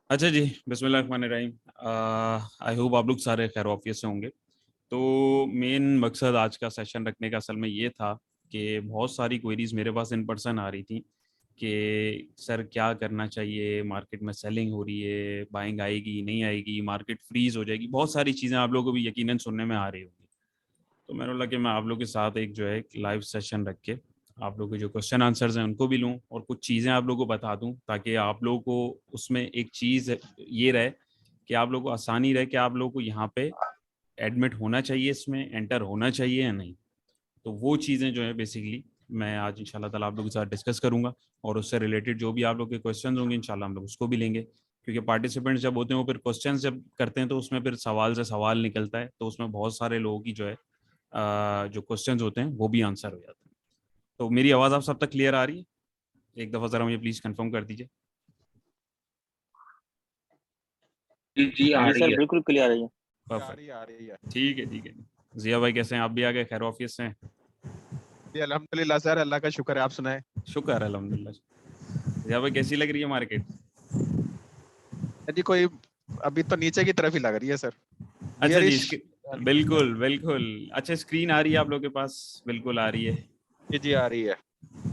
अच्छा जी, बिस्मिल्लाहिर्रहमानिर्रहीम। I hope आप लोग सारे खैर ऑफिस से होंगे। तो मेन मकसद आज का सेशन रखने का असल में ये था कि बहुत सारी क्वेरीज मेरे पास इन पर्सन आ रही थी कि सर क्या करना चाहिए, मार्केट में सेलिंग हो रही है, बाइंग आएगी नहीं आएगी, मार्केट फ्रीज हो जाएगी, बहुत सारी चीज़ें आप लोगों को भी यकीनन सुनने में आ रही होंगी। तो मैंने बोला कि मैं आप लोग के साथ एक जो है एक लाइव सेशन रख के आप लोग के जो क्वेश्चन आंसर्स हैं उनको भी लूँ और कुछ चीज़ें आप लोगों को बता दूँ, ताकि आप लोगों को उसमें एक चीज़ ये रहे कि आप लोगों को आसानी रहे कि आप लोगों को यहाँ पे एडमिट होना चाहिए, इसमें एंटर होना चाहिए या नहीं। तो वो चीज़ें जो है बेसिकली मैं आज इंशाल्लाह ताला आप लोगों के साथ डिस्कस करूंगा, और उससे रिलेटेड जो भी आप लोग के क्वेश्चन होंगे इंशाल्लाह हम लोग उसको भी लेंगे, क्योंकि पार्टिसिपेंट्स जब होते हैं वो फिर क्वेश्चन जब करते हैं तो उसमें फिर सवाल से सवाल निकलता है, तो उसमें बहुत सारे लोगों की जो है जो क्वेश्चंस होते हैं वो भी आंसर हो जाते हैं। तो मेरी आवाज़ आप सब तक क्लियर आ रही है? एक दफ़ा ज़रा मुझे प्लीज़ कंफर्म कर दीजिए। जी जी आ जी रही सर, है। बिल्कुल क्लियर है ये। परफेक्ट। आ रही है। ठीक है ठीक है। जिया भाई कैसे हैं? आप भी आ गए खैर ऑफिस से? जी अल्हम्दुलिल्लाह सर, अल्लाह का शुक्र है। आप सुनाएं। शुक्र है अल्हम्दुलिल्लाह। जिया भाई कैसी लग रही है मार्केट? जी कोई अभी तो नीचे की तरफ ही लग रही है सर। अच्छा जी, बियरिश। इसके बिल्कुल बिल्कुल। अच्छा, स्क्रीन आ रही है आप लोग के पास? बिल्कुल आ रही है। जी जी आ रही है।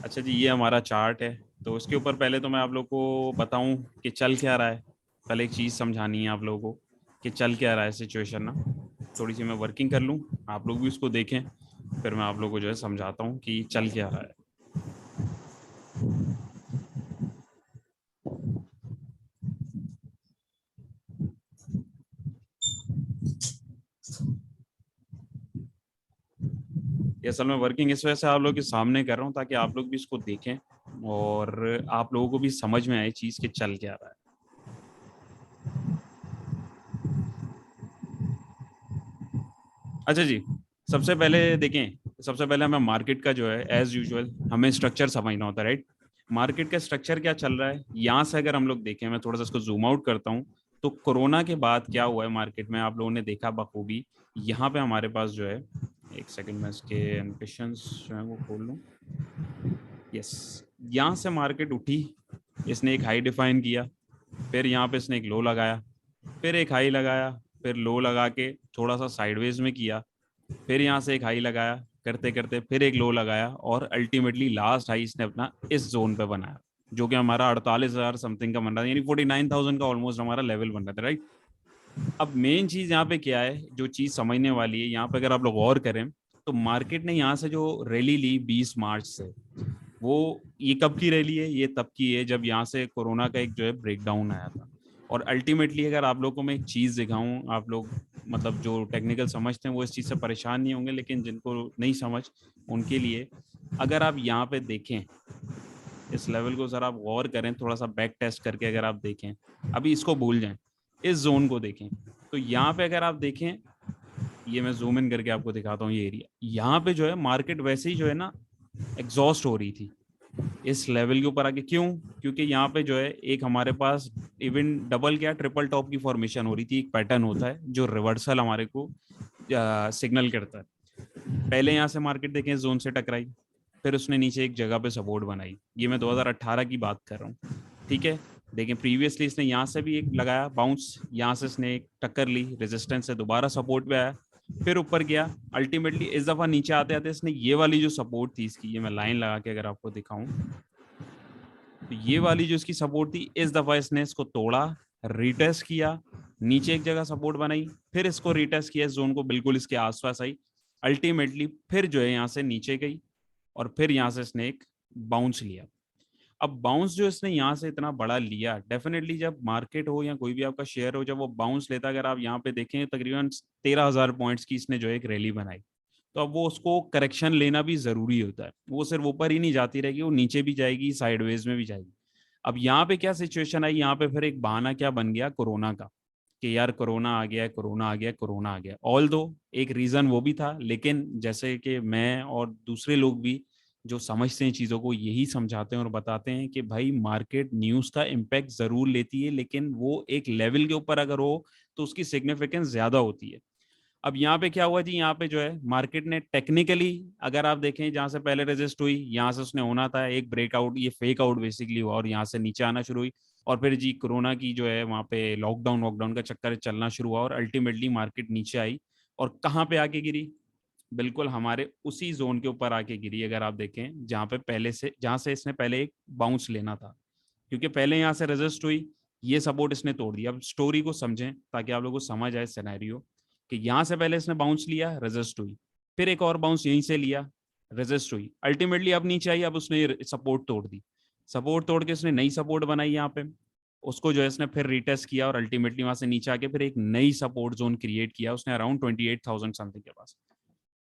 अच्छा जी, ये हमारा चार्ट है। तो उसके ऊपर पहले तो मैं आप लोग को बताऊं कि चल क्या रहा है। पहले एक चीज़ समझानी है आप लोगों को कि चल क्या रहा है सिचुएशन ना। थोड़ी सी मैं वर्किंग कर लूं, आप लोग भी उसको देखें, फिर मैं आप लोग को जो है समझाता हूं कि चल क्या रहा है। ये असल में वर्किंग इस वजह से आप लोग के सामने कर रहा हूँ ताकि आप लोग भी इसको देखें और आप लोगों को भी समझ में आए चीज़ के चल क्या रहा है। अच्छा जी, सबसे पहले देखें, सबसे पहले हमें मार्केट का जो है एज यूजुअल हमें स्ट्रक्चर समझना होता है, राइट? मार्केट का स्ट्रक्चर क्या चल रहा है यहाँ से अगर हम लोग देखें, मैं थोड़ा सा इसको जूम आउट करता हूँ। तो कोरोना के बाद क्या हुआ है मार्केट में आप लोगों ने देखा बखूबी। यहाँ पे हमारे पास जो है, एक सेकंड में इसके एनोटेशंस जो है वो खोल लूँ। यस, यहाँ से मार्केट उठी, इसने एक हाई डिफाइन किया, फिर यहाँ पे इसने एक लो लगाया, फिर एक हाई लगाया, फिर लो लगा के थोड़ा सा साइडवेज में किया, फिर यहाँ से एक हाई लगाया, करते करते फिर एक लो लगाया, और अल्टीमेटली लास्ट हाई इसने अपना इस जोन पे बनाया, जो कि हमारा 48,000 समथिंग का बन रहा है, यानी 49,000 का ऑलमोस्ट हमारा लेवल बन रहा था, राइट? अब मेन चीज यहाँ पे क्या है, जो चीज समझने वाली है यहाँ पे, अगर आप लोग गौर करें तो मार्केट ने यहाँ से जो रैली ली 20 मार्च से, वो ये कब की रैली है? ये तब की है जब यहाँ से कोरोना का एक जो है ब्रेकडाउन आया था। और अल्टीमेटली अगर आप लोगों को मैं एक चीज़ दिखाऊं, आप लोग मतलब जो टेक्निकल समझते हैं वो इस चीज़ से परेशान नहीं होंगे, लेकिन जिनको नहीं समझ उनके लिए, अगर आप यहाँ पे देखें इस लेवल को, सर आप गौर करें थोड़ा सा बैक टेस्ट करके, अगर आप देखें, अभी इसको भूल जाएं, इस जोन को देखें, तो यहाँ पे अगर आप देखें, ये मैं जूम इन करके आपको दिखाता हूँ, ये एरिया यहाँ पे जो है मार्केट वैसे ही जो है ना एग्जॉस्ट हो रही थी इस लेवल के ऊपर आके। क्यों? क्योंकि यहाँ पे जो है एक हमारे पास इवन डबल क्या ट्रिपल टॉप की फॉर्मेशन हो रही थी, एक पैटर्न होता है जो रिवर्सल हमारे को सिग्नल करता है। पहले यहाँ से मार्केट देखें जोन से टकराई, फिर उसने नीचे एक जगह पे सपोर्ट बनाई, ये मैं 2018 की बात कर रहा हूँ, ठीक है? देखें प्रीवियसली इसने यहाँ से भी एक लगाया बाउंस, यहाँ से इसने एक टक्कर ली, रेजिस्टेंस से दोबारा सपोर्ट पे आया, फिर ऊपर गया, अल्टीमेटली इस दफा नीचे आते आते इसने ये वाली जो सपोर्ट थी इसकी, ये मैं लाइन लगा के अगर आपको दिखाऊं, तो ये वाली जो इसकी सपोर्ट थी इस दफा इसने इसको तोड़ा, रिटेस्ट किया, नीचे एक जगह सपोर्ट बनाई, फिर इसको रिटेस्ट किया, इस जोन को बिल्कुल इसके आसपास आई, अल्टीमेटली फिर जो है यहाँ से नीचे गई, और फिर यहाँ से इसने एक बाउंस लिया। अब बाउंस जो इसने यहाँ से इतना बड़ा लिया, डेफिनेटली जब मार्केट हो या कोई भी आपका शेयर हो, जब वो बाउंस लेता, अगर आप यहाँ पे देखें तकरीबन 13,000 पॉइंट्स की इसने जो एक रैली बनाई, तो अब वो उसको करेक्शन लेना भी जरूरी होता है, वो सिर्फ ऊपर ही नहीं जाती रहेगी, वो नीचे भी जाएगी, साइडवेज में भी जाएगी। अब यहाँ पे क्या सिचुएशन आई, यहाँ पे फिर एक बहाना क्या बन गया कोरोना का, कि यार कोरोना आ गया, कोरोना आ गया, कोरोना आ गया। ऑल दो एक रीजन वो भी था, लेकिन जैसे कि मैं और दूसरे लोग भी जो समझते हैं चीज़ों को, यही समझाते हैं और बताते हैं कि भाई मार्केट न्यूज़ का इम्पैक्ट ज़रूर लेती है, लेकिन वो एक लेवल के ऊपर अगर हो तो उसकी सिग्निफिकेंस ज़्यादा होती है। अब यहाँ पे क्या हुआ जी, यहाँ पे जो है मार्केट ने टेक्निकली अगर आप देखें जहां से पहले रेजिस्ट हुई, यहाँ से उसने होना था एक ब्रेकआउट, ये फेक आउट बेसिकली हुआ और यहाँ से नीचे आना शुरू हुई। और फिर जी कोरोना की जो है वहाँ पे लॉकडाउन वॉकडाउन का चक्कर चलना शुरू हुआ और अल्टीमेटली मार्केट नीचे आई। और कहाँ पे आके गिरी? बिल्कुल हमारे उसी जोन के ऊपर आके गिरी। अगर आप देखें जहाँ पे पहले से, जहाँ से इसने पहले एक बाउंस लेना था, क्योंकि पहले यहाँ से रेजिस्ट हुई, ये सपोर्ट इसने तोड़ दिया। अब स्टोरी को समझें ताकि आप लोगों को समझ आए सिनेरियो, कि यहाँ से पहले इसने बाउंस लिया, रेजिस्ट हुई, फिर एक और बाउंस यहीं से लिया, रेजिस्ट हुई, अल्टीमेटली अब नीचे आई, अब उसने सपोर्ट तोड़ दी। सपोर्ट तोड़ के उसने नई सपोर्ट बनाई यहाँ पे, उसको जो है इसने फिर रिटेस्ट किया और अल्टीमेटली वहां से नीचे आके फिर एक नई सपोर्ट जोन क्रिएट किया उसने अराउंड 28,000 समथिंग के पास।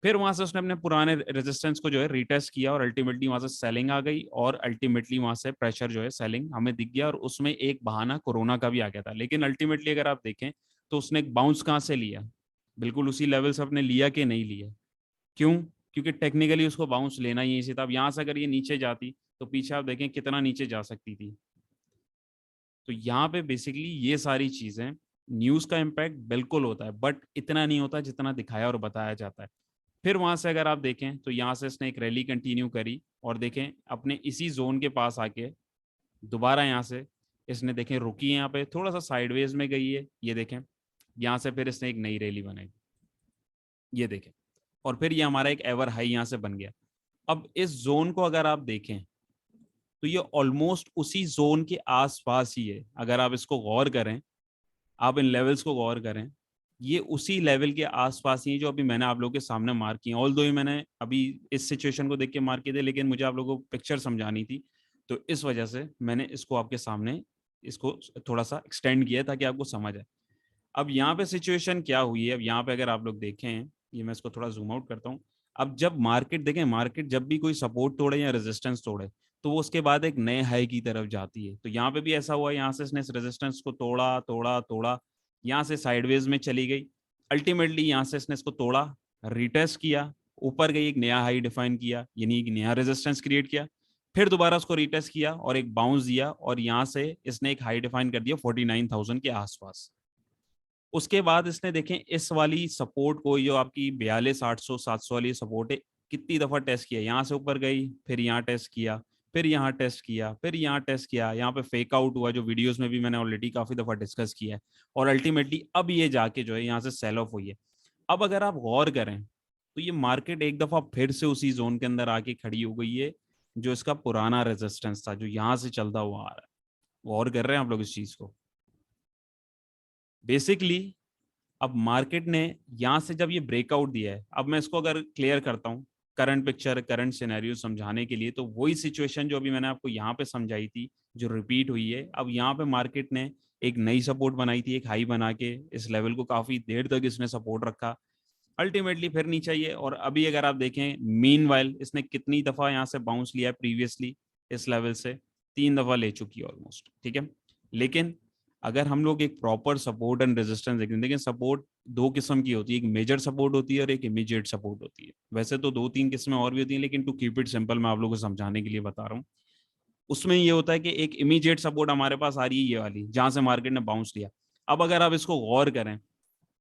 फिर वहां से उसने अपने पुराने रेजिस्टेंस को जो है रिटेस्ट किया और अल्टीमेटली वहां से सेलिंग आ गई और अल्टीमेटली वहां से प्रेशर जो है सेलिंग हमें दिख गया और उसमें एक बहाना कोरोना का भी आ गया था। लेकिन अल्टीमेटली अगर आप देखें तो उसने एक बाउंस कहाँ से लिया? बिल्कुल उसी लेवल से अपने लिया कि नहीं लिया? क्यों? क्योंकि टेक्निकली उसको बाउंस लेना ही इसी था। अब यहाँ से अगर ये नीचे जाती तो पीछे आप देखें कितना नीचे जा सकती थी। तो यहाँ पे बेसिकली ये सारी चीजें, न्यूज का इम्पैक्ट बिल्कुल होता है बट इतना नहीं होता जितना दिखाया और बताया जाता है। फिर वहां से अगर आप देखें तो यहाँ से इसने एक रैली कंटिन्यू करी और देखें अपने इसी जोन के पास आके दोबारा यहाँ से इसने देखें रुकी है, यहाँ पे थोड़ा सा साइडवेज में गई है, ये देखें। यहाँ से फिर इसने एक नई रैली बनाई, ये देखें, और फिर ये हमारा एक एवर हाई यहाँ से बन गया। अब इस जोन को अगर आप देखें तो ये ऑलमोस्ट उसी जोन के आसपास ही है। अगर आप इसको गौर करें, आप इन लेवल्स को गौर करें, ये उसी लेवल के आसपास ही है जो अभी मैंने आप लोगों के सामने मार्क किए। ऑल दो ही मैंने अभी इस सिचुएशन को देख के मार्क किए थे, लेकिन मुझे आप लोगों को पिक्चर समझानी थी, तो इस वजह से मैंने इसको आपके सामने इसको थोड़ा सा एक्सटेंड किया ताकि आपको समझ आए। अब यहाँ पे सिचुएशन क्या हुई है, अब यहाँ पे अगर आप लोग देखें, ये मैं इसको थोड़ा जूम आउट करता हूँ। अब जब मार्केट देखें, मार्केट जब भी कोई सपोर्ट तोड़े या रेजिस्टेंस तोड़े तो वो उसके बाद एक नए हाई की तरफ जाती है। तो यहाँ पे भी ऐसा हुआ, यहाँ से इसने इस रेजिस्टेंस को तोड़ा तोड़ा तोड़ा, यहाँ से साइडवेज में चली गई, अल्टीमेटली यहाँ से इसने इसको तोड़ा, रिटेस्ट किया, ऊपर गई, एक नया हाई डिफाइन किया, यानी एक नया रेजिस्टेंस क्रिएट किया, फिर दोबारा उसको रिटेस्ट किया और एक बाउंस दिया और यहाँ से इसने एक हाई डिफाइन कर दिया 49,000 के आसपास। उसके बाद इसने देखें इस वाली सपोर्ट को, जो आपकी 42,800-700 वाली सपोर्ट है, कितनी दफा टेस्ट किया, यहाँ से ऊपर गई, फिर यहाँ टेस्ट किया, फिर यहाँ टेस्ट किया, फिर यहाँ टेस्ट किया, यहाँ पे फेक आउट हुआ जो वीडियोस में भी मैंने ऑलरेडी काफी दफा डिस्कस किया है, और अल्टीमेटली अब ये जाके जो है यहाँ से सेल ऑफ हुई है। अब अगर आप गौर करें तो ये मार्केट एक दफा फिर से उसी जोन के अंदर आके खड़ी हो गई है जो इसका पुराना रेजिस्टेंस था, जो यहाँ से चलता हुआ आ रहा है। गौर कर रहे हैं आप लोग इस चीज को? बेसिकली अब मार्केट ने यहाँ से जब ये ब्रेकआउट दिया है, अब मैं इसको अगर क्लियर करता हूँ करंट पिक्चर, करंट सिनेरियो समझाने के लिए, तो वही सिचुएशन जो अभी मैंने आपको यहाँ पे समझाई थी जो रिपीट हुई है। अब यहाँ पे मार्केट ने एक नई सपोर्ट बनाई थी, एक हाई बना के इस लेवल को काफी देर तक इसने सपोर्ट रखा, अल्टीमेटली फिर नीचे आई है। और अभी अगर आप देखें मीनवाइल इसने कितनी दफा यहाँ से बाउंस लिया है प्रीवियसली इस लेवल से, 3 दफा ले चुकी है ऑलमोस्ट, ठीक है। लेकिन अगर हम लोग एक प्रॉपर सपोर्ट एंड रेजिस्टेंस देखते हैं, देखिए सपोर्ट दो किस्म की होती है, एक मेजर सपोर्ट होती है और एक इमीडिएट सपोर्ट होती है। वैसे तो 2-3 किस्में और भी होती हैं, लेकिन टू कीप इट सिंपल मैं आप लोगों को समझाने के लिए बता रहा हूँ। उसमें ये होता है कि एक इमीडिएट सपोर्ट हमारे पास आ रही है, ये वाली जहां से मार्केट ने बाउंस लिया। अब अगर आप इसको गौर करें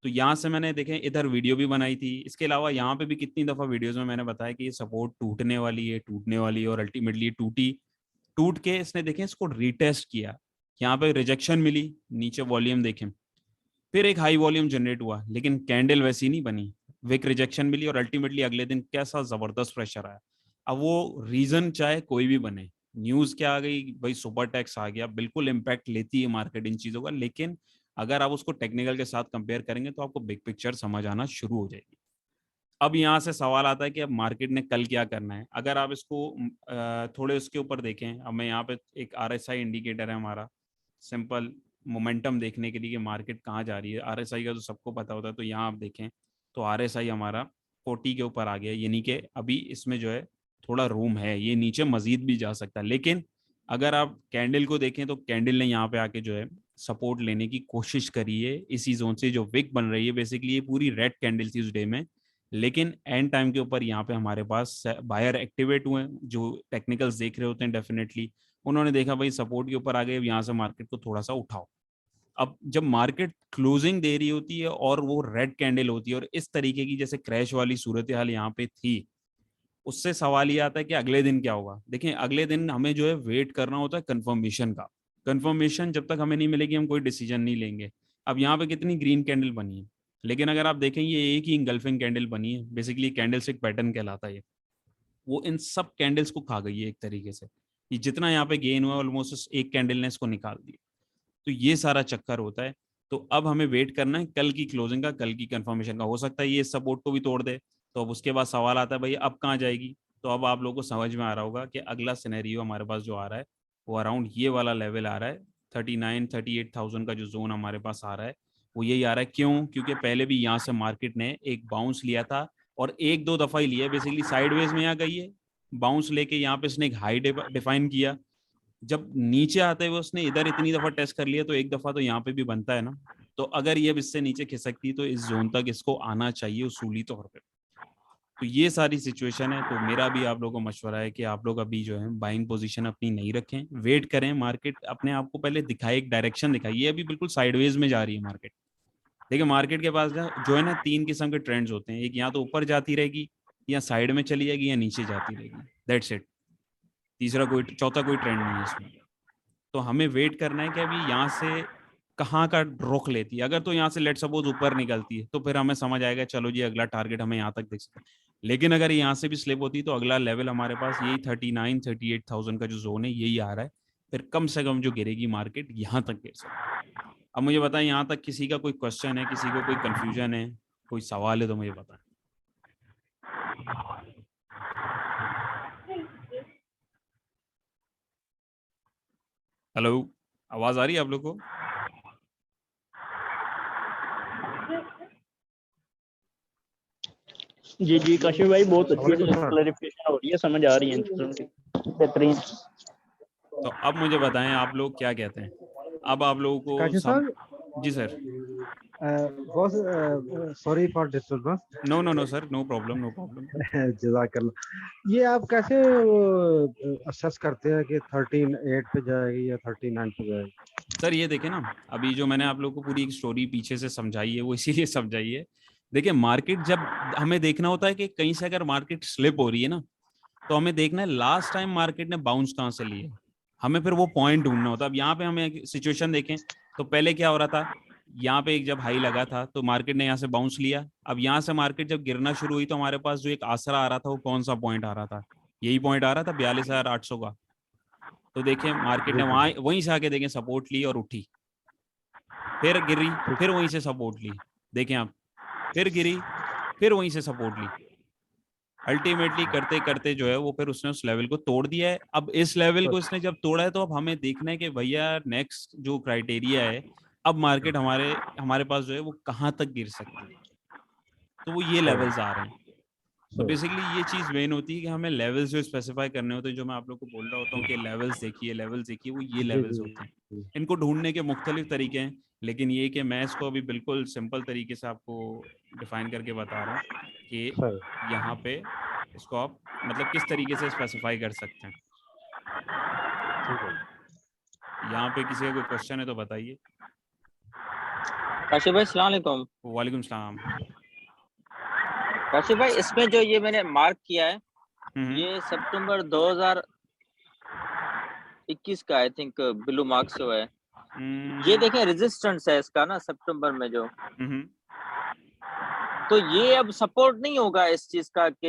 तो यहाँ से मैंने देखें इधर वीडियो भी बनाई थी, इसके अलावा यहाँ पे भी कितनी दफा वीडियोस में मैंने बताया कि ये सपोर्ट टूटने वाली है, टूटने वाली है, और अल्टीमेटली टूटी। टूट के इसने देखें इसको रिटेस्ट किया, यहाँ पे रिजेक्शन मिली, नीचे वॉल्यूम देखें, फिर एक हाई वॉल्यूम जनरेट हुआ, लेकिन कैंडल वैसी नहीं बनी, विक रिजेक्शन मिली और अल्टीमेटली अगले दिन कैसा जबरदस्त प्रेशर आया। अब वो रीजन चाहे कोई भी बने, न्यूज क्या आ गई भाई, सुपर टैक्स आ गया, बिल्कुल इम्पैक्ट लेती है मार्केट इन चीजों का, लेकिन अगर आप उसको टेक्निकल के साथ कंपेयर करेंगे तो आपको बिग पिक्चर समझ आना शुरू हो जाएगी। अब यहाँ से सवाल आता है कि अब मार्केट ने कल क्या करना है। अगर आप इसको थोड़े उसके ऊपर देखें, अब मैं यहाँ पे एक RSI इंडिकेटर है हमारा, सिंपल मोमेंटम देखने के लिए कि मार्केट कहाँ जा रही है। RSI का तो सबको पता होता है, तो यहाँ आप देखें तो RSI हमारा 40 के ऊपर आ गया, यानी कि अभी इसमें जो है थोड़ा रूम है, ये नीचे मजीद भी जा सकता है। लेकिन अगर आप कैंडल को देखें तो कैंडल ने यहाँ पे आके जो है सपोर्ट लेने की कोशिश करी है इसी जोन से, जो विक बन रही है बेसिकली ये पूरी रेड कैंडल थी उस डे में। लेकिन एंड टाइम के ऊपर यहाँ पे हमारे पास बायर एक्टिवेट हुए हैं, जो टेक्निकल्स देख रहे होते हैं डेफिनेटली, उन्होंने देखा भाई सपोर्ट के ऊपर आ गए, यहाँ से मार्केट को थोड़ा सा उठाओ। अब जब मार्केट क्लोजिंग दे रही होती है और वो रेड कैंडल होती है और इस तरीके की जैसे क्रैश वाली सूरत हाल यहाँ पे थी, उससे सवाल ये आता है कि अगले दिन क्या होगा। देखिए अगले दिन हमें जो है वेट करना होता है कंफर्मेशन का। कंफर्मेशन जब तक हमें नहीं मिलेगी हम कोई डिसीजन नहीं लेंगे। अब यहाँ पे कितनी ग्रीन कैंडल बनी है, लेकिन अगर आप देखें ये एक ही इंगल्फिंग कैंडल बनी है, बेसिकली कैंडल स्टिक पैटर्न कहलाता है। वो इन सब कैंडल्स को खा गई है एक तरीके से। ये जितना यहाँ पे गेन हुआ ऑलमोस्ट एक कैंडल ने इसको निकाल दिया। तो ये सारा चक्कर होता है। तो अब हमें वेट करना है कल की क्लोजिंग का, कल की कंफर्मेशन का। हो सकता है ये सपोर्ट को भी तोड़ दे, तो अब उसके बाद सवाल आता है भाई अब कहाँ जाएगी। तो अब आप लोगों को समझ में आ रहा होगा कि अगला सिनेरियो हमारे पास जो आ रहा है वो अराउंड ये वाला लेवल आ रहा है। 39-38,000 का जो जोन हमारे पास आ रहा है वो यही आ रहा है। क्यों? क्योंकि पहले भी यहाँ से मार्केट ने एक बाउंस लिया था और एक दो दफा ही लिया, बेसिकली साइडवेज में यहाँ गई है, बाउंस लेके यहाँ पे इसने एक हाई डिफाइन किया। जब नीचे आते हुए उसने इधर इतनी दफा टेस्ट कर लिया तो एक दफा तो यहाँ पे भी बनता है ना। तो अगर ये अब इससे नीचे खिसकती तो इस जोन तक इसको आना चाहिए उसूली तौर पे। तो ये सारी सिचुएशन है। तो मेरा भी आप लोगों को मशवरा है कि आप लोग अभी जो है बाइंग पोजीशन अपनी नहीं रखें, वेट करें। मार्केट अपने आप को पहले दिखाए, एक डायरेक्शन दिखाई। ये अभी बिल्कुल साइडवेज में जा रही है मार्केट। देखिए मार्केट के पास जो है ना तीन किस्म के ट्रेंड्स होते हैं, एक या तो ऊपर जाती रहेगी, या साइड में चली जाएगी, या नीचे जाती रहेगी। That's it. तीसरा कोई चौथा कोई ट्रेंड नहीं है इसमें। तो हमें वेट करना है कि अभी यहाँ से कहाँ का रुख लेती है। अगर तो यहाँ से लेट सपोज ऊपर निकलती है तो फिर हमें समझ आएगा चलो जी अगला टारगेट हमें यहाँ तक दिख सकता है। लेकिन अगर यहाँ से भी स्लिप होती है तो अगला लेवल हमारे पास यही 39-38,000 का जो जोन है यही आ रहा है। फिर कम से कम जो गिरेगी मार्केट यहाँ तक गिर सकती है। अब मुझे बताएं यहाँ तक किसी का कोई क्वेश्चन है, किसी को कोई कंफ्यूजन है, कोई सवाल है तो मुझे बताएं। हेलो, आवाज आ रही है आप लोग को? जी जी काशिफ भाई, बहुत अच्छी क्लैरिफिकेशन हो रही है, समझ आ रही है, बेहतरीन। तो अब मुझे बताएं आप लोग क्या कहते हैं। अब आप लोगों को जी sir. Sorry for disturbance. No no no sir, no problem no problem. जज़ाकल्लाह। ये आप कैसे असेस करते हैं कि 13.8 पे जाएगी या 39 पे जाएगी? सर ये देखें ना, अभी जो मैंने आप लोगों को पूरी एक स्टोरी पीछे से समझाई है वो इसीलिए समझाई है। देखिए मार्केट जब हमें देखना होता है कि कहीं से अगर मार्केट स्लिप हो रही है ना, तो हमें देखना है लास्ट टाइम मार्केट ने बाउंस कहाँ से लिया। हमें फिर वो पॉइंट ढूंढना होता है। अब यहाँ पे हमें सिचुएशन देखें तो पहले क्या हो रहा था, यहाँ पे एक जब हाई लगा था तो मार्केट ने यहाँ से बाउंस लिया। अब यहाँ से मार्केट जब गिरना शुरू हुई तो हमारे पास जो एक आसरा आ रहा था वो कौन सा पॉइंट आ रहा था, यही पॉइंट आ रहा था 42,800 का। तो देखें मार्केट ने वहां वहीं से आके देखें सपोर्ट ली और उठी, फिर गिरी, फिर वहीं से सपोर्ट ली, देखें आप, फिर गिरी, फिर वहीं से सपोर्ट ली। अल्टीमेटली करते करते जो है वो फिर उसने उस लेवल को तोड़ दिया है। अब इस लेवल को इसने जब तोड़ा है तो अब हमें देखना है कि भैया नेक्स्ट जो क्राइटेरिया है, अब मार्केट हमारे हमारे पास जो है वो कहाँ तक गिर सकती है। तो वो ये लेवल्स आ रहे हैं। तो बेसिकली ये चीज मेन होती है कि हमें लेवल्स जो स्पेसिफाई करने होते हैं। जो मैं आप लोग को बोल रहा होता हूँ कि लेवल्स देखिए, लेवल्स देखिए, वो ये लेवल्स होते हैं। इनको ढूंढने के मुख्तलिफ तरीके हैं, लेकिन ये कि मैं इसको अभी बिल्कुल सिंपल तरीके से आपको डिफाइन करके बता रहा हूँ कि यहाँ पे इसको आप मतलब किस तरीके से स्पेसिफाई कर सकते हैं। यहाँ पे किसी का कोई क्वेश्चन है तो बताइए। काशिफ भाई अस्सलाम वालेकुम। वालेकुम सलाम। काशिफ भाई, इसमें जो ये मैंने मार्क किया है ये सितंबर 2021 का आई थिंक ब्लू मार्क्स हुआ है। ये देखें रेजिस्टेंस है इसका ना सितंबर में जो, तो ये अब सपोर्ट नहीं होगा इस चीज का कि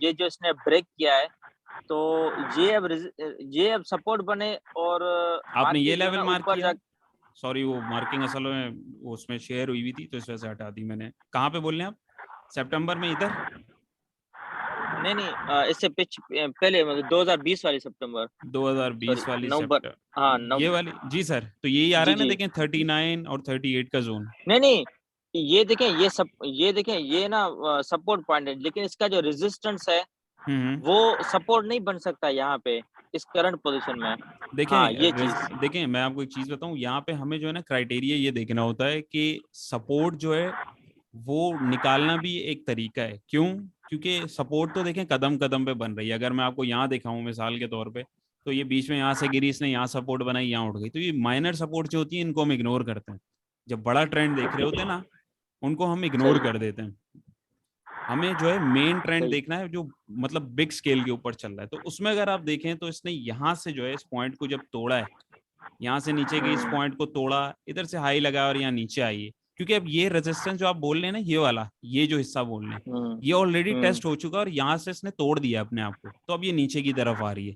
ये जो इसने ब्रेक किया है तो ये अब सपोर्ट बने। और आपने ये लेवल मार्क किया? सॉरी वो मार्किंग असल में उसमें शेयर हुई थी तो इस वजह से हटा दी मैंने। कहाँ पे बोल रहे हैं आप? सितंबर में इधर? नहीं इससे पहले मतलब 2020 वाली सितंबर, 2020 वाली नवंबर। हाँ ये वाली जी सर। तो यही आ रहा है ना, देखें 39 और 38 का जोन। नहीं ये देखें ये देखें ये ना सपोर्ट पॉइंट है, लेकिन इसका जो रेजिस्टेंस है वो सपोर्ट नहीं बन सकता यहाँ पे इस करंट पोजीशन में। देखें ये चीज देखें मैं आपको एक चीज बताऊं, यहाँ पे हमें जो है ना क्राइटेरिया ये देखना होता है कि सपोर्ट जो है वो निकालना भी एक तरीका है। क्यों? क्योंकि सपोर्ट तो देखें कदम कदम पे बन रही है। अगर मैं आपको यहाँ दिखाऊं मिसाल के तौर पे, तो ये बीच में यहाँ से गिरी, इसने यहाँ सपोर्ट बनाई, यहाँ उठ गई। तो ये माइनर सपोर्ट जो होती है इनको हम इग्नोर करते हैं। जब बड़ा ट्रेंड देख रहे होते हैं ना, उनको हम इग्नोर कर देते हैं। हमें जो है मेन ट्रेंड देखना है जो मतलब बिग स्केल के ऊपर चल रहा है। तो उसमें अगर आप देखें तो इसने यहाँ से जो है इस पॉइंट को जब तोड़ा है, यहाँ से नीचे गई, इस पॉइंट को तोड़ा, इधर से हाई लगा और यहाँ नीचे आई है। क्योंकि अब ये रेजिस्टेंस जो आप बोल रहे हैं ना, ये वाला, ये जो हिस्सा बोल रहे हैं, ये ऑलरेडी टेस्ट हो चुका है और यहाँ से इसने तोड़ दिया अपने आप को। तो अब ये नीचे की तरफ आ रही है।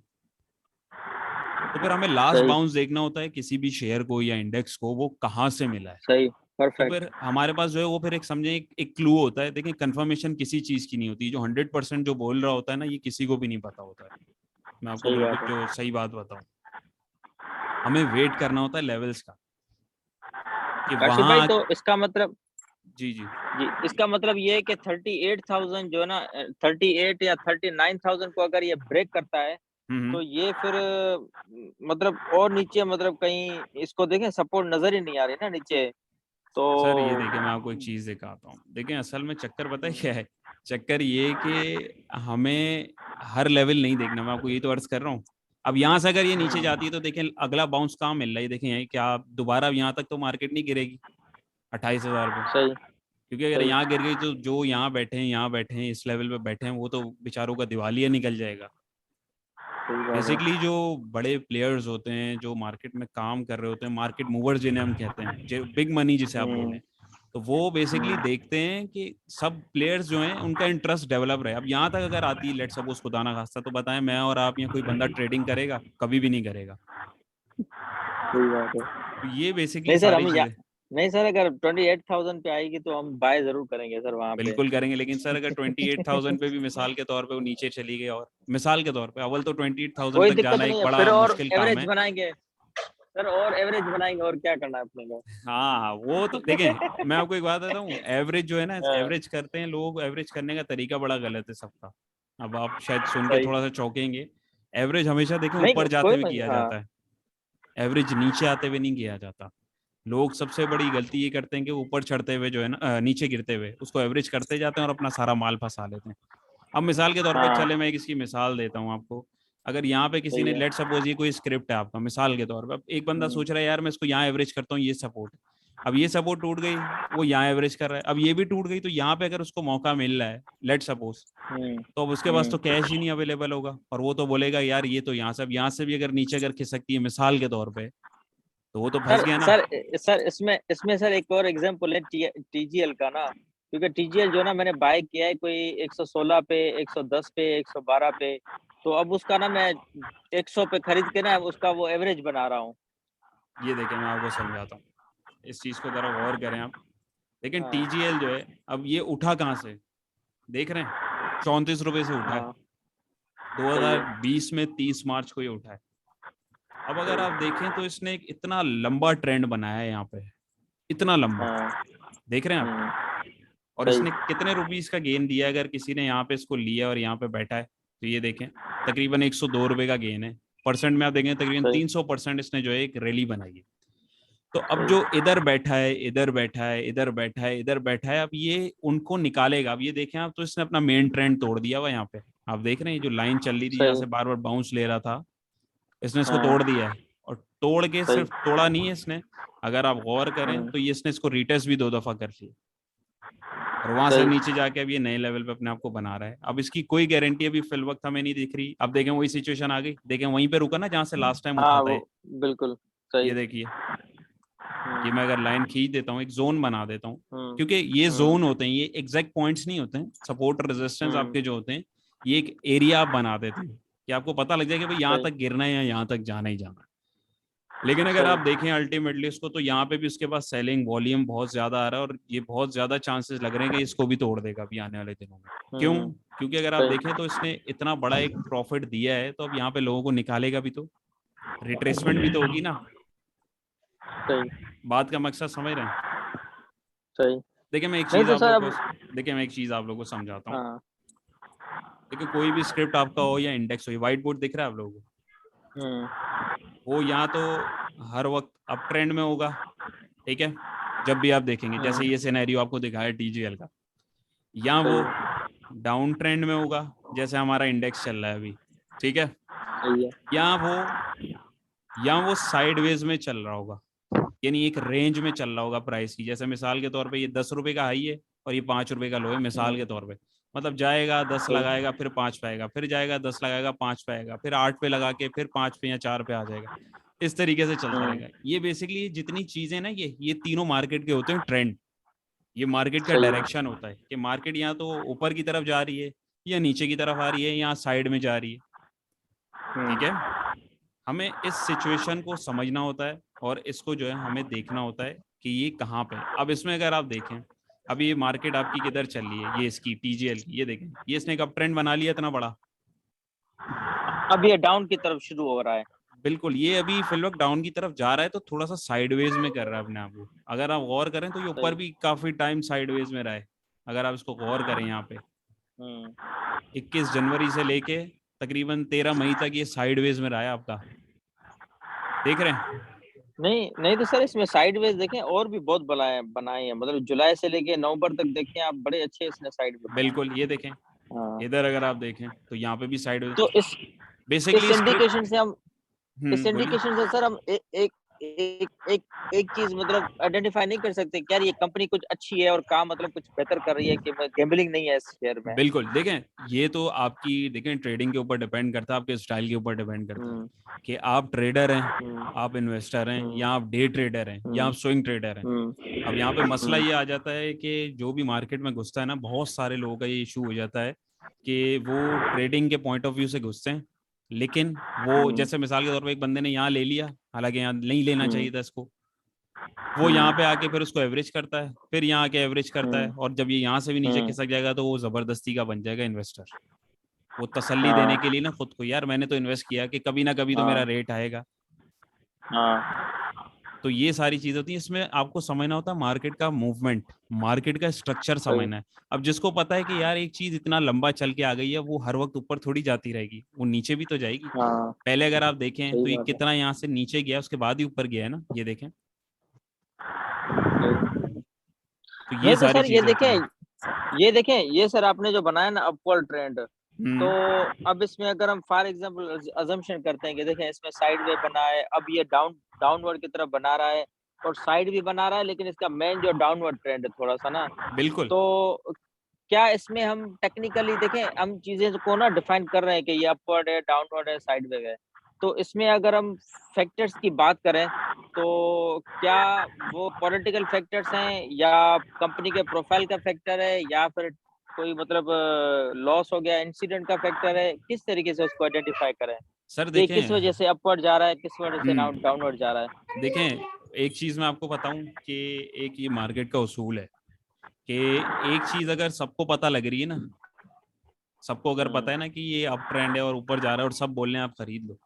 तो फिर हमें लास्ट बाउंस देखना होता है किसी भी शेयर को या इंडेक्स को, वो कहाँ से मिला है। सही, तो परफेक्ट। फिर हमारे पास जो है वो फिर एक समझे एक क्लू होता है। देखिए कंफर्मेशन किसी चीज की नहीं होती। जो 100% जो बोल रहा होता है ना, ये किसी को भी नहीं पता होता है। मैं आपको सही बात बिल्कुल है। जो सही बात बताऊं, हमें वेट करना होता है लेवल्स का कि काशिफ भाई, वहां। तो इसका मतलब जी जी जी, इसका मतलब ये है कि 38,000 जो है ना, 38 या 39,000 को अगर ये ब्रेक करता है तो ये फिर मतलब और नीचे, मतलब कहीं इसको देखें सपोर्ट नजर ही नहीं आ रही ना नीचे। तो सर ये देखिए, मैं आपको एक चीज दिखाता हूँ। देखें असल में चक्कर पता है क्या है? चक्कर ये कि हमें हर लेवल नहीं देखना। मैं आपको यही तो अर्ज कर रहा हूँ। अब यहाँ से अगर ये नीचे जाती है तो देखें अगला बाउंस कहाँ मिल रहा है। देखें यही क्या दोबारा यहाँ तक तो मार्केट नहीं गिरेगी 28,000 पे। सही, क्योंकि अगर सही। यहाँ गिर गई तो जो यहाँ बैठे हैं इस लेवल पे बैठे हैं, वो तो बेचारों का दिवालिया निकल जाएगा। सही बात है। बेसिकली जो बड़े प्लेयर्स होते हैं, जो मार्केट में काम कर रहे होते हैं, मार्केट मूवर्स जिन्हें हम कहते हैं, जो बिग मनी जिसे आप बोल रहे हैं, तो वो बेसिकली देखते हैं कि सब प्लेयर्स जो हैं उनका इंटरेस्ट डेवलप रहे। अब यहाँ तक अगर आती है, लेट सपोज खुदा ना खास्ता, तो बताएं मैं और आप या कोई बंदा ट्रेडिंग करेगा? कभी भी नहीं करेगा। सही बात है। तो ये बेसिकली नहीं सर, सारी चीजें नहीं सर, अगर 28,000 पे आएगी तो हम बाय जरूर करेंगे सर वहां पे। बिल्कुल करेंगे। लेकिन सर अगर 28,000 पे भी मिसाल के तौर पे वो नीचे चली गई, और मिसाल के तौर पे अव्वल तो 28,000 कोई तक दिक्कत जाना एक नहीं है, बड़ा फिर और मुश्किल काम एवरेज है। बनाएंगे सर, और एवरेज बनाएंगे, और क्या करना है अपने को। हाँ वो तो देखें, मैं आपको एक बात बताता हूँ। एवरेज जो है ना, हाँ, एवरेज करते हैं लोग, एवरेज करने का तरीका बड़ा गलत है सबका। अब आप शायद सुन के सही। थोड़ा सा चौंकेंगे। एवरेज हमेशा देखें नहीं, ऊपर जाते कोई हुए नहीं, किया हाँ। जाता है, एवरेज नीचे आते हुए नहीं किया जाता। लोग सबसे बड़ी गलती ये करते हैं कि ऊपर चढ़ते हुए जो है ना, नीचे गिरते हुए उसको एवरेज करते जाते हैं और अपना सारा माल फंसा लेते हैं। अब मिसाल के तौर पे हाँ, चले, मैं इसकी मिसाल देता हूँ आपको। अगर यहाँ पे किसी सही ने, है। लेट सपोज ये कोई स्क्रिप्ट है आपका, मिसाल के तौर पे, अब एक बंदा सोच रहा है यार मैं इसको यहाँ एवरेज करता हूँ, ये सपोर्ट, अब ये सपोर्ट टूट गई, वो यहाँ एवरेज कर रहा है, अब ये भी टूट गई, तो यहाँ पे अगर उसको मौका मिल रहा है लेट सपोज, तो अब उसके पास तो कैश ही नहीं अवेलेबल होगा, और वो तो बोलेगा यार ये तो यहाँ से, अब यहाँ से भी अगर नीचे अगर खिसकती है मिसाल के तौर पे, तो वो तो फंस सर गया ना। सर सर इसमें इसमें सर एक और एग्जांपल है टीजीएल का ना। क्योंकि टीजीएल जो ना मैंने बाय किया है कोई 116 पे, 110 पे, 112 पे। तो अब उसका ना मैं 100 पे खरीद के ना उसका वो एवरेज बना रहा हूँ। ये देखें मैं आपको समझाता हूँ, इस चीज को जरा गौर करें आप। लेकिन हाँ, टीजीएल जो है, अब ये उठा कहाँ से देख रहे हैं? 34 रुपए से उठा है। हाँ, सही है। 2020 में 30 मार्च को ये उठा है। अब अगर आप देखें तो इसने एक इतना लंबा ट्रेंड बनाया है यहाँ पे, इतना लंबा, हाँ, देख रहे हैं आप? और सही। इसने कितने रुपीस का गेन दिया अगर किसी ने यहाँ पे इसको लिया और यहाँ पे बैठा है, तो ये देखें तकरीबन 102 रुपए का गेन है। परसेंट में आप देखें तकरीबन सही, 300% इसने जो है एक रैली बनाई है। तो अब सही। जो इधर बैठा है, इधर बैठा है, इधर बैठा है, इधर बैठा है, अब ये उनको निकालेगा। अब ये देखें आप, तो इसने अपना मेन ट्रेंड तोड़ दिया हुआ यहाँ पे। आप देख रहे हैं जो लाइन चल रही थी जहाँ सही। से बार बार बाउंस ले रहा था, इसने इसको हाँ, तोड़ दिया है। और तोड़ के सही। सिर्फ तोड़ा नहीं है इसने, अगर आप गौर करें तो ये इसने इसको रिटेस्ट भी 2 दफा कर लिया, और वहां से सही। नीचे जाके अब ये नए लेवल पे अपने आप को बना रहा है। अब इसकी कोई गारंटी अभी फिल वक्त हमें नहीं दिख रही। अब देखें वही सिचुएशन आ गई, देखें वहीं पे रुका ना जहाँ से लास्ट टाइम हाँ, उठा था वो बिल्कुल सही। ये देखिए, ये मैं अगर लाइन खींच देता हूँ, एक जोन बना देता हूँ, हम्म, क्योंकि ये जोन होते हैं, ये एग्जैक्ट पॉइंट्स नहीं होते हैं। सपोर्ट और रेजिस्टेंस आपके जो होते हैं, ये एक एरिया आप बना देते हैं कि आपको पता लग जाए कि भाई यहाँ सही, तक गिरना है या यहाँ तक जाना ही जाना है। लेकिन अगर आप देखें अल्टीमेटली उसको, तो यहाँ पे भी उसके पास सेलिंग वॉल्यूम बहुत ज्यादा आ रहा है, और ये बहुत ज्यादा चांसेस लग रहे हैं कि इसको भी तोड़ देगा अभी आने वाले दिनों में। क्यों? क्योंकि अगर आप सही, देखें तो इसने इतना बड़ा एक प्रॉफिट दिया है, तो अब यहाँ पे लोगों को निकालेगा भी, तो रिट्रेसमेंट भी तो होगी ना। सही, बात का मकसद समझ रहे हैं? सही। देखिए मैं एक नहीं चीज तो आप सर लोग अब, को देखिए मैं एक चीज आप लोगों को समझाता हूँ। हाँ, देखिए कोई भी स्क्रिप्ट आपका हो या इंडेक्स हो, व्हाइट बोर्ड दिख रहा है आप लोगों को, वो यहाँ तो हर वक्त अप ट्रेंड में होगा, ठीक है? जब भी आप देखेंगे, जैसे ये सिनेरियो आपको दिखाया टीजीएल का, या वो डाउन ट्रेंड में होगा जैसे हमारा इंडेक्स चल रहा है अभी, ठीक है, सही है। या वो साइडवेज में चल रहा होगा, यानी एक रेंज में चल रहा होगा प्राइस की। जैसे मिसाल के तौर पे ये 10 रुपए का हाई है और ये 5 रुपए का लो है, मिसाल के तौर पे। मतलब जाएगा 10 सही। लगाएगा, फिर 5 पे आएगा, फिर जाएगा 10 लगाएगा, 5 पे आएगा, फिर 8 पे लगा के फिर 5 पे या 4 पे आ जाएगा। इस तरीके से चलता रहेगा। ये बेसिकली जितनी चीजें ना, ये तीनों मार्केट के होते हैं ट्रेंड। ये मार्केट का सही है। डायरेक्शन होता है कि मार्केट यहाँ तो ऊपर की तरफ जा रही है या नीचे की तरफ आ रही है, यहाँ साइड में जा रही है। ठीक है, हमें इस सिचुएशन को समझना होता है और इसको जो है हमें देखना होता है कि ये कहाँ पे है। अब इसमें अगर आप देखें, अभी ये मार्केट आपकी किधर चल रही है, ये इसकी टीजीएल की, ये देखें, ये इसने कब ट्रेंड बना लिया इतना बड़ा। अब ये डाउन की तरफ शुरू हो रहा है। बिल्कुल, ये अभी फिलहाल डाउन की तरफ जा रहा है, तो थोड़ा सा साइडवेज में कर रहा है अपने आप को। अगर आप गौर करें तो ये ऊपर भी काफी टाइम साइडवेज में रहा है। अगर आप इसको गौर करें, यहाँ पे 21 जनवरी से लेके तकरीबन 13 मई तक ये साइडवेज में रहा है आपका, देख रहे हैं। नहीं तो सर, इसमें साइडवेज देखें और भी बहुत बनाए हैं, मतलब जुलाई से लेके नवंबर तक देखें आप, बड़े अच्छे इसने साइडवेज। बिल्कुल, ये देखें, इधर अगर आप देखें तो यहाँ पे भी साइडवेज। तो इस बेसिकली इंडिकेशन से हम इस बोलिए। इंडिकेशन से सर हम एक चीज मतलब आइडेंटिफाई नहीं कर सकते क्या ये कंपनी कुछ अच्छी है और काम मतलब कुछ बेहतर कर रही है, कि गैम्बलिंग नहीं है इस शेयर में। बिल्कुल, देखें, ये तो आपकी देखें ट्रेडिंग के ऊपर डिपेंड करता है, आपके स्टाइल के ऊपर डिपेंड करता है कि आप ट्रेडर हैं, आप इन्वेस्टर हैं, या आप डे ट्रेडर हैं, या आप स्विंग ट्रेडर हैं। अब यहाँ पे मसला ये आ जाता है कि जो भी मार्केट में घुसता है ना, बहुत सारे लोगों का ये इशू हो जाता है कि वो ट्रेडिंग के पॉइंट ऑफ व्यू से घुसते हैं, लेकिन वो जैसे मिसाल के तौर पे एक बंदे ने यहाँ ले लिया, हालांकि यहाँ नहीं लेना चाहिए था इसको, वो यहाँ पे आके फिर उसको एवरेज करता है, फिर यहाँ आके एवरेज करता है, और जब ये यहाँ से भी नीचे खिसक जाएगा तो वो जबरदस्ती का बन जाएगा इन्वेस्टर। वो तसल्ली देने के लिए ना खुद को, यार मैंने तो इन्वेस्ट किया कि कभी ना कभी तो मेरा रेट आएगा। तो ये सारी चीज होती है। इसमें आपको समझना होता है मार्केट का मूवमेंट, मार्केट का स्ट्रक्चर समझना है। अब जिसको पता है कि यार एक चीज इतना लंबा चल के आ गई है, वो हर वक्त ऊपर थोड़ी जाती रहेगी, वो नीचे भी तो जाएगी। पहले अगर आप देखें तो ये कितना यहाँ से नीचे गया, उसके बाद ही ऊपर गया है ना, ये देखें। तो ये सारी सर ये देखें ये सर आपने जो बनाया ना अपवर्ड ट्रेंड, तो अब इसमें अगर हम फॉर एग्जांपल अजम्पशन करते हैं कि देखें इसमें साइडवे बना है, अब ये डाउनवर्ड की तरफ बना रहा है और साइड भी बना रहा है, लेकिन इसका मेन जो डाउनवर्ड ट्रेंड है थोड़ा सा ना। बिल्कुल। तो क्या इसमें हम टेक्निकली देखें, हम चीजें को ना डिफाइन कर रहे हैं कि ये अपवर्ड है, डाउनवर्ड है, साइडवे है। तो इसमें अगर हम फैक्टर्स की बात करें तो क्या वो पॉलिटिकल फैक्टर्स हैं, या कंपनी के प्रोफाइल का फैक्टर है, या फिर कोई मतलब लॉस हो गया इंसिडेंट का फैक्टर है, किस तरीके से उसको आइडेंटिफाई करें सर? देखें, किस वजह से अपवर्ड जा रहा है, किस वजह से डाउनवर्ड जा रहा है। देखें, एक चीज मैं आपको बताऊं कि एक ये मार्केट का उसूल है कि एक चीज अगर सबको पता लग रही है ना, सबको अगर पता है ना कि ये अप ट्रेंड है और ऊपर जा रहा है और सब बोल रहे हैं आप खरीद लो,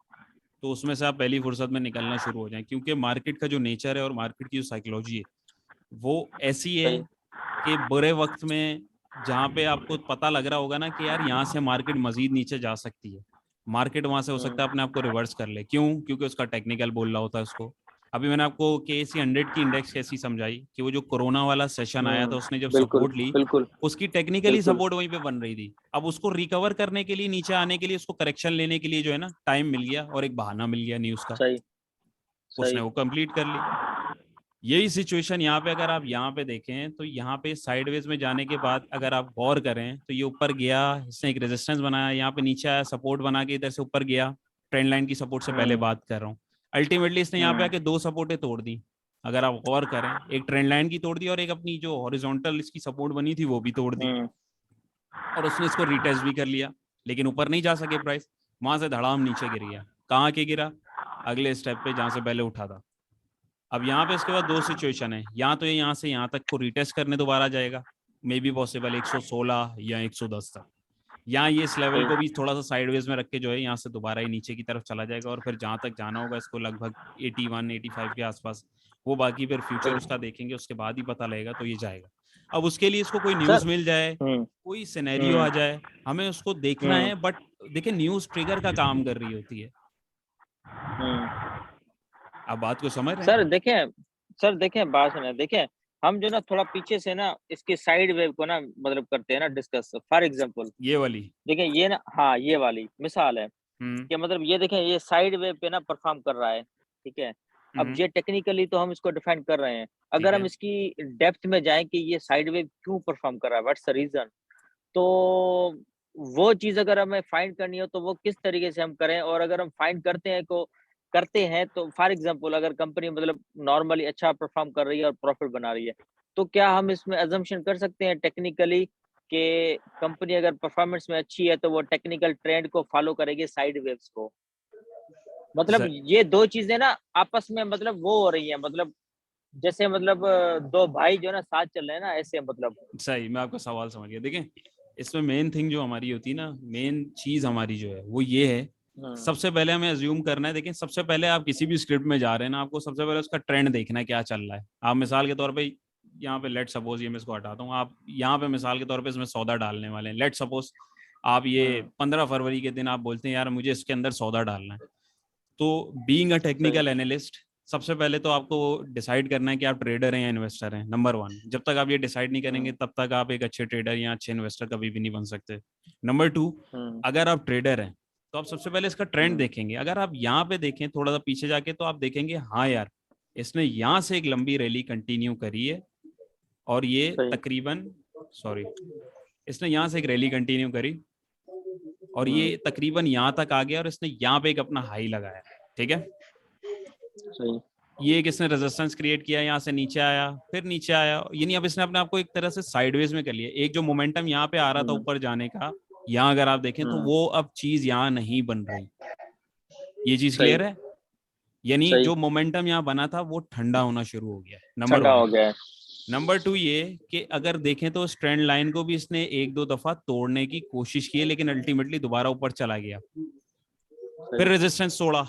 तो उसमें से आप पहली फुर्सत में निकलना शुरू हो जाएं। क्योंकि मार्केट का जो नेचर है और मार्केट की जो साइकोलॉजी है वो ऐसी है कि बुरे वक्त में जहाँ पे आपको पता लग रहा होगा ना कि यार यहाँ से मार्केट मजीद नीचे जा सकती है, मार्केट वहां से हो सकता है अपने आप को रिवर्स कर ले। क्यों? क्योंकि उसका टेक्निकल बोल रहा होता है उसको। अभी मैंने आपको KSE 100 की इंडेक्स कैसी समझाई कि वो जो कोरोना वाला सेशन आया था, उसने जब सपोर्ट ली, उसकी टेक्निकली सपोर्ट वहीं पे बन रही थी। अब उसको रिकवर करने के लिए, नीचे आने के लिए, उसको करेक्शन लेने के लिए जो है ना टाइम मिल गया और एक बहाना मिल गया न्यूज का, उसने वो कंप्लीट कर ली। यही सिचुएशन यहाँ पे अगर आप यहाँ पे देखें तो यहाँ पे साइडवेज में जाने के बाद अगर आप गौर करें तो ये ऊपर गया, इसने एक रेजिस्टेंस बनाया, यहाँ पे नीचे आया, सपोर्ट बना के इधर से ऊपर गया। ट्रेंड लाइन की सपोर्ट से पहले बात कर रहा हूँ। अल्टीमेटली इसने यहाँ पे आके 2 सपोर्टें तोड़ दी। अगर आप गौर करें, एक ट्रेंड लाइन की तोड़ दी और एक अपनी जो हॉरिजॉन्टल इसकी सपोर्ट बनी थी वो भी तोड़ दी, और उसने इसको रिटेस्ट भी कर लिया, लेकिन ऊपर नहीं जा सके प्राइस, वहां से धड़ाम नीचे गिर गया। कहाँ के गिरा? अगले स्टेप पे जहां से पहले उठा था। अब यहाँ पे इसके बाद 2 सिचुएशन है, या तो ये यहाँ से यहाँ तक को रिटेस्ट करने दोबारा जाएगा, मे बी पॉसिबल 116 या 110 तक, या ये इस लेवल को भी थोड़ा सा साइडवेज में रख के जो है यहाँ से दोबारा ही नीचे की तरफ चला जाएगा, और फिर जहां तक जाना होगा इसको लगभग 81 85 के आसपास, वो बाकी फिर फ्यूचर उसका देखेंगे, उसके बाद ही पता लगेगा तो ये जाएगा। अब उसके लिए इसको कोई न्यूज मिल जाए, कोई सिनेरियो आ जाए, हमें उसको देखना है। बट देखिए, न्यूज ट्रिगर का काम कर रही होती है। आप बात को समझ रहे हैं? सर देखें बात सुने, देखें हम जो ना थोड़ा पीछे से ना इसके साइड वेव को ना मतलब करते हैं ना डिस्कस। फॉर एग्जांपल ये वाली देखें, ये ना, हाँ ये वाली मिसाल है कि मतलब ये देखें ये साइड वे पे ना परफॉर्म कर रहा है, ठीक है। अब ये टेक्निकली तो हम इसको डिफाइन कर रहे हैं, अगर हम इसकी डेप्थ में जाएं कि ये साइड वे क्यों परफॉर्म कर रहा है, व्हाट्स द रीजन, तो वो चीज अगर हमें फाइंड करनी हो तो वो किस तरीके से हम करें, और अगर हम फाइंड करते हैं तो फॉर एग्जांपल अगर कंपनी मतलब नॉर्मली अच्छा परफॉर्म कर रही है और प्रॉफिट बना रही है, तो क्या हम इसमें अजम्पशन कर सकते हैं टेक्निकली कि कंपनी अगर परफॉर्मेंस में अच्छी है तो वो टेक्निकल ट्रेंड को फॉलो करेगी साइड वेव्स को? मतलब ये दो चीजें ना आपस में मतलब वो हो रही है, मतलब जैसे मतलब दो भाई जो ना साथ चल रहे हैं ना, ऐसे मतलब। सही, मैं आपका सवाल समझ गया। देखें, इसमें मेन थिंग जो हमारी होती है ना, मेन चीज हमारी जो है वो ये है, सबसे पहले हमें अज्यूम करना है। देखें, सबसे पहले आप किसी भी स्क्रिप्ट में जा रहे हैं ना, आपको सबसे पहले उसका ट्रेंड देखना है, क्या चल रहा है। आप मिसाल के तौर पे यहाँ पे लेट सपोज, ये मैं इसको हटाता हूँ, आप यहाँ पे मिसाल के तौर पे इसमें सौदा डालने वाले हैं। लेट सपोज आप ये 15 फरवरी के दिन आप बोलते हैं यार मुझे इसके अंदर सौदा डालना है। तो बीइंग अ टेक्निकल एनालिस्ट, सबसे पहले तो आपको डिसाइड करना है कि आप ट्रेडर हैं या इन्वेस्टर हैं, नंबर 1। जब तक आप ये डिसाइड नहीं करेंगे तब तक आप एक अच्छे ट्रेडर या अच्छे इन्वेस्टर कभी भी नहीं बन सकते। नंबर 2, अगर आप ट्रेडर हैं तो आप सबसे पहले इसका ट्रेंड देखेंगे। अगर आप यहाँ पे देखें थोड़ा सा पीछे जाके, तो आप देखेंगे हाँ यार इसने यहाँ से एक लंबी रैली कंटिन्यू करी है, और ये तकरीबन इसने यहाँ से एक रैली कंटिन्यू करी और ये तकरीबन यहाँ तक आ गया, और इसने यहाँ पे एक अपना हाई लगाया, ठीक है। ये एक इसने रेजिस्टेंस क्रिएट किया, यहाँ से नीचे आया, फिर नीचे आया, यानी अब इसने अपने आप को एक तरह से साइडवेज में कर लिया। एक जो मोमेंटम यहाँ पे आ रहा था ऊपर जाने का, यहाँ अगर आप देखें तो वो अब चीज यहाँ नहीं बन रही। ये चीज क्लियर है? यानी जो मोमेंटम यहाँ बना था वो ठंडा होना शुरू हो गया, नंबर 1। नंबर 2 ये कि अगर देखें तो इस ट्रेंड लाइन को भी इसने 1-2 दफा तोड़ने की कोशिश की, लेकिन अल्टीमेटली दोबारा ऊपर चला गया, फिर रेजिस्टेंस तोड़ा,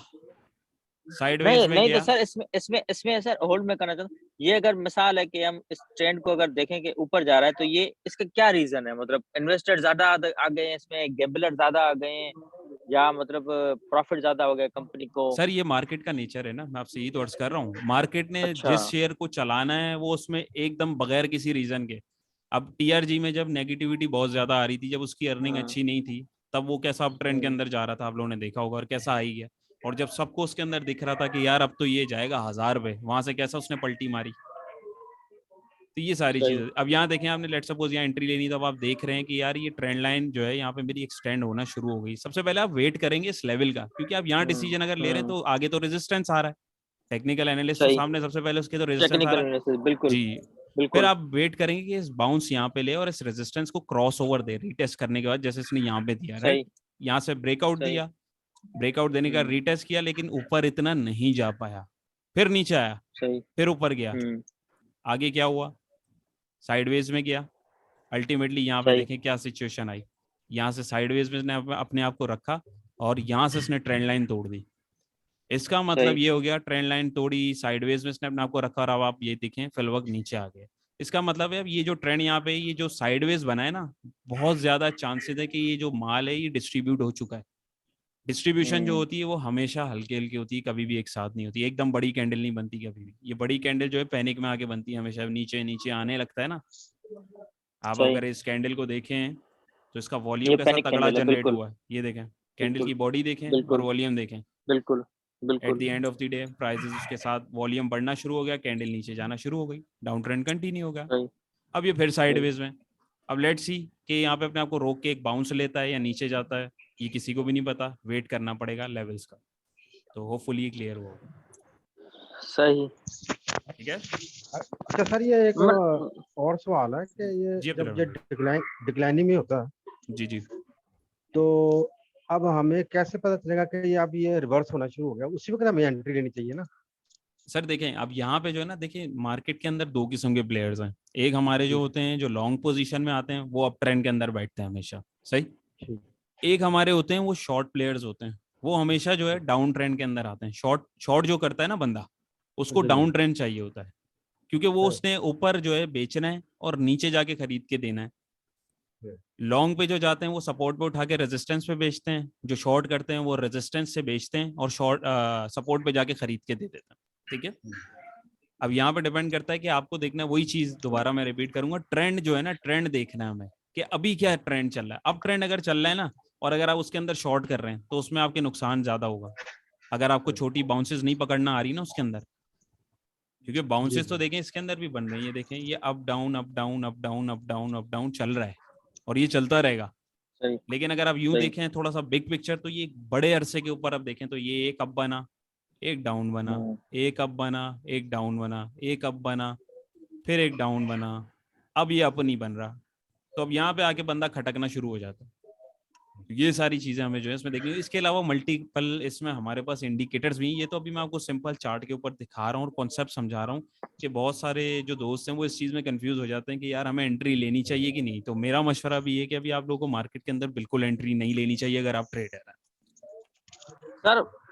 साइडवेज में गया। तो सर इसमें सर होल्ड में करना चाहता हूँ, ये अगर मिसाल है कि हम इस ट्रेंड को अगर देखें कि ऊपर जा रहा है, तो ये इसका क्या रीजन है? मतलब इन्वेस्टर ज्यादा आ गए हैं इसमें, गैम्बलर ज्यादा आ गए हैं, या मतलब प्रॉफिट ज्यादा हो गया कंपनी को? सर ये मार्केट का नेचर है ना, मैं आपसे यही तो अर्ज कर रहा हूँ। मार्केट ने जिस शेयर को चलाना है वो उसमें एकदम बगैर किसी रीजन के। अब टीआरजी में जब नेगेटिविटी बहुत ज्यादा आ रही थी, जब उसकी अर्निंग अच्छी नहीं थी, तब वो कैसा अप ट्रेंड के अंदर जा रहा था, आप लोगों ने देखा होगा, और कैसा आई है। और जब सबको उसके अंदर दिख रहा था कि यार अब तो ये जाएगा 1000 पे, वहां से कैसा उसने पलटी मारी। तो ये सारी चीजें अब यहाँ देखें, आपने लेट सपोज यहाँ एंट्री लेनी, तब आप देख रहे हैं कि यार ये ट्रेंड लाइन जो है यहाँ पे मेरी एक्सटेंड होना शुरू हो गई। सबसे पहले आप वेट करेंगे इस लेवल का, क्योंकि आप यहाँ डिसीजन अगर ले रहे हैं तो आगे तो रेजिस्टेंस आ रहा है, टेक्निकल एनालिस्ट के सामने सबसे पहले उसके तो रेजिस्टेंस आ रहा है। बिल्कुल जी, फिर आप वेट करेंगे कि इस बाउंस यहाँ पे ले और इस रेजिस्टेंस को क्रॉस ओवर दे, रीटेस्ट करने के बाद, जैसे इसने यहाँ पे दिया, राइट, यहाँ से ब्रेकआउट दिया, ब्रेकआउट देने का रीटेस्ट किया, लेकिन ऊपर इतना नहीं जा पाया, फिर नीचे आया, फिर ऊपर गया, आगे क्या हुआ, साइडवेज में गया। अल्टीमेटली यहाँ पे देखें क्या सिचुएशन आई, यहाँ से साइडवेज में इसने अपने आप को रखा और यहाँ से इसने ट्रेंड लाइन तोड़ दी। इसका मतलब ये हो गया, ट्रेंड लाइन तोड़ी, साइडवेज में इसने अपने आप को रखा, और अब आप ये देखें फिल वक्त नीचे आ गए। इसका मतलब है अब ये जो ट्रेंड यहाँ पे ये जो साइडवेज बना है ना, बहुत ज्यादा चांसेस है कि ये जो माल है ये डिस्ट्रीब्यूट हो चुका है। डिस्ट्रीब्यूशन जो होती है वो हमेशा हल्की हल्की होती है, कभी भी एक साथ नहीं होती, एकदम बड़ी कैंडल नहीं बनती कभी भी। ये बड़ी कैंडल जो है पैनिक में आके बनती है, हमेशा नीचे नीचे आने लगता है ना। आप अगर इस कैंडल को देखें तो इसका वॉल्यूम कैसा तगड़ा जनरेट हुआ है, ये देखें, कैंडल की बॉडी देखें और वॉल्यूम देखें। बिल्कुल at the end of the day prices उसके साथ वॉल्यूम बढ़ना शुरू हो गया, कैंडल नीचे जाना शुरू हो गई, डाउन ट्रेंड कंटिन्यू हो गया। अब ये फिर साइडवेज में, अब लेट्स सी कि यहाँ पे अपने आप को रोक के एक बाउंस लेता है या नीचे जाता है, ये किसी को भी नहीं पता, वेट करना पड़ेगा लेवल्स का। तो होपफुली क्लियर हो। सही, ठीक है। अच्छा सर, ये एक और सवाल है कि ये जब ये डिक्लाइनिंग में होता है, जी, तो अब हमें कैसे पता चलेगा कि ये अब ये रिवर्स होना शुरू हो गया? उसी वक्त हमें एंट्री लेनी चाहिए ना? सर देखें, अब यहाँ पे जो है ना, देखिए मार्केट के अंदर दो किस्म के प्लेयर्स हैं। एक हमारे जो होते हैं जो लॉन्ग पोजीशन में आते हैं, वो अप ट्रेंड के अंदर बैठते हैं हमेशा, सही। एक हमारे होते हैं वो शॉर्ट प्लेयर्स होते हैं, वो हमेशा जो है डाउन ट्रेंड के अंदर आते हैं। शॉर्ट जो करता है ना बंदा, उसको डाउन ट्रेंड चाहिए होता है, क्योंकि वो उसने ऊपर जो है बेचना है और नीचे जाके खरीद के देना है। लॉन्ग पे जो जाते हैं वो सपोर्ट पे उठा के रेजिस्टेंस पे बेचते हैं, जो शॉर्ट करते हैं वो रेजिस्टेंस से बेचते हैं और सपोर्ट पे जाके खरीद के दे देते हैं, ठीक है। अब यहाँ पे डिपेंड करता है कि आपको देखना है, वही चीज दोबारा मैं रिपीट करूंगा, ट्रेंड जो है ना, ट्रेंड देखना है हमें कि अभी क्या ट्रेंड चल रहा है। अब ट्रेंड अगर चल रहा है ना, और अगर आप उसके अंदर शॉर्ट कर रहे हैं तो उसमें आपके नुकसान ज्यादा होगा, अगर आपको छोटी बाउंसेस नहीं पकड़ना आ रही ना उसके अंदर, क्योंकि बाउंसेस तो देखें इसके अंदर भी बन रही है, देखें ये up down up down up down up down up down चल रहा है और ये चलता रहेगा। सही लेकिन अगर आप यूं सही देखें थोड़ा सा बिग पिक्चर, तो ये बड़े अरसे के ऊपर आप देखें तो ये एक अप बना, एक डाउन बना, एक अप बना, एक डाउन बना, एक अप बना, फिर एक डाउन बना, अब ये अप नहीं बन रहा, तो अब यहाँ पे आके बंदा खटकना शुरू हो जाता है। ये सारी चीजें हमें जो है इसमें देखनी है। इसके अलावा मल्टीपल इसमें हमारे पास इंडिकेटर्स भी हैं। ये तो अभी मैं आपको सिंपल चार्ट के ऊपर दिखा रहा हूँ और कॉन्सेप्ट समझा रहा हूँ कि बहुत सारे जो दोस्त हैं वो इस चीज में कंफ्यूज हो जाते हैं कि यार हमें एंट्री लेनी चाहिए कि नहीं। तो मेरा मशवरा भी है कि अभी आप लोगों को मार्केट के अंदर बिल्कुल एंट्री नहीं लेनी चाहिए अगर आप ट्रेडर हैं।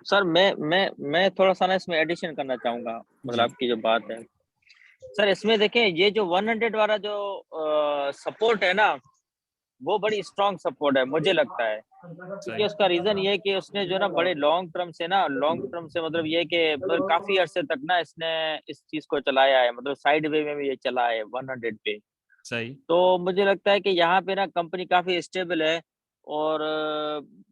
सर मैं थोड़ा सा ना इसमें एडिशन करना चाहूंगा, मतलब आपकी जो बात है सर, इसमें देखें ये जो 100 वाला जो सपोर्ट है ना, वो बड़ी स्ट्रॉन्ग सपोर्ट है मुझे लगता है, क्योंकि उसका रीजन ये है कि उसने जो ना बड़े लॉन्ग टर्म से मतलब ये कि मतलब काफी अरसे तक ना इसने इस चीज को चलाया है, मतलब साइड वे में भी ये चला है 100 पे। सही। तो मुझे लगता है कि यहाँ पे ना कंपनी काफी स्टेबल है, और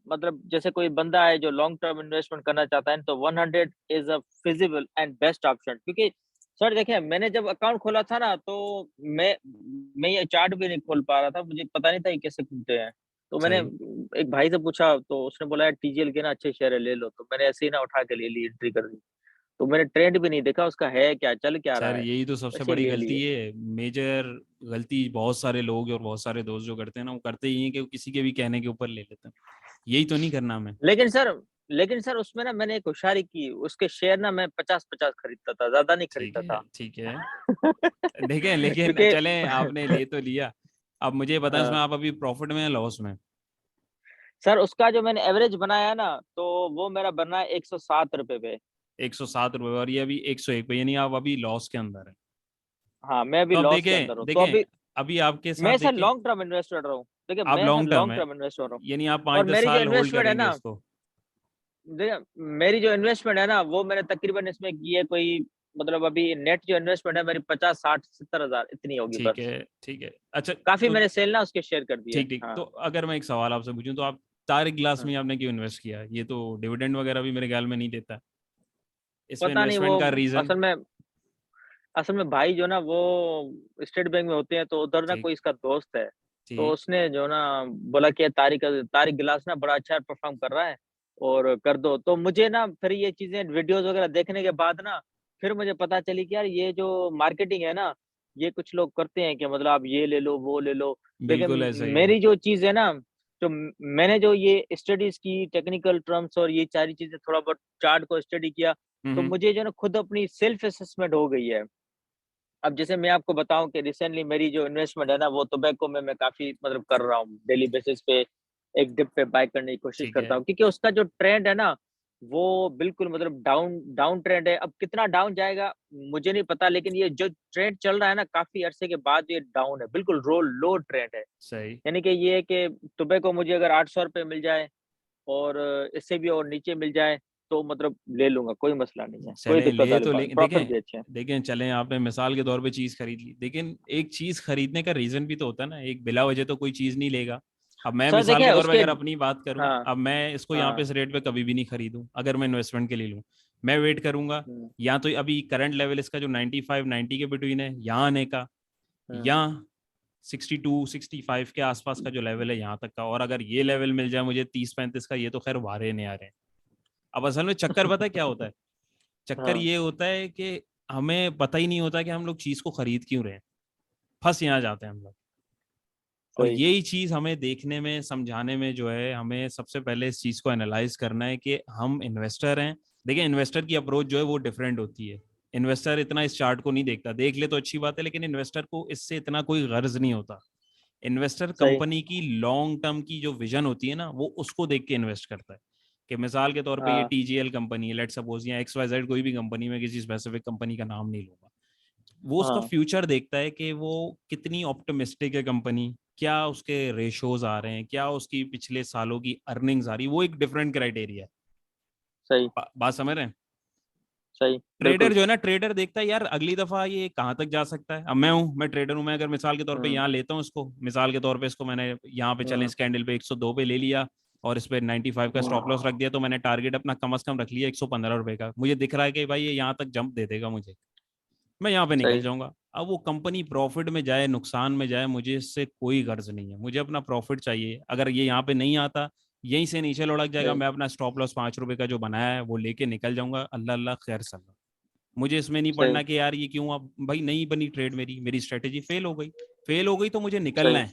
मतलब जैसे कोई बंदा है जो लॉन्ग टर्म इन्वेस्टमेंट करना चाहता है तो 100 is a feasible and best option. क्योंकि सर देखिए मैंने जब अकाउंट खोला था ना तो मैं ये चार्ट भी नहीं खोल पा रहा था, मुझे पता नहीं था ये कैसे खुलते हैं। तो मैंने एक भाई से पूछा तो उसने बोला यार टीजीएल के ना अच्छे शेयर है ले लो, तो मैंने ऐसे ही ना उठा के ले ली, एंट्री कर दी। तो मैंने ट्रेंड भी नहीं देखा उसका है क्या, चल क्या रहा सर है, यही तो सबसे ऐसे बड़ी ले गलती लिए। है, मेजर गलती बहुत सारे लोग और बहुत सारे दोस्त जो करते हैं ना वो करते ही हैं कि वो किसी के भी कहने के ऊपर ले लेते हैं। यही तो नहीं करना हमें। लेकिन सर उसमें ना मैंने एक होशियारी की, उसके शेयर ना मैं 50-50 खरीदता था, ज्यादा नहीं खरीदता था। ठीक है देखें, लेकिन क्योंकि चलें आपने ले तो लिया। अब मुझे बताएं इसमें हाँ, आप अभी प्रॉफिट में या लॉस में? सर उसका जो मैंने एवरेज बनाया ना तो वो मेरा बना है 107 रुपए पे। 107 रुपये और ये अभी 101 पे, यानी आप अभी लॉस के अंदर है। हाँ मैं अभी तो अब लॉस के अंदर देखें हूँ, तो देखें अभी अभी आपके साथ मैं सर देखें, लॉन्ग टर्म इन्वेस्टर हूँ। देखिए आप मैं सर लॉन्ग टर्म लॉन्ग है, टर्म इन्वेस्टर हूँ। यानी आप और 5-10 मेरी जो साल होल्ड इन्वेस्टमेंट है करेंगे ना, इसको। देखिए मेरी जो इन्वेस्टमेंट है ना वो मैंने तकरीबन इसमें की है कोई, मतलब अभी नेट जो इन्वेस्टमेंट है मेरी 50-60-70 हजार इतनी होगी ठीक बस। है ठीक है। अच्छा काफी तो मैंने सेल ना उसके शेयर कर दिए। ठीक ठीक, हाँ तो अगर मैं एक सवाल आपसे पूछूं तो आप तारिक ग्लास हाँ। में आपने क्यों इन्वेस्ट किया? ये तो डिविडेंड वगैरह भी मेरे ख्याल में नहीं देता। इसमें पता नहीं वो इन्वेस्टमेंट का रीजन? असल में असल में भाई जो ना वो स्टेट बैंक में होते हैं, तो उधर ना ठीक कोई इसका दोस्त है, तो ठीक उसने जो ना बोला कि तारिक तारिक गिलास ना बड़ा अच्छा परफॉर्म कर रहा है और कर दो। तो मुझे ना फिर ये चीजें वीडियोस वगैरह देखने के बाद ना फिर मुझे पता चली कि यार ये जो मार्केटिंग है ना, ये कुछ लोग करते हैं कि मतलब आप ये ले लो वो ले लो। देखिए बिल्कुल ऐसा ही है। मेरी जो चीज है ना, तो मैंने जो ये स्टडीज की टेक्निकल टर्म्स और ये सारी चीजें थोड़ा बहुत चार्ट को स्टडी किया, तो हम्म। मुझे जो ना खुद अपनी सेल्फ असेसमेंट हो गई है। अब जैसे मैं आपको बताऊं कि रिसेंटली मेरी जो इन्वेस्टमेंट है ना वो टोबैको में मैं काफी मतलब कर रहा हूँ, डेली बेसिस पे एक डिप पे बाय करने की कोशिश ठीक है। करता हूँ, क्योंकि उसका जो ट्रेंड है ना वो बिल्कुल मतलब डाउन डाउन ट्रेंड है। अब कितना डाउन जाएगा मुझे नहीं पता, लेकिन ये जो ट्रेंड चल रहा है ना काफी अरसे के बाद ये डाउन है, बिल्कुल रोल लो ट्रेंड है। सही। यानी कि ये है कि टोबैको मुझे अगर 800 रुपये मिल जाए और इससे भी और नीचे मिल जाए तो मतलब ले लूंगा, कोई मसला नहीं है, कोई चलें दिक्कत ले वाली तो बात, ले, प्रॉफिट देखें भी अच्छे हैं। देखें चलें, आपने मिसाल के तौर पे चीज खरीद ली, लेकिन एक चीज खरीदने का रीजन भी तो होता है ना, एक बिला वजह तो कोई चीज नहीं लेगा। अब मैं सर मिसाल के देखिए तौर पे उसके अगर अपनी बात करूं, हाँ अब मैं इसको यहाँ पे हाँ इस रेट पे कभी भी नहीं खरीदूं अगर मैं इन्वेस्टमेंट के लिए लूं। मैं वेट करूंगा, हम्म, या तो अभी करंट लेवल इसका जो 95-90 के बिटवीन है यहाँ आने का, हम्म, या 62-65 के आसपास का जो लेवल है यहाँ तक का, और अगर ये लेवल मिल जाए मुझे 30-35 का, ये तो खैर वारे नहीं आ रहे हैं। अब असल में चक्कर पता है क्या होता है? चक्कर हाँ ये होता है कि हमें पता ही नहीं होता कि हम लोग चीज को खरीद क्यों रहे हैं, फंस यहाँ जाते हैं हम लोग। और सही यही चीज हमें देखने में समझाने में जो है, हमें सबसे पहले इस चीज को एनालाइज करना है कि हम इन्वेस्टर हैं। देखिए इन्वेस्टर की अप्रोच जो है वो डिफरेंट होती है। इन्वेस्टर इतना इस चार्ट को नहीं देखता, देख ले तो अच्छी बात है, लेकिन इन्वेस्टर को इससे इतना कोई गर्ज नहीं होता। इन्वेस्टर सही कंपनी की लॉन्ग टर्म की जो विजन होती है ना वो उसको देख के इन्वेस्ट करता है। कि मिसाल के तौर पे ये हाँ टीजीएल कंपनी है, लेट सपोज, या XYZ कोई भी कंपनी में, किसी स्पेसिफिक कंपनी का नाम नहीं लूंगा, वो उसका हाँ फ्यूचर देखता है कि वो कितनी ऑप्टिमिस्टिक है कंपनी, क्या उसके रेशोज आ रहे हैं, क्या उसकी पिछले सालों की अर्निंग्स आ रही है, वो एक डिफरेंट क्राइटेरिया है। सही बात समझ रहे हैं? सही ट्रेडर बिल्कुल। जो है ना, ट्रेडर देखता है यार अगली दफा ये कहाँ तक जा सकता है। अब मैं ट्रेडर हूँ, मैं अगर मिसाल के तौर पे हम्म यहाँ लेता हूँ इसको, मिसाल के तौर पे इसको मैंने यहाँ पे चले हम्म इस कैंडल पे 102 पे ले लिया, और इस पे 95 का स्टॉप लॉस रख दिया, तो मैंने टारगेट अपना कम से कम रख लिया 115 रुपए का। मुझे दिख रहा है कि भाई ये यहाँ तक जंप दे देगा मुझे, मैं यहाँ पे निकल सही जाऊंगा। अब वो कंपनी प्रॉफिट में जाए नुकसान में जाए, मुझे इससे कोई गर्ज नहीं है, मुझे अपना प्रॉफिट चाहिए। अगर ये यहाँ पे नहीं आता, यहीं से नीचे लुढ़क जाएगा, सही मैं अपना स्टॉप लॉस 5 रुपए का जो बनाया है वो लेके निकल जाऊंगा, अल्लाह अल्लाह खैर सल्ला। मुझे इसमें नहीं सही पढ़ना कि यार ये क्यों, अब भाई नहीं बनी ट्रेड, मेरी स्ट्रेटेजी फेल हो गई, फेल हो गई तो मुझे निकलना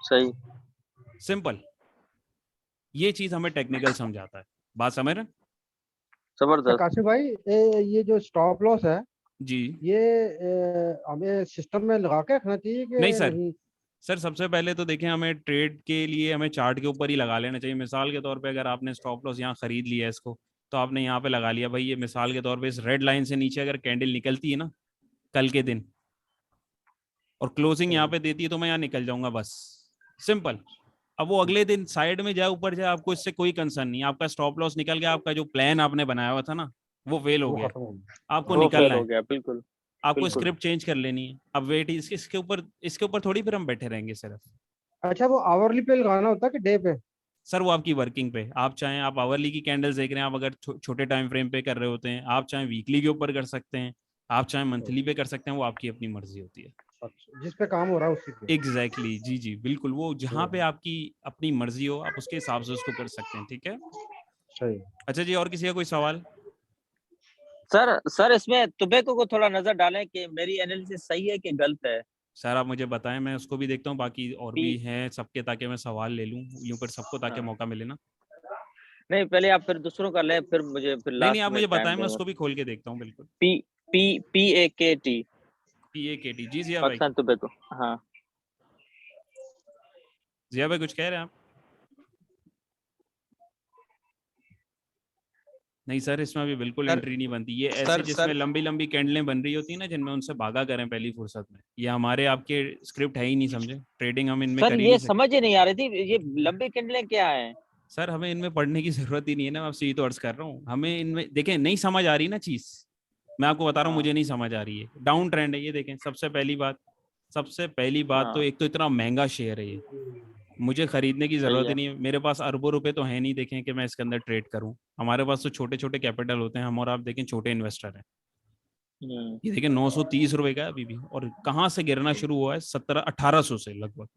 सही है, सही सिंपल। ये चीज हमें टेक्निकल समझाता है, बात समझ रहे हैं? अच्छा जबरदस्त। काशिफ भाई, ये जो स्टॉप लॉस है जी ये हमें सिस्टम में लगा के रखना चाहिए कि नहीं सर, नहीं? सर सबसे पहले तो देखें, हमें ट्रेड के लिए हमें चार्ट के ऊपर ही लगा लेना चाहिए। मिसाल के तौर पे अगर आपने स्टॉप लॉस यहाँ खरीद लिया है इसको, तो आपने यहाँ पे लगा लिया भाई, ये मिसाल के तौर पे इस रेड लाइन से नीचे अगर कैंडल निकलती है ना कल के दिन, और क्लोजिंग यहाँ पे देती है, तो मैं यहाँ निकल जाऊंगा, बस सिंपल। अब वो अगले दिन साइड में जाए ऊपर जाए, आपको इससे कोई कंसर्न नहीं, आपका स्टॉप लॉस निकल गया, आपका जो प्लान आपने बनाया हुआ था ना वो फेल हो वो गया, खत्म हो गया। आपको वो फेल निकलना हो है, गया, बिल्कुल आपको बिल्कुल। स्क्रिप्ट चेंज कर लेनी है। अब वेट, इसके ऊपर थोड़ी फिर हम बैठे रहेंगे सिर्फ। अच्छा, वो आवरली पे लगाना होता है कि डे पे? सर वो आपकी वर्किंग पे, आप चाहें आप आवरली की कैंडल्स देख रहे हैं, आप अगर छोटे टाइम फ्रेम पे कर रहे होते हैं, आप चाहें वीकली के ऊपर कर सकते हैं, आप चाहें मंथली पे कर सकते हैं, वो आपकी अपनी मर्जी होती है। अच्छा, जिस पे काम हो रहा है उसी पे। एग्जैक्टली जी जी बिल्कुल, वो जहाँ पे आपकी अपनी मर्जी हो आप उसके हिसाब से उसको कर सकते हैं, ठीक है। सही। अच्छा जी, और किसी का कोई सवाल? सर इसमें टोबैको को थोड़ा नजर डालें कि मेरी एनालिसिस सही है कि गलत है। सर आप मुझे बताएं, मैं उसको भी देखता हूँ, बाकी और पी भी हैं सबके, ताकि मैं सवाल ले लूँ यूं पर सबको, ताकि हाँ। मौका मिले ना। नहीं, पहले आप फिर दूसरों का लें, फिर मुझे फिर नहीं लास्ट आप में मुझे टाइम बताएं, मैं देंगे। उसको भी खोल के देखता हूँ, बिल्कुल। पी पी PAKT, PAKT, जी जिया भाई। पाकिस्तान टोबैको। हाँ जिया भाई कुछ कह रहे हैं आप? नहीं सर, इसमें अभी बिल्कुल सर एंट्री नहीं बनती, ये ऐसे सर जिसमें सर लंबी लंबी कैंडलें बन रही होती है ना, जिनमें उनसे भागा करें पहली फुर्सत में। ये हमारे आपके स्क्रिप्ट है ही नहीं, समझे, ट्रेडिंग हम इनमें सर, कर ही ये नहीं सकते। समझ ही नहीं आ रही थी, ये लंबी कैंडलें क्या है? सर हमें इनमें पढ़ने की जरूरत ही नहीं है ना, मैं आपसे यही तो अर्ज कर रहा हूँ, हमें इनमें देखें नहीं समझ आ रही ना चीज, मैं आपको बता रहा हूँ हाँ मुझे नहीं समझ आ रही है। डाउन ट्रेंड है ये, देखें सबसे पहली बात, सबसे पहली बात तो हाँ एक तो इतना महंगा शेयर है ये, मुझे खरीदने की सही जरूरत ही है। नहीं है, मेरे पास अरबों रुपए तो है नहीं देखें कि मैं इसके अंदर ट्रेड करूं। हमारे पास तो छोटे छोटे कैपिटल होते हैं, हम और आप देखें छोटे इन्वेस्टर हैं। ये देखिए 930 रुपए का है अभी भी, और कहाँ से गिरना शुरू हुआ है, 1700-1800 से लगभग।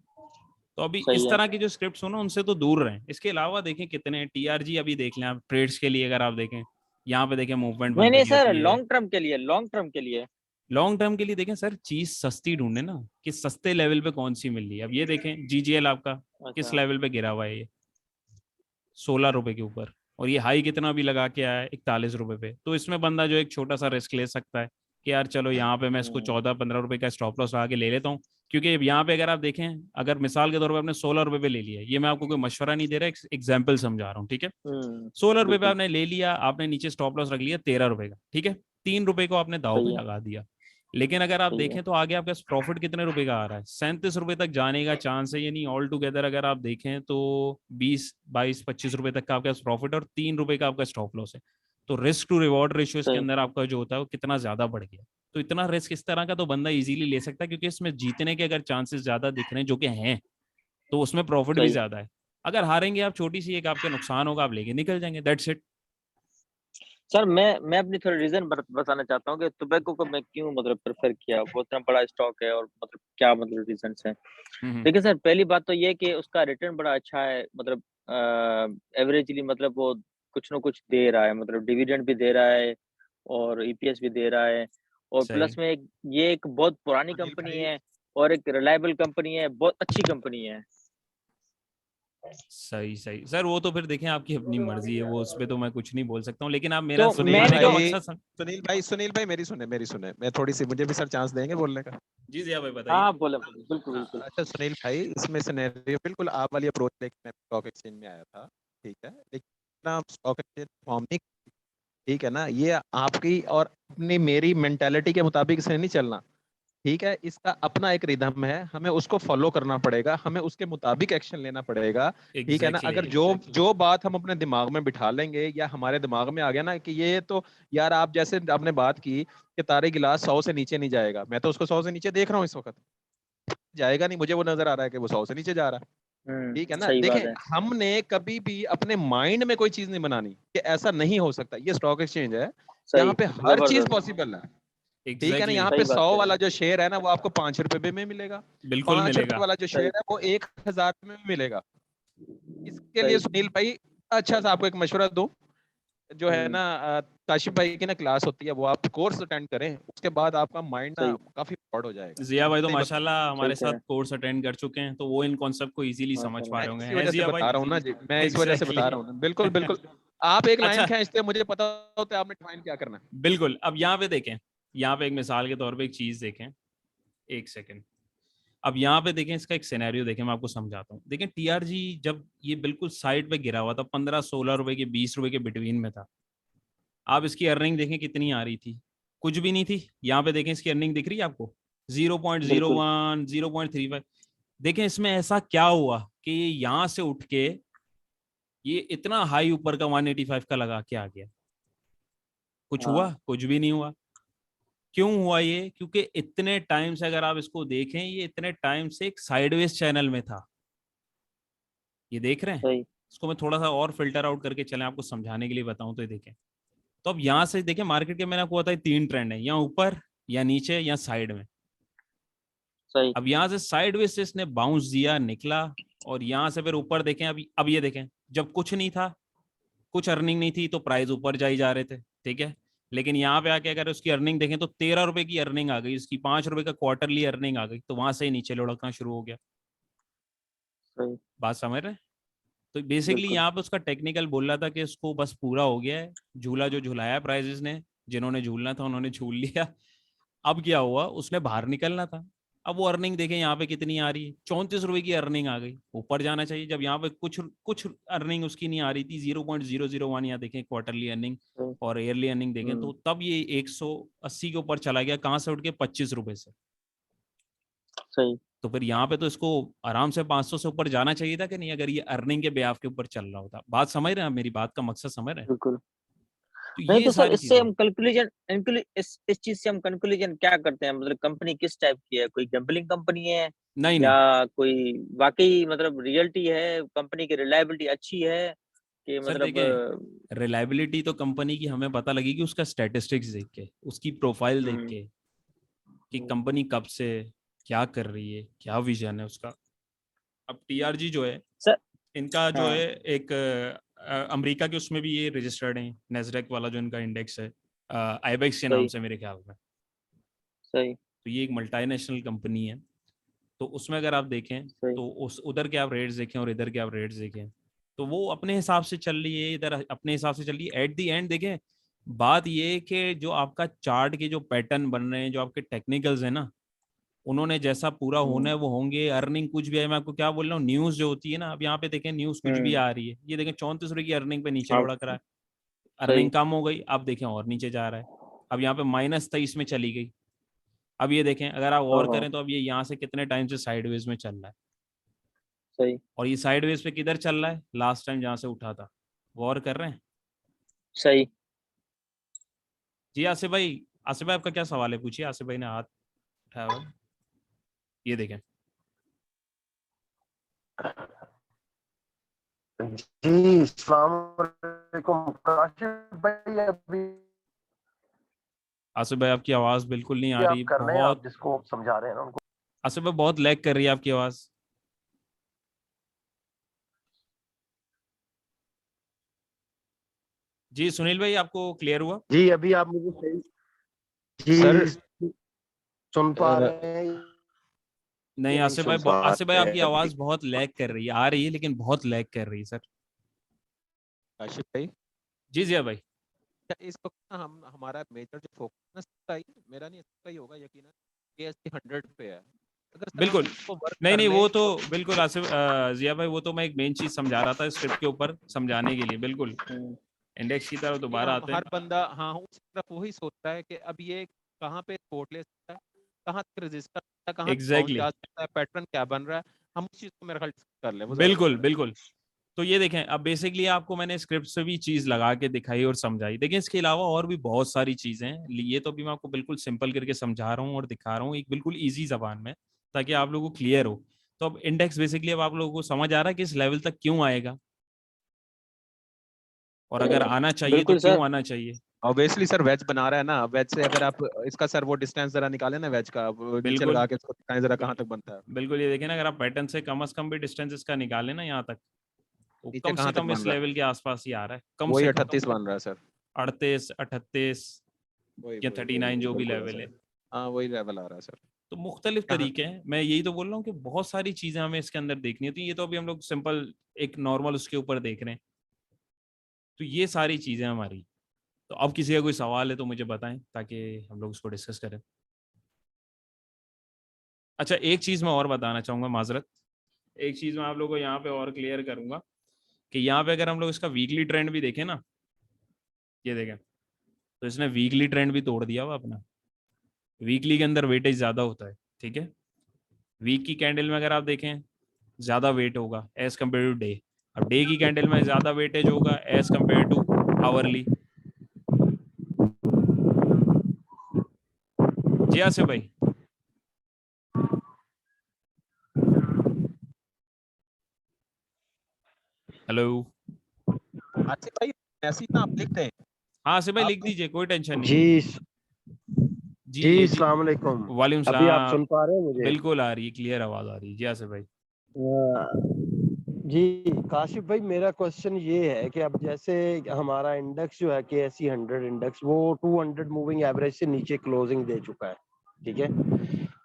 तो अभी सही इस है। तरह की जो स्क्रिप्ट्स हो ना उनसे तो दूर रहें। इसके अलावा देखें कितने TRG अभी देख लें आप, ट्रेड्स के लिए अगर आप देखें, यहाँ पे देखें मूवमेंट नहीं बन नहीं रही सर, होती है। लॉन्ग टर्म के लिए, लॉन्ग टर्म के लिए। लॉन्ग टर्म के लिए देखें सर, चीज सस्ती ढूंढे ना, कि सस्ते लेवल पे कौन सी मिल रही है। अब ये देखें GGL आपका किस अच्छा। लेवल पे गिरा हुआ है, ये 16 रुपए के ऊपर, और ये हाई कितना भी लगा के आया है, 41 रुपए पे। तो इसमें बंदा जो एक छोटा सा रिस्क ले सकता है कि यार चलो यहाँ पे मैं इसको 14-15 रुपए का स्टॉप लॉस लगा के ले लेता हूँ। क्योंकि यहाँ पे अगर आप देखें, अगर मिसाल के तौर पर आपने 16 रुपए पे ले लिया, ये मैं आपको कोई मशवरा नहीं दे रहा, एग्जाम्पल समझा रहा हूँ, ठीक है। 16 रुपए पे बिल्कुल आपने ले लिया, आपने नीचे स्टॉप लॉस रख लिया 13 रुपए का, ठीक है, 3 रुपए को आपने दाव पे सही है। लगा दिया। लेकिन अगर आप सही है। देखें तो आगे आपका प्रॉफिट कितने रुपए का आ रहा है, 37 रुपए तक जाने का चांस है, यानी ऑल टुगेदर अगर आप देखें तो 20-22-25 रुपए तक का आपका प्रॉफिट, और 3 रुपए का आपका स्टॉप लॉस है। तो रिस्क टू रिवॉर्ड रेशियो इसके सही अंदर आपका जो होता है वो कितना ज्यादा बढ़ गया। तो इतना रिस्क इस तरह का तो बंदा इजीली ले सकता है, क्योंकि इसमें जीतने के अगर चांसेस ज्यादा दिख रहे हैं, जो कि हैं, तो उसमें प्रॉफिट भी सही। ज्यादा है। अगर हारेंगे आप, छोटी सी एक आपके नुकसान होगा, आप लेके निकल जाएंगे, दैट्स इट। सर मैं अपनी थोड़ी रीजन बताना चाहता हूँ कि टोबैको को मैं क्यों मतलब प्रेफर किया, वो इतना बड़ा स्टॉक है, और मतलब क्या मतलब रीजन है। देखिए सर, पहली बात तो ये कि उसका रिटर्न बड़ा अच्छा है, मतलब एवरेजली मतलब वो कुछ ना कुछ दे रहा है, मतलब डिविडेंड भी दे रहा है और EPS भी दे रहा है, और सही प्लस में ये एक बहुत पुरानी सुनील कंपनी भाई है और एक रिलायबल कंपनी है, बहुत अच्छी कंपनी है। सही सही सर, वो तो फिर देखें आपकी अपनी मर्जी है, वो उस पर तो मैं कुछ नहीं बोल सकता हूँ, लेकिन आप मेरा तो सुनील समझाने का भाई मकसद सुनील भाई मेरी सुने, मैं थोड़ी सी, मुझे भी सर चांस देंगे बोलने का। जी जी भाई बताइए। हाँ बोले बोले, बिल्कुल बिल्कुल। अच्छा सुनील भाई, इसमें सिनेरियो बिल्कुल आप वाली अप्रोच लेके मैं स्टॉक एक्सचेंज में आया था, ठीक है, लेकिन आप स्टॉक एक्सचेंज फॉर्म नहीं, ठीक है ना, ये आपकी और अपनी मेरी मेंटालिटी के मुताबिक इसे नहीं चलना, ठीक है, इसका अपना एक रिदम है, हमें उसको फॉलो करना पड़ेगा, हमें उसके मुताबिक एक्शन लेना पड़ेगा, ठीक है ना। एग्जैक्टली अगर जो जो बात हम अपने दिमाग में बिठा लेंगे, या हमारे दिमाग में आ गया ना कि ये तो, यार आप जैसे आपने बात की कि तारे गिलास 100 से नीचे नहीं जाएगा, मैं तो उसको 100 से नीचे देख रहा हूँ इस वक्त, जाएगा नहीं, मुझे वो नजर आ रहा है कि वो 100 से नीचे जा रहा है, ठीक है ना। सही बात देखें, है। हमने कभी भी अपने माइंड में कोई चीज नहीं बनानी कि ऐसा नहीं हो सकता। ये स्टॉक एक्सचेंज है, सही, यहाँ पे हर चीज जबरदस्त, पॉसिबल है। ठीक है ना। एग्जैक्टली यहाँ सही पे बात 100 है। वाला जो शेयर है ना, वो आपको 5 रुपए में मिलेगा। बिल्कुल 5 रुपए मिलेगा। वाला जो सही, शेयर है वो 1000 में मिलेगा। इसके लिए सही। सुनील भाई, अच्छा सा आपको एक मशवरा दूं, जो है ना काशिफ भाई की ना क्लास होती है, वो आप कोर्स अटेंड करें, उसके बाद आपका माइंड ना सही, काफी ब्रॉड हो जाएगा। जिया भाई तो सही बता, माशाल्लाह सही हमारे कह साथ रहे हैं, कोर्स अटेंड कर चुके हैं, तो वो इन कॉन्सेप्ट को इजीली समझ पा माशाल्लाह। रहे मैं होंगे। इसी है वजह से जिया बता भाई? रहा हूँ ना जी, मैं इस वजह से बता रहा एग्जैक्टली। हूँ। बिल्कुल बिल्कुल। आप एक लाइन अच्छा, खींचते हैं, मुझे पता होता है आपने डिफाइन क्या करना है। बिल्कुल। अब यहाँ पे देखें, यहाँ पे एक मिसाल के तौर पे एक चीज देखें, एक सेकेंड। अब यहाँ पे देखें, इसका एक सिनेरियो देखें, मैं आपको समझाता हूँ। देखें टीआरजी जब ये बिल्कुल साइड पे गिरा हुआ था, 15-16 रुपए के 20 रुपए के बिटवीन में था, आप इसकी अर्निंग देखें कितनी आ रही थी, कुछ भी नहीं थी। यहाँ पे देखें इसकी अर्निंग दिख रही है आपको, बिल्कुल, 0.01 0.35। देखें इसमें ऐसा क्या हुआ कि ये यहाँ से उठ के ये इतना हाई ऊपर का 185 का लगा के आ गया। कुछ हुआ? हाँ, कुछ भी नहीं हुआ। क्यों हुआ ये? क्योंकि इतने टाइम से, अगर आप इसको देखें, ये इतने टाइम से एक साइडवेज चैनल में था। ये देख रहे हैं? सही, इसको मैं थोड़ा सा और फिल्टर आउट करके चलें, आपको समझाने के लिए बताऊं तो ये देखें। तो अब यहाँ से देखें, मार्केट के मैंने आपको बताया 3 ट्रेंड है, या ऊपर या नीचे या साइड में। सही, अब यहाँ से साइडवेज से इसने बाउंस दिया, निकला, और यहाँ से फिर ऊपर देखें। अब ये देखें, जब कुछ नहीं था, कुछ अर्निंग नहीं थी, तो प्राइस ऊपर जा ही जा रहे थे, ठीक है। लेकिन यहाँ पे आके अगर उसकी अर्निंग देखें तो 13 रुपए की अर्निंग आ गई, उसकी 5 रुपए का क्वार्टरली अर्निंग आ गई, तो वहां से ही नीचे लुढ़कना शुरू हो गया। सही, बात समझ रहे हैं? तो बेसिकली बिल्कुल, यहाँ पे उसका टेक्निकल बोल रहा था कि इसको बस पूरा हो गया है, झूला जो झुलाया प्राइजेस ने, जिन्होंने झूलना था उन्होंने झूल लिया। अब क्या हुआ, उसने बाहर निकलना था। अब वो अर्निंग देखें यहाँ पे कितनी आ रही है, 34 रुपए की अर्निंग आ गई, ऊपर जाना चाहिए। जब यहाँ पे कुछ कुछ अर्निंग उसकी नहीं आ रही थी, 0.001, यहाँ देखें क्वार्टरली अर्निंग सही, और ईयरली अर्निंग देखें, तो तब ये 180 के ऊपर चला गया। कहाँ से उठ के? 25 रुपए से। सही, तो फिर यहाँ पे तो इसको आराम से 500 से ऊपर जाना चाहिए था कि नहीं, अगर ये अर्निंग के ब्याज के ऊपर चल रहा होता। बात समझ रहे हैं आप? मेरी बात का मकसद समझ रहे हैं? बिल्कुल। तो नहीं ये तो सर, सारी इससे चीजें। हम इस चीज से हम कंक्लूजन क्या करते हैं? मतलब कंपनी किस टाइप की है? कोई गैम्बलिंग कंपनी है नहीं या नहीं कोई वाकई मतलब रियलिटी है, कंपनी की रिलायबिलिटी अच्छी है कि सर, मतलब देखें रिलायबिलिटी तो कंपनी की हमें पता लगेगी उसका स्टैटिस्टिक्स देख के, उसकी प्रोफाइल देख हम्म, के, कि कंपनी कब से क्या कर रही है, क्या विजन है उसका। अब टीआरजी जो है, सर, इनका जो हाँ, है एक अमेरिका के उसमें भी ये रजिस्टर्ड है, नेस्डैक वाला जो इनका इंडेक्स है, आईबेक्स के नाम सही, से मेरे ख्याल में। सही, तो ये एक मल्टीनेशनल कंपनी है। तो उसमें अगर आप देखें, सही, तो उस उधर के आप रेट्स देखें और इधर के आप रेट्स देखें, तो वो अपने हिसाब से चल रही है, इधर अपने हिसाब से चल रही है। एट दी एंड देखें, बात ये है कि जो आपका चार्ट के जो पैटर्न बन रहे हैं, जो आपके टेक्निकल्स है ना, उन्होंने जैसा पूरा होना है वो होंगे। अर्निंग कुछ भी है, मैं आपको क्या बोल रहा हूँ, न्यूज जो होती है ना, अब यहाँ पे देखें न्यूज कुछ भी हम्म, आ रही है, ये देखें 34 रुपए की अर्निंग पे नीचे हाँ, लौड़ा करा है। सही, अर्निंग कम हो गई, अब देखें और नीचे जा रहा है। अब यहाँ पे -23 में चली गई। अब ये देखें, अगर आप हाँ, और हाँ, करें, तो अब ये यहाँ से कितने टाइम से साइडवेज में चल रहा है, सही, और ये साइडवेज पे किधर चल रहा है, लास्ट टाइम जहाँ से उठा था। गौर कर रहे हैं? सही। जी आसिफ भाई, आसिफ भाई आपका क्या सवाल है, पूछिए। आसिफ भाई ने हाथ उठाया हुआ है, ये देखें। जी अस्सलाम वालेकुम काशिफ भाई, अभी आसिफ भाई आपकी आवाज बिल्कुल नहीं आ आप रही, कर रहे हैं, आप बहुत। जिसको समझा रहे हैं ना उनको। आसिफ भाई बहुत लैग कर रही है आपकी आवाज। जी सुनील भाई, आपको क्लियर हुआ? जी अभी आप मुझे सही जी सर सुन पा रहे हैं नहीं या नहीं आसिफ सुन भाई, पा आसिफ भाई रहे आपकी हैं अभी? आवाज बहुत लैग कर रही है, आ रही है लेकिन बहुत लैग कर रही है सर। काशिफ भाई, जी जिया भाई। क्या इस वक्त ना हम हमारा मेजर जो फोकस ना इसका ही, मेरा नहीं इसका ही होगा यकीनन, ASC 100 पे है। अगर सर हम बिल्कुल। इसको वर्क नहीं कर नहीं, वो लें तो और बिल्कुल आसिफ, जिया भाई, वो तो मैं एक मेन चीज समझा रहा था स्क्रिप्ट के ऊपर समझाने के लिए। बिल्कुल हम्म, इंडेक्स की तरफ कि दोबारा हम आते हर हैं। बंदा हाँ उस तरफ वही सोचता है कि अब ये कहाँ पे सपोर्ट ले सकता है, कहाँ तक रजिस्टर सकता है, कहाँ तक बाउंस एग्जैक्टली जा सकता है, पैटर्न क्या बन रहा है, हम उस चीज को मेरे ख्याल से कर ले, वो ज्यादा बिल्कुल बेहतर है। बिल्कुल। तो ये देखें, अब बेसिकली आपको मैंने स्क्रिप्ट से भी चीज लगा के दिखाई और समझाई। देखें इसके अलावा और भी बहुत सारी चीजें हैं, ये तो भी मैं आपको बिल्कुल सिंपल करके समझा रहा हूँ और दिखा रहा हूँ एक बिल्कुल ईजी जबान में, ताकि आप लोगों को क्लियर हो। तो अब इंडेक्स बेसिकली अब आप लोगों को समझ आ रहा है कि इस लेवल तक क्यों आएगा, और अगर आना चाहिए तो बिल्कुल क्यों सर। आना चाहिए। ऑब्वियसली सर वेज बना रहा है ना, वेज से अगर आप इसका सर वो डिस्टेंस जरा निकाले ना वेज का, वो नीचे बिल्कुल लगा के इसको दिखाएं जरा कहाँ तक बनता है, बिल्कुल, ये देखिए ना, अगर आप पैटर्न से कम भी डिस्टेंस इसका निकालें ना यहाँ तक, तो नीचे कम से कहाँ तक कम बन इस रहा है, लेवल के आसपास ही आ रहा है, कम वही से कम 38 बन रहा है सर, 38 38 वही या वही 39 जो भी बिल्कुल लेवल है। सर, हाँ वही लेवल आ रहा है सर। तो मुख्तलिफ कहाँ तरीके हैं, मैं यही तो बोल रहा हूँ कि बहुत सारी चीजें हमें इसके अंदर देखनी होती है। ये तो अभी हम लोग सिंपल एक नॉर्मल उसके ऊपर देख रहे हैं, तो ये सारी चीजें हमारी। तो अब किसी का कोई सवाल है तो मुझे बताएं ताकि हम लोग उसको डिस्कस करें। अच्छा, एक चीज मैं और बताना चाहूंगा, माजरत, एक चीज मैं आप लोगों को यहाँ पे और क्लियर करूंगा कि यहाँ पे अगर हम लोग इसका वीकली ट्रेंड भी देखें ना, ये देखें, तो इसने वीकली ट्रेंड भी तोड़ दिया हुआ अपना। वीकली के अंदर वेटेज ज्यादा होता है, ठीक है। वीक की कैंडल में अगर आप देखें ज्यादा वेट होगा एज कम्पेयर टू डे। अब डे की कैंडल में ज्यादा वेटेज होगा एज कम्पेयर टू आवरली। जी आसिफ भाई। हेलो। आसिफ भाई मैसेज ना आप लिख दें, हाँ आसिफ भाई लिख आप दीजिए, कोई टेंशन नहीं है। जी जी जी जी। अस्सलाम वालेकुम। वालेकुम अभी आप सलाम। सुन पा रहे हैं मुझे? बिल्कुल आ रही है, क्लियर आवाज आ रही है। जी आसिफ भाई। जी काशिफ भाई, मेरा क्वेश्चन ये है कि अब जैसे हमारा इंडेक्स जो है KSE 100 इंडेक्स, वो 200 मूविंग एवरेज से नीचे क्लोजिंग दे चुका है, ठीक है।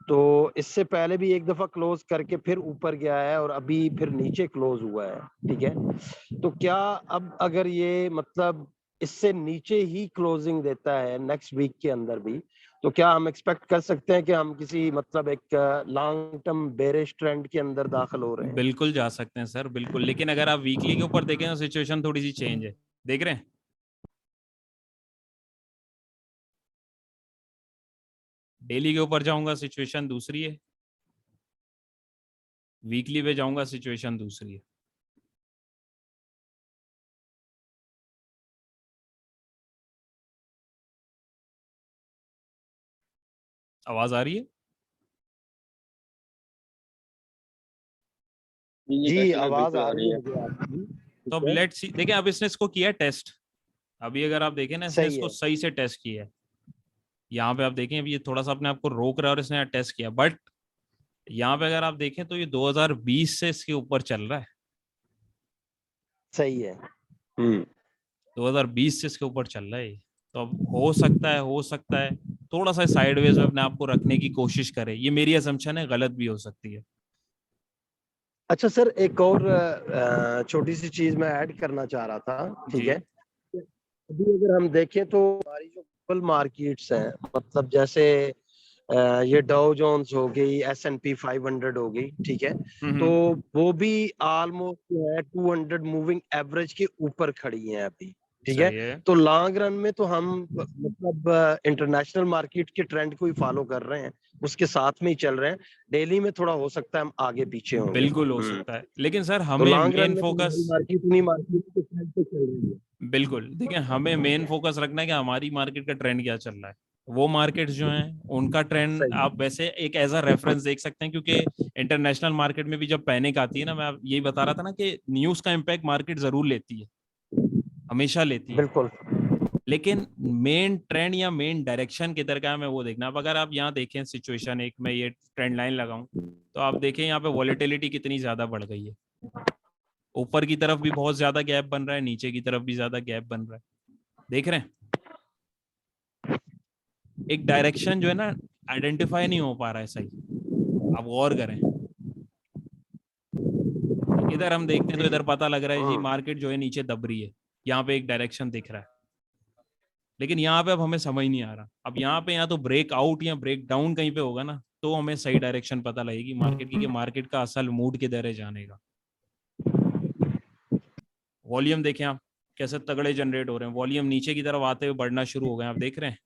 तो इससे पहले भी एक दफा क्लोज करके फिर ऊपर गया है और अभी फिर नीचे क्लोज हुआ है, ठीक है। तो क्या अब अगर ये मतलब इससे नीचे ही क्लोजिंग देता है नेक्स्ट वीक के अंदर भी, तो क्या हम एक्सपेक्ट कर सकते हैं कि हम किसी मतलब एक लॉन्ग टर्म बेरिश ट्रेंड के अंदर दाखिल हो रहे हैं? बिल्कुल जा सकते हैं सर, बिल्कुल। लेकिन अगर आप वीकली के ऊपर देखें तो सिचुएशन थोड़ी सी चेंज है, देख रहे हैं। डेली के ऊपर जाऊंगा सिचुएशन दूसरी है, वीकली पे जाऊंगा सिचुएशन दूसरी है। आवाज आ रही है? जी काशिफ भाई, आवाज बिल्कुल आ आ रही रही है है। मुझे आपकी, तो ठीक अब है। लेट्स सी, देखिए अब इसने इसको किया टेस्ट। अभी अगर आप देखें ना, इसने सही इसको है। सही से टेस्ट किया है। यहाँ पे आप देखें अभी ये थोड़ा सा अपने आप को रोक रहा है और इसने टेस्ट किया, बट यहाँ पे अगर आप देखें तो ये 2020 से इसके ऊपर चल रहा है। सही है। 2020 से इसके ऊपर चल रहा है ये। तो अब हो सकता है थोड़ा सा साइडवेज में अपने आप को रखने की कोशिश करे। ये मेरी असम्पशन है, गलत भी हो सकती है। अच्छा सर, एक और छोटी सी चीज मैं ऐड करना चाह रहा था, ठीक जी। है। अभी अगर हम देखें तो हमारी जो ग्लोबल मार्केट्स हैं, मतलब जैसे ये डाउ जोन्स हो गई, S&P 500 हो गई, ठीक है। तो हम्म। वो भी ऑलमोस्ट जो है 200 मूविंग एवरेज के ऊपर खड़ी हैं अभी, ठीक है। सही है। तो लॉन्ग रन में तो हम मतलब इंटरनेशनल मार्केट के ट्रेंड को ही फॉलो कर रहे हैं, उसके साथ में ही चल रहे हैं। डेली में थोड़ा हो सकता है हम आगे पीछे होंगे। बिल्कुल हो सकता है, लेकिन सर तो हमें लॉन्ग रन मेन में तो फोकस, हमारी मार्केट उन्हीं मार्केट के ट्रेंड पे चल रही है। बिल्कुल देखिए हमें मेन फोकस रखना है कि हमारी मार्केट का ट्रेंड क्या चल रहा है। वो मार्केट्स जो हैं उनका ट्रेंड सही। आप वैसे एक एज अ रेफरेंस देख सकते हैं, क्योंकि इंटरनेशनल मार्केट में भी जब पैनिक आती है ना, मैं यही बता रहा था ना कि न्यूज का इम्पैक्ट मार्केट जरूर लेती है, हमेशा लेती है। बिल्कुल। लेकिन मेन ट्रेंड या मेन डायरेक्शन किधर का है, मैं वो देखना। अब अगर आप यहाँ देखें सिचुएशन, एक मैं ये ट्रेंड लाइन लगाऊं, तो आप देखें यहाँ पे वॉलेटिलिटी कितनी ज्यादा बढ़ गई है। ऊपर की तरफ भी बहुत ज्यादा गैप बन रहा है, नीचे की तरफ भी ज्यादा गैप बन रहा है, देख रहे हैं। एक डायरेक्शन जो है ना आइडेंटिफाई नहीं हो पा रहा है सही। आप गौर करें, इधर हम देखते हैं तो जी। इधर पता लग रहा है जी मार्केट जो है नीचे दब रही है, यहाँ पे एक डायरेक्शन दिख रहा है। लेकिन यहाँ पे अब हमें समझ नहीं आ रहा, अब यहाँ पे या तो ब्रेक आउट या ब्रेक डाउन कहीं पे होगा ना, तो हमें सही डायरेक्शन पता लगेगी मार्केट की, कि मार्केट का असल मूड किधर है जाने का। वॉल्यूम देखें आप कैसे तगड़े जनरेट हो रहे हैं, वॉल्यूम नीचे की तरफ आते हुए बढ़ना शुरू हो गए, आप देख रहे हैं।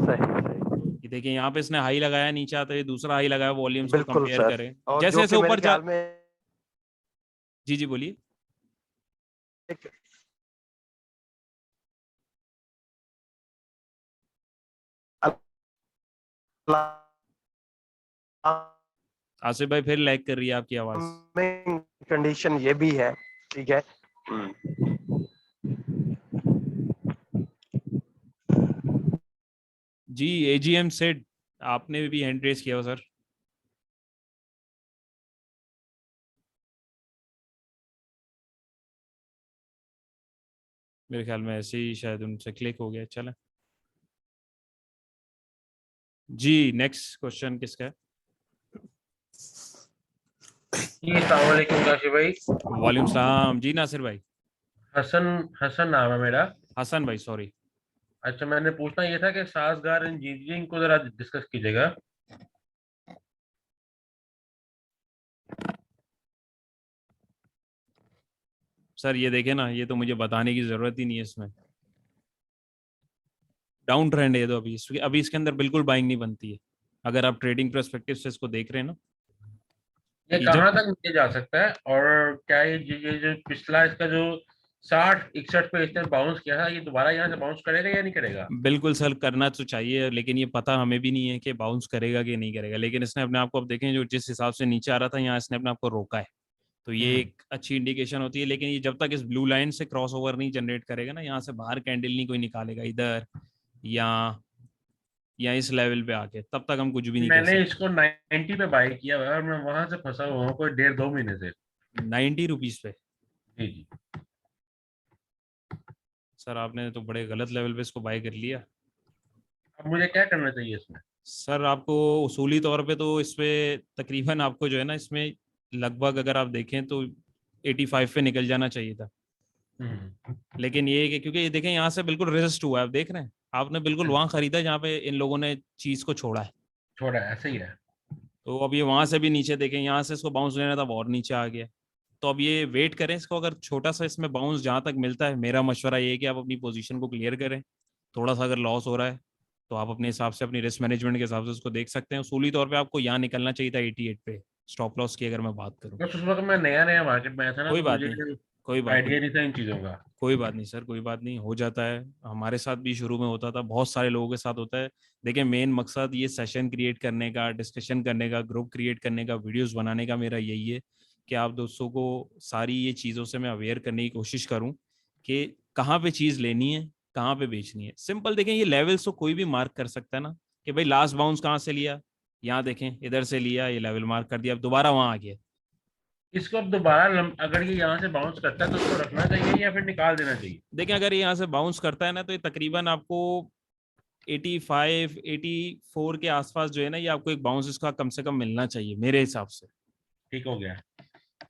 सही सही। ये देखिए यहाँ पे इसने हाई लगाया, नीचे आता है दूसरा हाई लगाया, वॉल्यूम्स को बिल्कुल कंपेयर सर। करें और जैसे जो जैसे कि मेरे ऊपर जा। ख्याल में जी जी बोलिए। एक आसिफ भाई फिर लैग कर रही है आपकी आवाज। कंडीशन ये भी है, ठीक है। जी एजीएम सेड आपने भी हैंड रेस किया हो सर। मेरे ख्याल में ऐसे ही शायद उनसे क्लिक हो गया। चलें जी, नेक्स्ट क्वेश्चन किसका है? जी अस्सलाम वालेकुम काशिफ भाई। वालेकुम सलाम जी नासिर भाई। हसन हसन नाम है मेरा। हसन भाई सॉरी। अच्छा, मैंने पूछना ये था कि साजगार इंजीनियरिंग को जरा डिस्कस कीजिएगा। सर ये देखे ना, ये तो मुझे बताने की जरूरत ही नहीं है। इसमें डाउन ट्रेंड है तो अभी इसके अंदर बिल्कुल बाइंग नहीं बनती है, अगर आप ट्रेडिंग पर्सपेक्टिव से इसको देख रहे हैं ना। ये कि कहाँ जब तक नीचे जा सकता है, और क्या ये जो पिछला इसका जो 60-61 पे इसने बाउंस किया था, ये दोबारा यहाँ से बाउंस करेगा या नहीं करेगा? बिल्कुल सर करना तो चाहिए, लेकिन ये पता हमें भी नहीं है कि बाउंस करेगा कि नहीं करेगा। लेकिन इसने अपने आप को, अब देखें जो जिस हिसाब से नीचे आ रहा था, यहाँ इसने अपने आप को रोका है, तो ये एक अच्छी इंडिकेशन होती है। लेकिन ये जब तक इस ब्लू लाइन से क्रॉस ओवर नहीं जनरेट करेगा ना, यहाँ से बाहर कैंडल नहीं कोई निकालेगा इधर या इस लेवल पे आके, तब तक हम कुछ भी नहीं कह मैंने सकते। इसको 90 पे बाय किया हुआ है और मैं वहां से फंसा हुआ हूँ कोई 1.5-2 महीने से। 90 रुपीज पे? जी जी। सर आपने तो बड़े गलत लेवल पे इसको बाय कर लिया। अब मुझे क्या करना चाहिए इसमें? सर आपको उसूली तौर पे तो इस पे तकरीबन आपको जो है ना, इसमें लगभग अगर आप देखें तो 85 पे निकल जाना चाहिए था। लेकिन ये है कि क्योंकि ये देखें यहाँ से बिल्कुल रेजिस्ट हुआ है, आप देख रहे हैं, आपने बिल्कुल वहां खरीदा जहाँ पे इन लोगों ने चीज को छोड़ा है। छोड़ा है, ऐसे ही है। तो अब ये वहां से भी नीचे देखें, यहाँ से इसको बाउंस लेना था और नीचे आ गया। तो अब ये वेट करें इसको, अगर छोटा सा इसमें बाउंस जहां तक मिलता है, मेरा मशवरा ये है कि आप अपनी पोजीशन को क्लियर करें। थोड़ा सा अगर लॉस हो रहा है तो आप अपने हिसाब से, अपनी रिस्क मैनेजमेंट के हिसाब से उसको देख सकते हैं। उसूली तौर पे आपको यहाँ निकलना चाहिए था 88 पे, स्टॉप लॉस की अगर मैं बात करूँ। बस उस वक्त मैं नया नया मार्केट में आया था ना, कोई तो बात मुझे नहीं, कोई बात आइडिया नहीं, नहीं था इन चीजों का। कोई बात नहीं सर, कोई बात नहीं, हो जाता है। हमारे साथ भी शुरू में होता था, बहुत सारे लोगों के साथ होता है। देखिए मेन मकसद ये सेशन क्रिएट करने का, डिस्कशन करने का, ग्रुप क्रिएट करने का, वीडियोस बनाने का मेरा यही है कि आप दोस्तों को सारी ये चीज़ों से मैं अवेयर करने की कोशिश करूं कि कहाँ पे चीज़ लेनी है, कहाँ पे बेचनी है। सिंपल देखें, ये लेवल्स तो कोई भी मार्क कर सकता है ना, कि भाई लास्ट बाउंस कहाँ से लिया, यहाँ देखें इधर से लिया, ये लेवल मार्क कर दिया, अब दोबारा वहाँ आ गया। इसको अब दोबारा अगर ये यहाँ से बाउंस करता है तो उसको रखना चाहिए या फिर निकाल देना चाहिए? देखें अगर ये यहाँ से बाउंस करता है ना, तो ये तकरीबन आपको 85 84 के आसपास जो है ना, ये आपको एक बाउंस इसका कम से कम मिलना चाहिए मेरे हिसाब से। ठीक हो गया।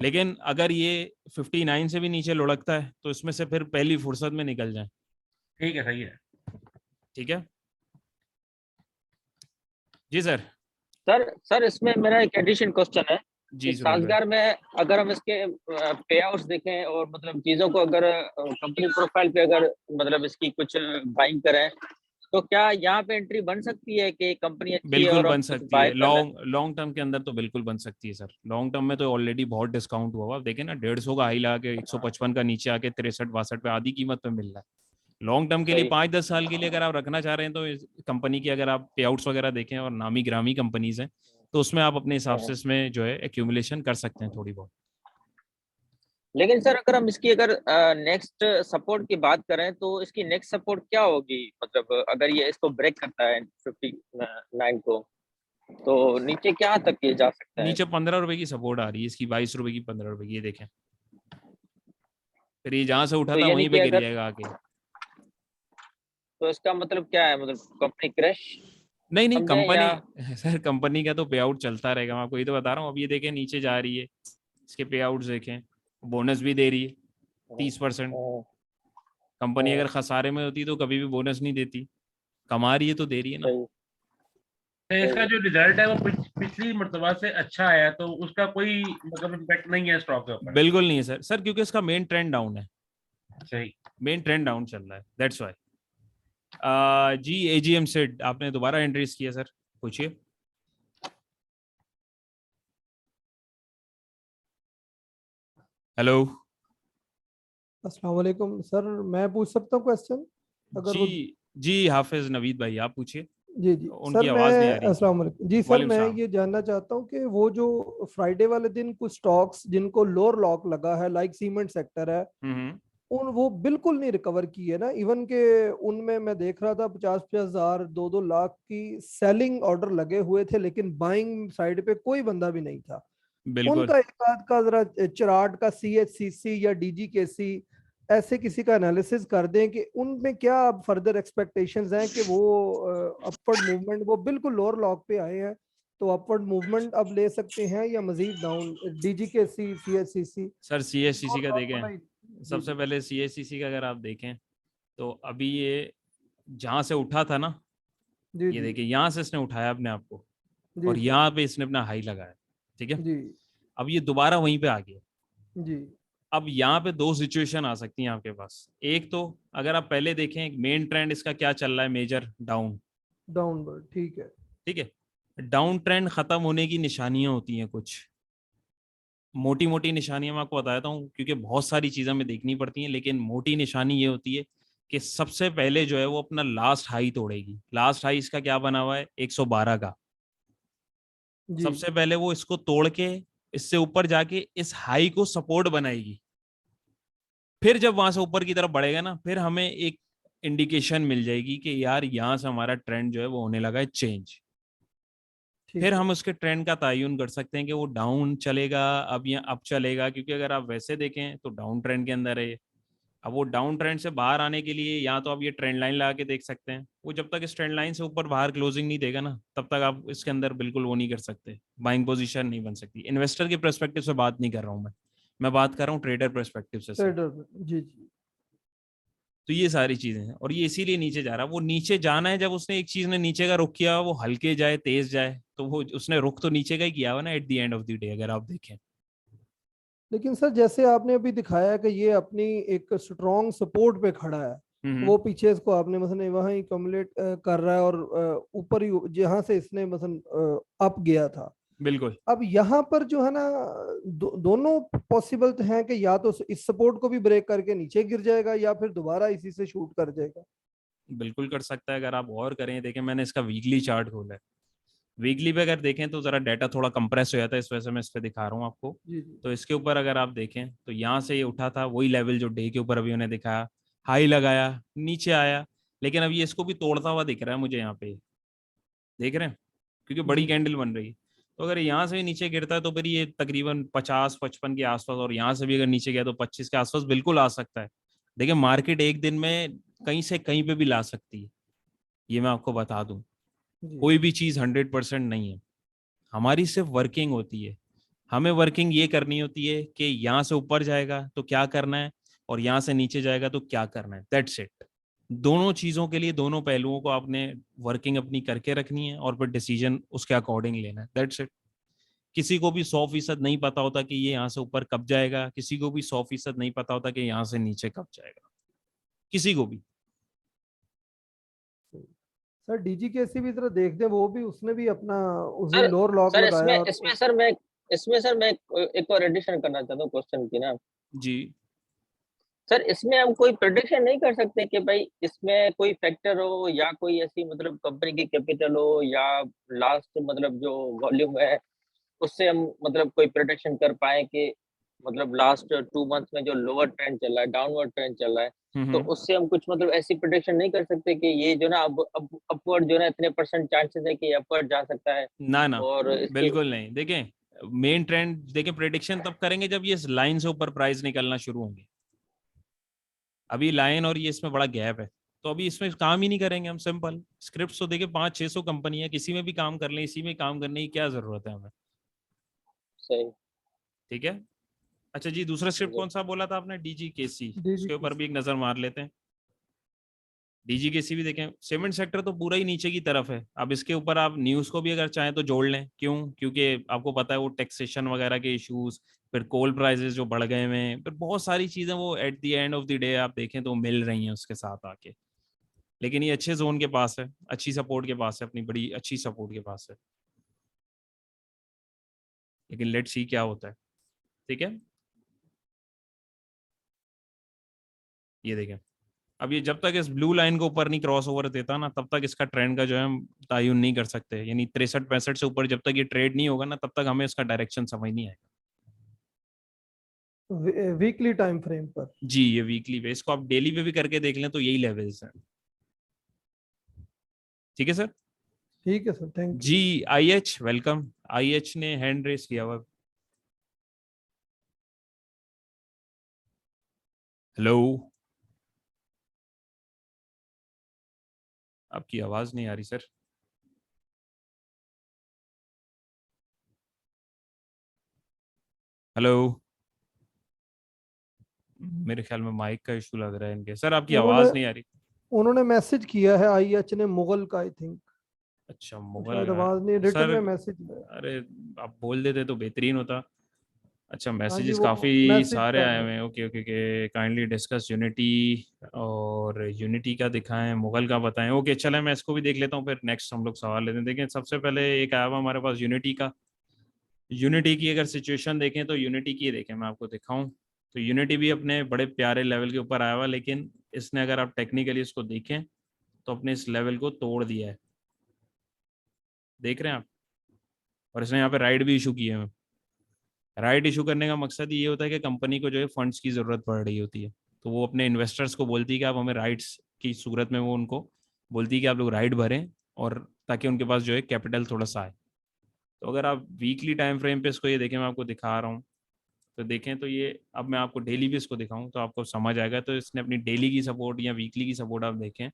लेकिन अगर ये 59 से भी नीचे लुढ़कता है तो इसमें से फिर पहली फुर्सत में निकल जाए। ठीक है, सही है। ठीक है जी सर। सर इसमें मेरा एक एडिशन क्वेश्चन है जी कि सुरेश भाई। साजगार में अगर हम इसके पे आउट्स देखें और मतलब चीजों को अगर कंपनी प्रोफाइल पे अगर मतलब इसकी कुछ बाइंग करें, तो क्या यहाँ पे एंट्री बन सकती है कि कंपनी अच्छी है बिल्कुल और हम बन कुछ सकती बाय है, कर लें? लॉन्ग लॉन्ग टर्म के अंदर तो बिल्कुल बन सकती है सर। लॉन्ग टर्म में तो ऑलरेडी बहुत डिस्काउंट हुआ हुआ, आप देखें ना 150 का हाई लगा के 155 का नीचे आके 63 62 पे आधी कीमत पे मिल रहा है। लॉन्ग टर्म के लिए सही 5-10 साल के लिए अगर आप रखना चाह रहे हैं, तो इस कंपनी की अगर आप पे आउट्स वगैरह देखें और नामी ग्रामी कंपनीज हैं, तो उसमें आप अपने हिसाब से इसमें जो है एक्यूमुलेशन कर सकते हैं थोड़ी बहुत। लेकिन सर अगर हम इसकी अगर नेक्स्ट सपोर्ट की बात करें तो इसकी नेक्स्ट सपोर्ट क्या होगी? मतलब अगर ये इसको ब्रेक करता है 59 को, तो नीचे क्या तक ये जा सकता है? नीचे 15 रुपए की सपोर्ट आ रही है इसकी, 22 रुपए की, 15 रुपए की, ये देखें। फिर ये जहां से उठा तो था यानी वहीं कि पे गिर अगर, जाएगा आके। तो इसका मतलब क्या है? मतलब कंपनी क्रैश नहीं नहीं, समझे कंपनी या? सर कंपनी का तो पे आउट चलता रहेगा, मैं आपको ये तो बता रहा हूँ। अब ये देखें नीचे जा रही है, इसके पे आउट देखें, बोनस भी दे रही है 30%। कंपनी अगर खसारे में होती तो कभी भी बोनस नहीं देती, कमा रही है तो दे रही है ना। सही तो इसका जो रिजल्ट है वो पिछली मर्तबा से अच्छा आया, तो उसका कोई मतलब इम्पैक्ट नहीं है स्टॉक के ऊपर? बिल्कुल नहीं है सर। सर क्योंकि इसका मेन ट्रेंड डाउन है, सही। मेन ट्रेंड डाउन चल रहा है, दैट्स वाई। जी एजीएम सेड आपने दोबारा एंट्रीज किया सर, पूछिए। हेलो अस्सलाम वालेकुम सर, मैं पूछ सकता हूँ क्वेश्चन? अगर वो जी जी हाफिज नवीद भाई आप पूछिए। जी जी उनकी सर, आवाज नहीं आ मैं रही। अस्सलाम वालेकुम जी सर, वालेकुम मैं सलाम। ये जानना चाहता हूँ कि वो जो फ्राइडे वाले दिन कुछ स्टॉक्स जिनको लोअर लॉक लगा है, लाइक सीमेंट सेक्टर है, हम्म। उन वो बिल्कुल नहीं रिकवर की है ना। इवन के उनमें मैं देख रहा था 50-50 हजार 2-2 लाख की सेलिंग ऑर्डर लगे हुए थे, लेकिन बाइंग साइड पे कोई बंदा भी नहीं था। बिल्कुल। उनका एक आध का जरा चार्ट का CHCC या DGKC ऐसे किसी का एनालिसिस कर दें कि उनमें क्या अब फर्दर एक्सपेक्टेशंस हैं कि वो अपवर्ड मूवमेंट, वो बिल्कुल लोअर लॉक पे आए हैं, तो अपवर्ड मूवमेंट अब ले सकते हैं या मजीद down. DGKC, CHCC sir CSCC lower का लॉक वाला देखें, ही। जी सबसे जी पहले सीएससीसी का अगर आप देखें तो अभी ये जहां से उठा था ना, जी ये जी देखिए यहाँ से इसने उठाया अपने आप को जी और सर। यहाँ पे इसने अपना हाई लगाया, ठीक है। जी अब ये दोबारा वहीं पे आ गया। जी अब यहाँ पे दो सिचुएशन आ सकती हैं आपके पास। एक तो अगर आप पहले देखें मेन ट्रेंड इसका क्या चल रहा है, मेजर डाउन, डाउनवर्ड, ठीक है। ठीक है। डाउन ट्रेंड खत्म होने की निशानियां होती हैं कुछ मोटी मोटी निशानियां, मैं आपको बताता हूँ क्योंकि बहुत सारी चीजें हमें देखनी पड़ती हैं, लेकिन मोटी निशानी ये होती है कि सबसे पहले जो है वो अपना लास्ट हाई तोड़ेगी। लास्ट हाई इसका क्या बना हुआ है, 112 का। जी सबसे पहले वो इसको तोड़ के इससे ऊपर जाके इस हाई को सपोर्ट बनाएगी। फिर जब वहां से ऊपर की तरफ बढ़ेगा ना, फिर हमें एक इंडिकेशन मिल जाएगी कि यार यहाँ से हमारा ट्रेंड जो है वो होने लगा है चेंज। फिर ठीक है। हम उसके ट्रेंड का तयन कर सकते हैं कि वो डाउन चलेगा अब या अप चलेगा, क्योंकि अगर आप वैसे देखें तो डाउन ट्रेंड के अंदर है ये। अब वो डाउन ट्रेंड से बाहर आने के लिए या तो आप ये ट्रेंड लाइन लगा के देख सकते हैं, वो जब तक इस ट्रेंड लाइन से ऊपर बाहर क्लोजिंग नहीं देगा ना, तब तक आप इसके अंदर बिल्कुल वो नहीं कर सकते, बाइंग पोजीशन नहीं बन सकती। इन्वेस्टर के पर्सपेक्टिव से बात नहीं कर रहा हूँ मैं बात कर रहा हूँ ट्रेडर पर्सपेक्टिव से सिर्फ। ट्रेडर, जी जी। तो ये सारी चीजें हैं और ये इसीलिए नीचे जा रहा है। वो नीचे जाना है, जब उसने एक चीज ने नीचे का रुख किया, वो हल्के जाए तेज जाए, तो वो उसने रुख तो नीचे का ही किया हुआ ना at the end of the day, अगर आप देखें। लेकिन सर, जैसे आपने अभी दिखाया कि ये अपनी एक स्ट्रॉन्ग सपोर्ट पे खड़ा है, हम्म। वो पीछे इसको आपने मसलन वहां ही कम्युलेट कर रहा है, और ऊपर ही जहां से इसने मसलन अप गया था। बिल्कुल। अब यहाँ पर जो है ना, दोनों पॉसिबल तो हैं कि या तो इस सपोर्ट को भी ब्रेक करके नीचे गिर जाएगा या फिर दोबारा इसी से शूट कर जाएगा। बिल्कुल कर सकता है। अगर आप और करें, देखें मैंने इसका वीकली चार्ट खोला है। वीकली पे अगर देखें तो जरा डाटा थोड़ा कंप्रेस हो जाता है, इस वजह से मैं इस पे दिखा रहा हूँ आपको। जी जी तो इसके ऊपर अगर आप देखें तो यहाँ से ये उठा था, वही लेवल जो डे के ऊपर अभी उन्हें दिखाया, हाई लगाया, नीचे आया, लेकिन अब ये इसको भी तोड़ता हुआ दिख रहा है मुझे यहाँ पे, देख रहे हैं, क्योंकि बड़ी जी कैंडल बन रही है। तो अगर यहाँ से भी नीचे गिरता है तो फिर ये तकरीबन 50-55 के आसपास, और यहाँ से भी अगर नीचे गया तो 25 के आसपास बिल्कुल आ सकता है। देखिए मार्केट एक दिन में कहीं से कहीं पे भी ला सकती है, ये मैं आपको बता दूं। जी कोई भी चीज 100% नहीं है, हमारी सिर्फ वर्किंग होती है। हमें वर्किंग ये करनी होती है कि यहाँ से ऊपर जाएगा तो क्या करना है, और यहाँ से नीचे जाएगा तो क्या करना है, दैट्स इट। दोनों चीजों के लिए, दोनों पहलुओं को आपने वर्किंग अपनी करके रखनी है और फिर डिसीजन उसके अकॉर्डिंग लेना है, दैट्स इट। किसी को भी 100% नहीं पता होता कि ये यहाँ से ऊपर कब जाएगा, किसी को भी 100% नहीं पता होता कि यहाँ से नीचे कब जाएगा, किसी को भी। सर, DGKC भी जरा देख दे, वो भी उसने भी अपना उस दिन सर लोअर लॉक सर लगाया इसमें और इसमें सर मैं एक और एडिशन करना चाहता हूँ क्वेश्चन की ना। जी। सर इसमें हम कोई प्रेडिक्शन नहीं कर सकते कि भाई इसमें कोई फैक्टर हो या कोई ऐसी मतलब कंपनी की कैपिटल हो या लास्ट मतलब जो वॉल्यूम है उससे हम मतलब कोई प्रोटेक्शन कर पाए कि मतलब लास्ट 2 मंथ में जो लोअर ट्रेंड चल रहा है, डाउनवर्ड ट्रेंड चल रहा है, तो हम्म। उससे हम कुछ मतलब ऐसी प्रोटेक्शन नहीं कर सकते कि ये जो ना अब अपवर्ड जो ना इतने परसेंट चांसेस है कि अपवर्ड जा सकता है ना ना, और इसके। बिल्कुल नहीं। देखें मेन ट्रेंड, देखें प्रेडिक्शन तब करेंगे जब ये लाइन से ऊपर प्राइस निकलना शुरू होंगे। अभी लाइन और ये इसमें बड़ा गैप है, तो अभी इसमें काम ही नहीं करेंगे हम। सिंपल स्क्रिप्ट तो देखे 500-600 कंपनी है, किसी में भी काम कर लें, इसी में काम करने की क्या जरूरत है हमें, सही। ठीक है। अच्छा जी, दूसरा स्क्रिप्ट जी कौन सा बोला था आपने, DGKC, उसके ऊपर भी DGKC। एक नजर मार लेते हैं। DGKC भी देखें, सीमेंट सेक्टर तो पूरा ही नीचे की तरफ है। अब इसके ऊपर आप न्यूज को भी अगर चाहें तो जोड़ लें, क्यों, क्योंकि आपको पता है वो टैक्सेशन वगैरह के इश्यूज, फिर कोल प्राइसेस जो बढ़ गए हैं, फिर बहुत सारी चीजें वो at the end of the day आप देखें तो मिल रही हैं उसके साथ आके। लेकिन ये अच्छे जोन के पास है, अच्छी सपोर्ट के पास है, अपनी बड़ी अच्छी सपोर्ट के पास है, लेकिन लेट्स सी क्या होता है, ठीक है। ये देखें अब ये जब तक इस ब्लू लाइन को ऊपर नहीं क्रॉस ओवर देता ना, तब तक इसका ट्रेंड का जो है हम तयन नहीं कर सकते। यानी 63-65 से ऊपर जब तक ये ट्रेड नहीं होगा ना, तब तक हमें इसका डायरेक्शन समझ नहीं आएगा। वीकली टाइम फ्रेम पर जी, ये वीकली पे, इसको आप डेली पे भी करके देख लें तो यही लेवल्स हैं। ठीक है सर। ठीक है सर, थैंक यू। जी IH वेलकम। IH ने हैंड रेस किया हुआ। हेलो, आपकी आवाज नहीं आ रही सर। हेलो, मेरे ख्याल में माइक का इशू लग रहा है इनके। सर आपकी आवाज नहीं आ रही। उन्होंने मैसेज किया है IH ने, मुगल का आई थिंक। अच्छा, मुगल शायद का आवाज नहीं, रिटन सर। में मैसेज। अरे आप बोल देते तो बेहतरीन होता। अच्छा, हाँ जी, मैसेजेस वो काफ़ी मैसेज सारे कर आए रहे हुए हैं। Okay okay okay, kindly discuss unity, और यूनिटी का दिखाएं, मुगल का बताएं। ओके चले, मैं इसको भी देख लेता हूँ, फिर नेक्स्ट हम लोग सवाल लेते हैं। देखें, सबसे पहले एक आया हुआ हमारे पास यूनिटी का। यूनिटी की अगर सिचुएशन देखें तो यूनिटी की देखें, मैं आपको दिखाऊं तो यूनिटी भी अपने बड़े प्यारे लेवल के ऊपर आया हुआ, लेकिन इसने अगर आप टेक्निकली इसको देखें तो अपने इस लेवल को तोड़ दिया है। देख रहे हैं आप? और इसने यहाँ पे राइट भी इशू किए हैं। राइट इशू करने का मकसद ये होता है कि कंपनी को जो है फंड्स की ज़रूरत पड़ रही होती है, तो वो अपने इन्वेस्टर्स को बोलती है कि आप हमें राइट्स की सूरत में, वो उनको बोलती है कि आप लोग राइट भरें, और ताकि उनके पास जो है कैपिटल थोड़ा सा आए। तो अगर आप वीकली टाइम फ्रेम पे इसको ये देखें, मैं आपको दिखा रहा हूँ, तो देखें तो ये, अब मैं आपको डेली भी इसको दिखाऊं तो आपको समझ आएगा। तो इसने अपनी डेली की सपोर्ट या वीकली की सपोर्ट आप देखें,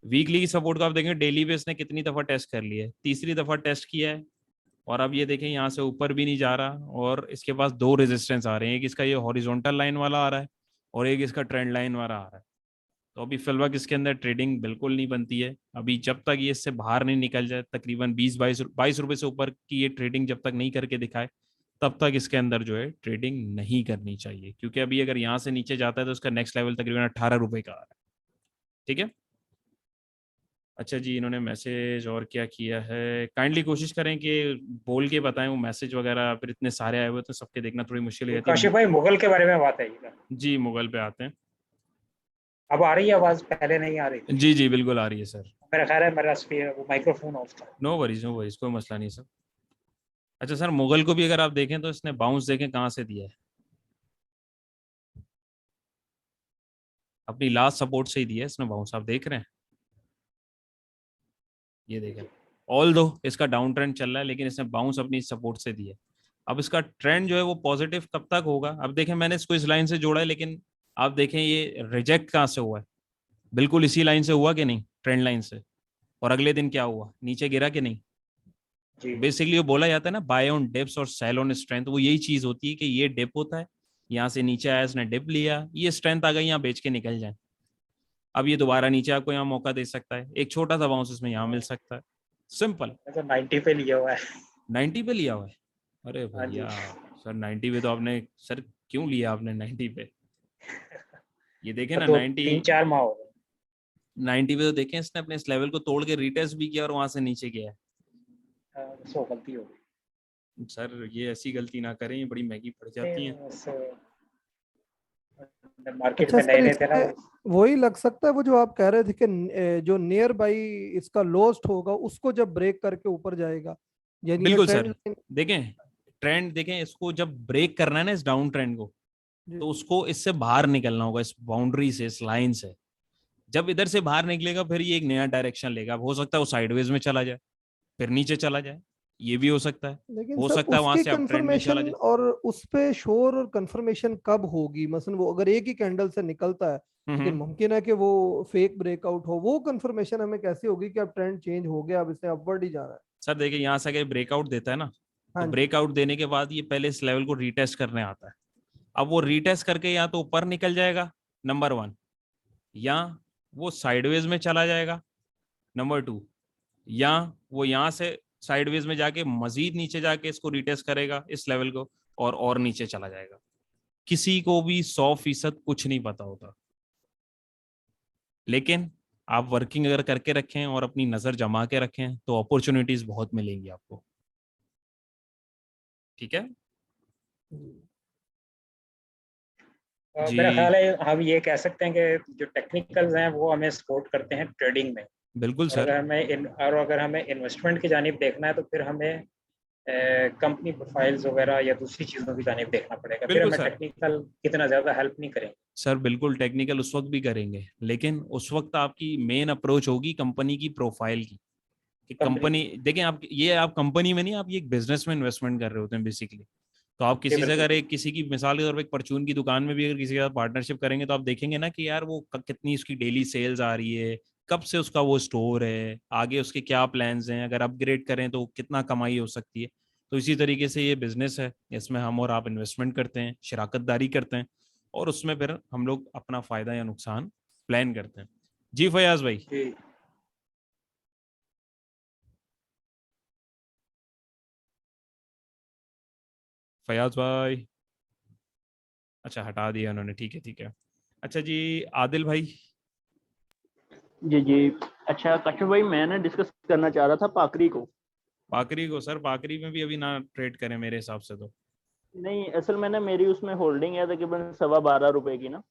वीकली की सपोर्ट को आप देखें, डेली पे इसने कितनी दफ़ा टेस्ट कर लिया है, तीसरी दफ़ा टेस्ट किया है। और अब ये देखें, यहाँ से ऊपर भी नहीं जा रहा, और इसके पास दो रेजिस्टेंस आ रहे हैं, एक इसका ये हॉरिजॉन्टल लाइन वाला आ रहा है, और एक इसका ट्रेंड लाइन वाला आ रहा है। तो अभी फिलहाल इसके अंदर ट्रेडिंग बिल्कुल नहीं बनती है। अभी जब तक ये इससे बाहर नहीं निकल जाए, तकरीबन 20-22 रुपए से ऊपर की ये ट्रेडिंग जब तक नहीं करके दिखाए, तब तक इसके अंदर जो है ट्रेडिंग नहीं करनी चाहिए। क्योंकि अभी अगर यहाँ से नीचे जाता है तो उसका नेक्स्ट लेवल तकरीबन 18 रुपए का आ रहा है। ठीक है। अच्छा जी, इन्होंने मैसेज और क्या किया है, काइंडली कोशिश करें कि बोल के बताएं वो मैसेज वगैरह, फिर इतने सारे आए हुए तो सबके देखना थोड़ी मुश्किल हो जाती काशिफ है। भाई, मुगल के बारे में बात है। जी, मुगल पे आते हैं। अब आ रही है आवाज? पहले नहीं आ रही थी। जी जी बिल्कुल आ रही है सर। मेरा ख्याल है मेरा वो माइक्रोफोन ऑफ था। नो वरीज नो वरीज, कोई मसला नहीं सर। अच्छा सर, मुगल को भी अगर आप देखें तो इसने बाउंस देखें कहाँ से दिया है, अपनी लास्ट सपोर्ट से ही दिया है इसने बाउंस, आप देख रहे हैं। ये देखें, ऑल दो इसका डाउन ट्रेंड चल रहा है, लेकिन इसने बाउंस अपनी सपोर्ट से दिया है। अब इसका ट्रेंड जो है वो पॉजिटिव कब तक होगा? अब देखें, मैंने इसको इस लाइन से जोड़ा है, लेकिन आप देखें ये रिजेक्ट कहाँ से हुआ है, बिल्कुल इसी लाइन से हुआ कि नहीं, ट्रेंड लाइन से। और अगले दिन क्या हुआ, नीचे गिरा कि नहीं। बेसिकली वो बोला जाता है ना, बाय ऑन डिप्स और सेल ऑन स्ट्रेंथ, वो यही चीज होती है कि ये डिप होता है, यहाँ से नीचे आया, इसने डिप लिया, ये स्ट्रेंथ आ गई, यहाँ बेच के निकल जाए। अब ये दोबारा नीचे आपको यहाँ मौका दे सकता है, एक छोटा सा बाउंस इसमें यहाँ मिल सकता है, सिंपल। तो 90 पे लिया हुआ है। 90 पे लिया हुआ है? अरे भैया सर, 90 पे तो आपने, सर क्यों लिया आपने 90 पे? ये देखें ना, 90 3-4 माह हो गए। 90 पे तो देखें, इसने अपने इस लेवल को तोड़ के रिटेस्ट भी किया और वहां से नीचे गया है। सो गलती हो गई सर ये ऐसी गलती ना करें, ये बड़ी महंगी पड़ जाती है। मार्केट अच्छा में सर, नए थे ना। वही लग सकता है वो जो आप कह रहे थे कि जो नियर बाई इसका लोस्ट होगा उसको जब ब्रेक करके ऊपर जाएगा, यानी बिल्कुल ट्रेंड सर। देखें ट्रेंड, देखें इसको जब ब्रेक करना है ना इस डाउन ट्रेंड को, तो उसको इससे बाहर निकलना होगा, इस बाउंड्री से, इस लाइन से। जब इधर से बाहर निकलेगा फिर ये एक नया डायरेक्शन लेगा। अब हो सकता है वो साइडवेज में चला जाए, फिर नीचे चला जाए, ये भी हो सकता है। लेकिन हो सर सकता है वहां उसकी से अप ट्रेंड में चला कंफर्मेशन जाए। और उस पे शोर और कंफर्मेशन कब होगी? मसलन वो अगर एक ही कैंडल से निकलता है, लेकिन मुमकिन है कि वो फेक ब्रेकआउट हो, वो कंफर्मेशन हमें कैसे होगी कि अब ट्रेंड चेंज हो गया, अब इसने अपवर्ड ही जाना है? सर देखिए, यहाँ से अगर ब्रेकआउट देता है ना, तो हाँ जी। ब्रेकआउट देने के बाद ये पहले इस लेवल को रीटेस्ट करने आता है। अब वो रीटेस्ट करके या तो ऊपर निकल जाएगा, नंबर 1, या वो साइडवेज में चला जाएगा, नंबर 2, या वो यहाँ से साइडवेज में जाके मजीद नीचे जाके इसको रिटेस्ट करेगा इस लेवल को, और नीचे चला जाएगा। किसी को भी 100% कुछ नहीं पता होता, लेकिन आप वर्किंग अगर करके रखें और अपनी नजर जमा के रखें तो अपॉर्चुनिटीज बहुत मिलेंगी आपको। ठीक है। मेरा ख्याल है हम ये कह सकते हैं कि जो टेक्निकल्स हैं वो हमें सपोर्ट करते हैं ट्रेडिंग में। बिल्कुल और सर। अगर हमें इन्वेस्टमेंट की जानिब देखना है तो फिर हमें कंपनी प्रोफाइल्स वगैरह या दूसरी चीज़ों की जानिब देखना पड़ेगा, फिर बिल्कुल हमें सर। टेक्निकल कितना ज़्यादा हेल्प नहीं करेंगे। सर बिल्कुल टेक्निकल उस वक्त भी करेंगे, लेकिन उस वक्त आपकी मेन अप्रोच होगी कंपनी की प्रोफाइल की, कि कंपनी देखें आप, ये आप कंपनी में नहीं, आप ये एक बिजनेस में इन्वेस्टमेंट कर रहे होते हैं बेसिकली। तो आप किसी से अगर एक किसी की मिसाल के तौर पर एक परचून की दुकान में भी अगर किसी के साथ पार्टनरशिप करेंगे तो आप देखेंगे ना कि यार वो कितनी उसकी डेली सेल्स आ रही है, कब से उसका वो स्टोर है, आगे उसके क्या प्लान्स हैं, अगर अपग्रेड करें तो कितना कमाई हो सकती है। तो इसी तरीके से ये बिजनेस है, इसमें हम और आप इन्वेस्टमेंट करते हैं, शराकतदारी करते हैं, और उसमें फिर हम लोग अपना फायदा या नुकसान प्लान करते हैं। जी फयाज भाई। फयाज भाई, अच्छा हटा दिया उन्होंने, ठीक है ठीक है। अच्छा जी आदिल भाई। जी जी। अच्छा कश्यप भाई, मैं ना डिस्कस करना चाह रहा था पाकरी को। पाकरी को सर, पाकरी में भी अभी ना ट्रेड करें मेरे हिसाब से तो। नहीं, असल में ना मेरी उसमें होल्डिंग है तकरीबन 12.25 की ना।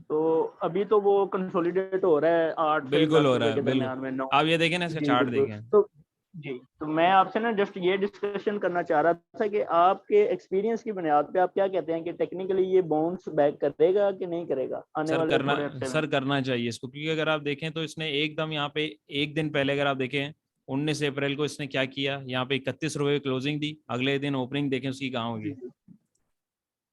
तो अभी तो वो कंसोलिडेट हो रहा है 8 से बिल्कुल 10 हो रहा रुपए है, के बिल्कुल। दरमियान में 9। आप ये देखें ना, इसका जी चार्ट बिल्कुल। देखें। तो जी, तो मैं आपसे ना जस्ट ये डिस्कशन करना चाह रहा था कि आपके एक्सपीरियंस की बुनियाद पे आप क्या कहते हैं कि टेक्निकली ये बाउंस बैक करेगा कि नहीं करेगा आने सर वाले करना, थोड़े हफ्ते में? सर करना चाहिए इसको, क्योंकि अगर आप देखें तो इसने एकदम यहाँ पे एक दिन पहले अगर आप देखें 19 अप्रैल को इसने क्या किया, यहाँ पे 31 रुपए क्लोजिंग दी, अगले दिन ओपनिंग देखें उसकी कहाँ होगी।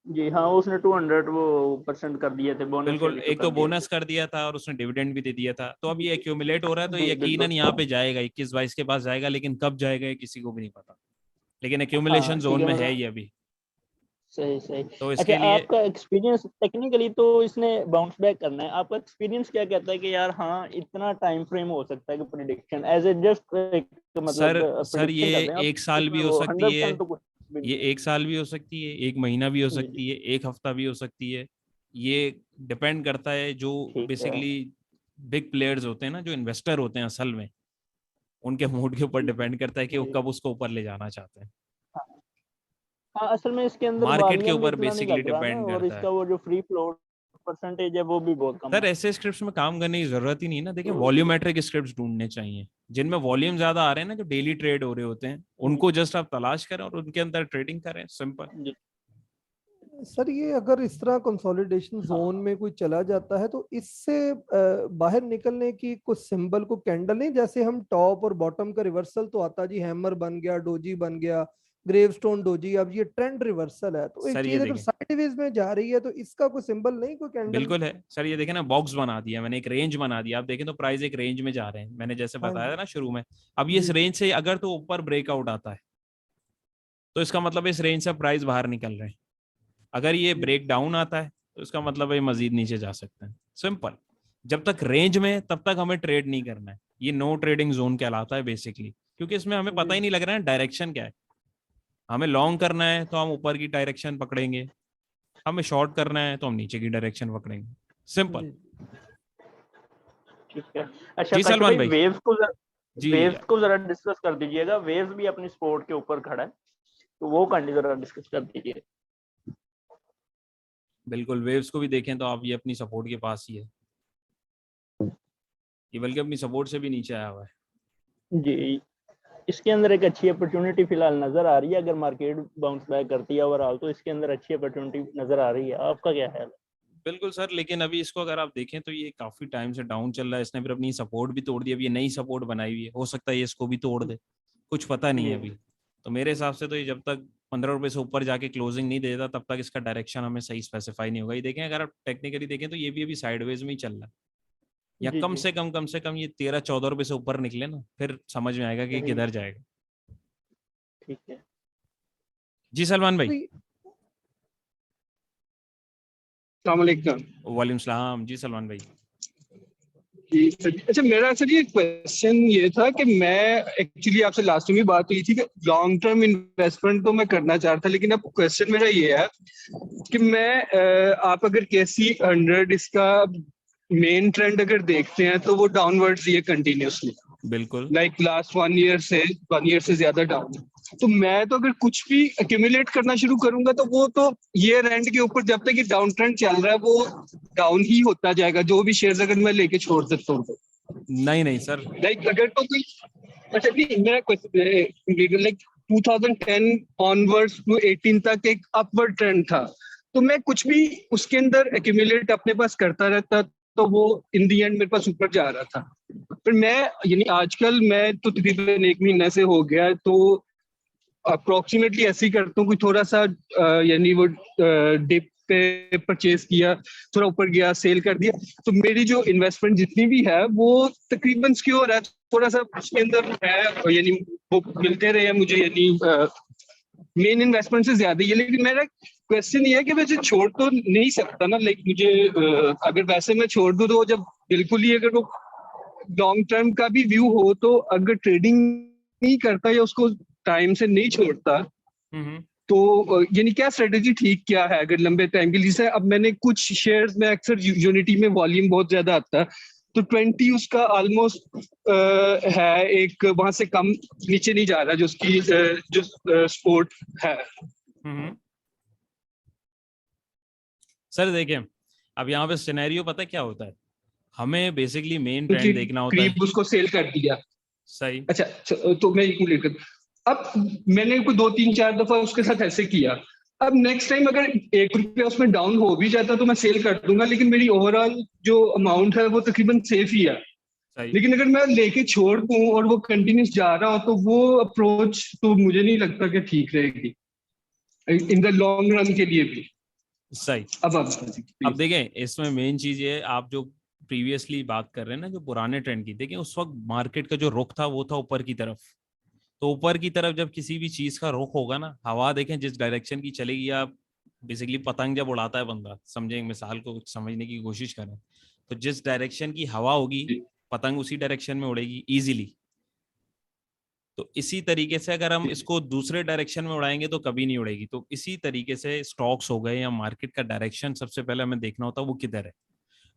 जी हाँ, उसने 200 वो परसेंट कर दिए थे, बोनस बिल्कुल, इशू एक कर तो दिए बोनस कर दिया था और उसने डिविडेंड भी दे दिया था। तो अब ये एक्यूमुलेट हो रहा है, तो थे। जी यकीनन बिल्कुल। यहाँ पे जाएगा 21-22 के पास जाएगा, लेकिन कब जाएगा ये किसी को भी नहीं पता, लेकिन एक्यूमुलेशन हाँ ठीक जोन है, में है मतलब ये अभी। सही सही। तो अच्छा, इसके लिए आपका एक्सपीरियंस टेक्निकली तो इसने बाउंस बैक करना है, आपका एक्सपीरियंस क्या कहता है कि यार हाँ इतना टाइम फ्रेम हो सकता है कि प्रिडिक्शन एज ए जस्ट मतलब सर प्रिडिक्शन कर ये रहे हैं आप, एक साल इसमें भी हो वो सकती है, 100% तो कुछ भी ये नहीं है। एक साल भी हो सकती है, एक महीना भी हो जी सकती है, एक हफ्ता भी हो सकती है। ये डिपेंड करता है जो ठीक है। बेसिकली बिग प्लेयर्स होते हैं ना, जो इन्वेस्टर होते हैं असल में, उनके मूड के ऊपर डिपेंड करता है कि वो जी कब उसको ऊपर ले जाना चाहते हैं। हाँ हाँ, असल में इसके अंदर मार्केट के वॉल्यूम भी ऊपर इतना नहीं बेसिकली लग रहा ना, डिपेंड और करता है। इसका वो जो फ्री फ्लोट परसेंटेज है वो भी बहुत कम सर है। ऐसे स्क्रिप्ट्स में काम करने की जरूरत ही नहीं है ना, देखिए तो वॉल्यूमेट्रिक स्क्रिप्ट्स ढूंढने चाहिए जिनमें वॉल्यूम ज्यादा आ रहे हैं ना, जो डेली ट्रेड हो रहे होते हैं, उनको जस्ट आप तलाश करें और उनके अंदर ट्रेडिंग करें, सिंपल। जी सर ये अगर इस तरह कंसोलिडेशन जोन में कोई चला जाता है तो इससे बाहर निकलने की कुछ सिंबल को कैंडल नहीं, जैसे हम टॉप और बॉटम का रिवर्सल तो आता जी, हैमर बन गया, डोजी बन गया, ग्रेवस्टोन डोजी, अब ये ट्रेंड रिवर्सल है, तो एक सर ये चीज अगर देखें, साइडवेज में जा रही है तो इसका कोई सिंबल नहीं, कोई कैंडल? बिल्कुल है सर, ये देखें ना, बॉक्स बना दिया मैंने, एक रेंज बना दिया, आप देखें तो प्राइस एक रेंज में जा रहे हैं, मैंने जैसे हाँ बताया जी। था ना शुरू में। अब ये इस जी जी। रेंज से अगर तो ऊपर ब्रेकआउट आता है तो इसका मतलब इस रेंज से प्राइस बाहर निकल रहे हैं, अगर ये जी ब्रेक डाउन आता है तो इसका मतलब ये मजीद नीचे जा सकते हैं, सिंपल। जब तक रेंज में तब तक हमें ट्रेड नहीं करना है, ये नो ट्रेडिंग जोन कहलाता है बेसिकली, क्योंकि इसमें हमें पता ही जी नहीं लग रहा है डायरेक्शन क्या है। हमें लॉन्ग करना है तो हम ऊपर की डायरेक्शन पकड़ेंगे, हमें शॉर्ट करना है तो हम नीचे की डायरेक्शन पकड़ेंगे, सिंपल। जी ठीक है। अच्छा जी कश्यप सलमान भाई, भाई। जी वेव्स को जरा डिस्कस कर दीजिएगा, वेव्स भी अपनी सपोर्ट के ऊपर खड़ा है, तो वो कैंडी जरा डिस्कस कर दीजिए। बिल्कुल, वेव्स को भी देखें तो आप ये अपनी सपोर्ट के पास ही है, ये बल्कि अपनी सपोर्ट से भी नीचे आया हुआ है। जी, इसके अंदर एक अच्छी अपॉर्चुनिटी फिलहाल नजर आ रही है, अगर मार्केट बाउंस बैक करती है ओवरऑल तो इसके अंदर अच्छी अपॉर्चुनिटी नजर आ रही है, आपका क्या ख्याल है? बिल्कुल सर, लेकिन अभी इसको अगर आप देखें तो ये काफी टाइम से डाउन चल रहा है, इसने फिर अपनी सपोर्ट भी तोड़ दी, अभी ये नई सपोर्ट बनाई हुई है, हो सकता है ये इसको भी तोड़ दे, कुछ पता नहीं है जी अभी। तो मेरे हिसाब से तो ये जब तक 15 रुपए से ऊपर जाके क्लोजिंग नहीं देता तब तक इसका डायरेक्शन हमें सही स्पेसिफाई नहीं होगा। ये देखें, अगर आप टेक्निकली देखें तो ये भी अभी साइडवेज में ही चल रहा है, या जी जी कम से कम ये 13-14 रुपए से ऊपर निकले ना, फिर समझ में आएगा कि सही, किधर जाएगा। ठीक है। जी सलमान भाई। वालेकुम सलाम। जी सलमान भाई। जी सर। अच्छा मेरा सर ये क्वेश्चन ये था कि मैं एक्चुअली आपसे लास्ट टाइम भी बात हुई थी कि लॉन्ग टर्म इन्वेस्टमेंट तो मैं करना चाह रहा था, लेकिन अब क्वेश्चन मेरा ये है कि मैं आप अगर KC 100 इसका मेन ट्रेंड अगर देखते हैं तो वो डाउनवर्ड्स ये कंटिन्यूसली बिल्कुल लाइक लास्ट 1 ईयर से ज्यादा डाउन है। तो मैं तो अगर कुछ भी एक्यूमुलेट करना शुरू करूंगा तो वो तो ईयर एंड के ऊपर जब तक ये डाउन ट्रेंड चल रहा है वो डाउन ही होता जाएगा, जो भी शेयर्स अगर मैं लेके छोड़ सकता हूँ तो। नहीं सर, लाइक अगर तो कोई, अच्छा नहीं, मेरा क्वेश्चन लाइक 2010 ऑनवर्ड्स टू 18 तक एक अपवर्ड ट्रेंड था, तो मैं कुछ भी उसके अंदर एक्यूमुलेट अपने पास करता रहता तो वो इन दी एंड मेरे पास ऊपर जा रहा था। पर मैं यानी आजकल मैं तो तकरीबन 1 महीने से हो गया तो अप्रोक्सीमेटली ऐसे ही करता हूँ, कोई थोड़ा सा यानी वो डिप पे परचेज किया, थोड़ा ऊपर गया सेल कर दिया, तो मेरी जो इन्वेस्टमेंट जितनी भी है वो तकरीबन सिक्योर है, थोड़ा सा उसके अंदर है यानी वो मिलते रहे मुझे, यानी मेन इन्वेस्टमेंट से ज्यादा ये। लेकिन मेरा क्वेश्चन ये है कि वैसे छोड़ तो नहीं सकता ना, लाइक मुझे अगर वैसे मैं छोड़ दूं तो जब बिल्कुल ही अगर वो लॉन्ग टर्म का भी व्यू हो तो अगर ट्रेडिंग नहीं करता या उसको टाइम से नहीं छोड़ता तो यानी क्या स्ट्रेटेजी ठीक क्या है अगर लंबे टाइम के लिए? जैसे अब मैंने कुछ शेयर्स में अक्सर यूनिटी में वॉल्यूम बहुत ज्यादा आता है तो 20 उसका ऑलमोस्ट है, एक वहां से कम नीचे नहीं जा रहा जो उसकी जो सपोर्ट है। सर देखिए, अब यहाँ पे सिनेरियो पता है क्या होता है, हमें बेसिकली मेन ट्रेंड देखना होता है। उसको सेल कर दिया, सही। अच्छा तो मैं कंप्लीट कर, अब मैंने कोई 2-3-4 दफा उसके साथ ऐसे किया, अब नेक्स्ट टाइम अगर 1 रुपया उसमें डाउन हो भी जाता तो मैं सेल कर दूंगा, लेकिन मेरी ओवरऑल जो अमाउंट है वो तकरीबन सेफ ही है। लेकिन अगर मैं लेके छोड़ दूं और वो कंटिन्यूस जा रहा हो तो वो अप्रोच तो मुझे नहीं लगता कि ठीक रहेगी इन द लॉन्ग रन के लिए भी। सही। अब देखें, इसमें मेन चीज ये, आप जो प्रीवियसली बात कर रहे हैं ना, जो पुराने ट्रेंड की, देखिए उस वक्त मार्केट का जो रुख था वो था ऊपर की तरफ। तो ऊपर की तरफ जब किसी भी चीज का रुख होगा ना, हवा देखें जिस डायरेक्शन की चलेगी, आप बेसिकली पतंग जब उड़ाता है बंदा, समझे, मिसाल को समझने की कोशिश करें, तो जिस डायरेक्शन की हवा होगी पतंग उसी डायरेक्शन में उड़ेगी इजीली। तो इसी तरीके से अगर हम इसको दूसरे डायरेक्शन में उड़ाएंगे तो कभी नहीं उड़ेगी। तो इसी तरीके से स्टॉक्स हो गए या मार्केट का डायरेक्शन सबसे पहले हमें देखना होता है वो किधर है।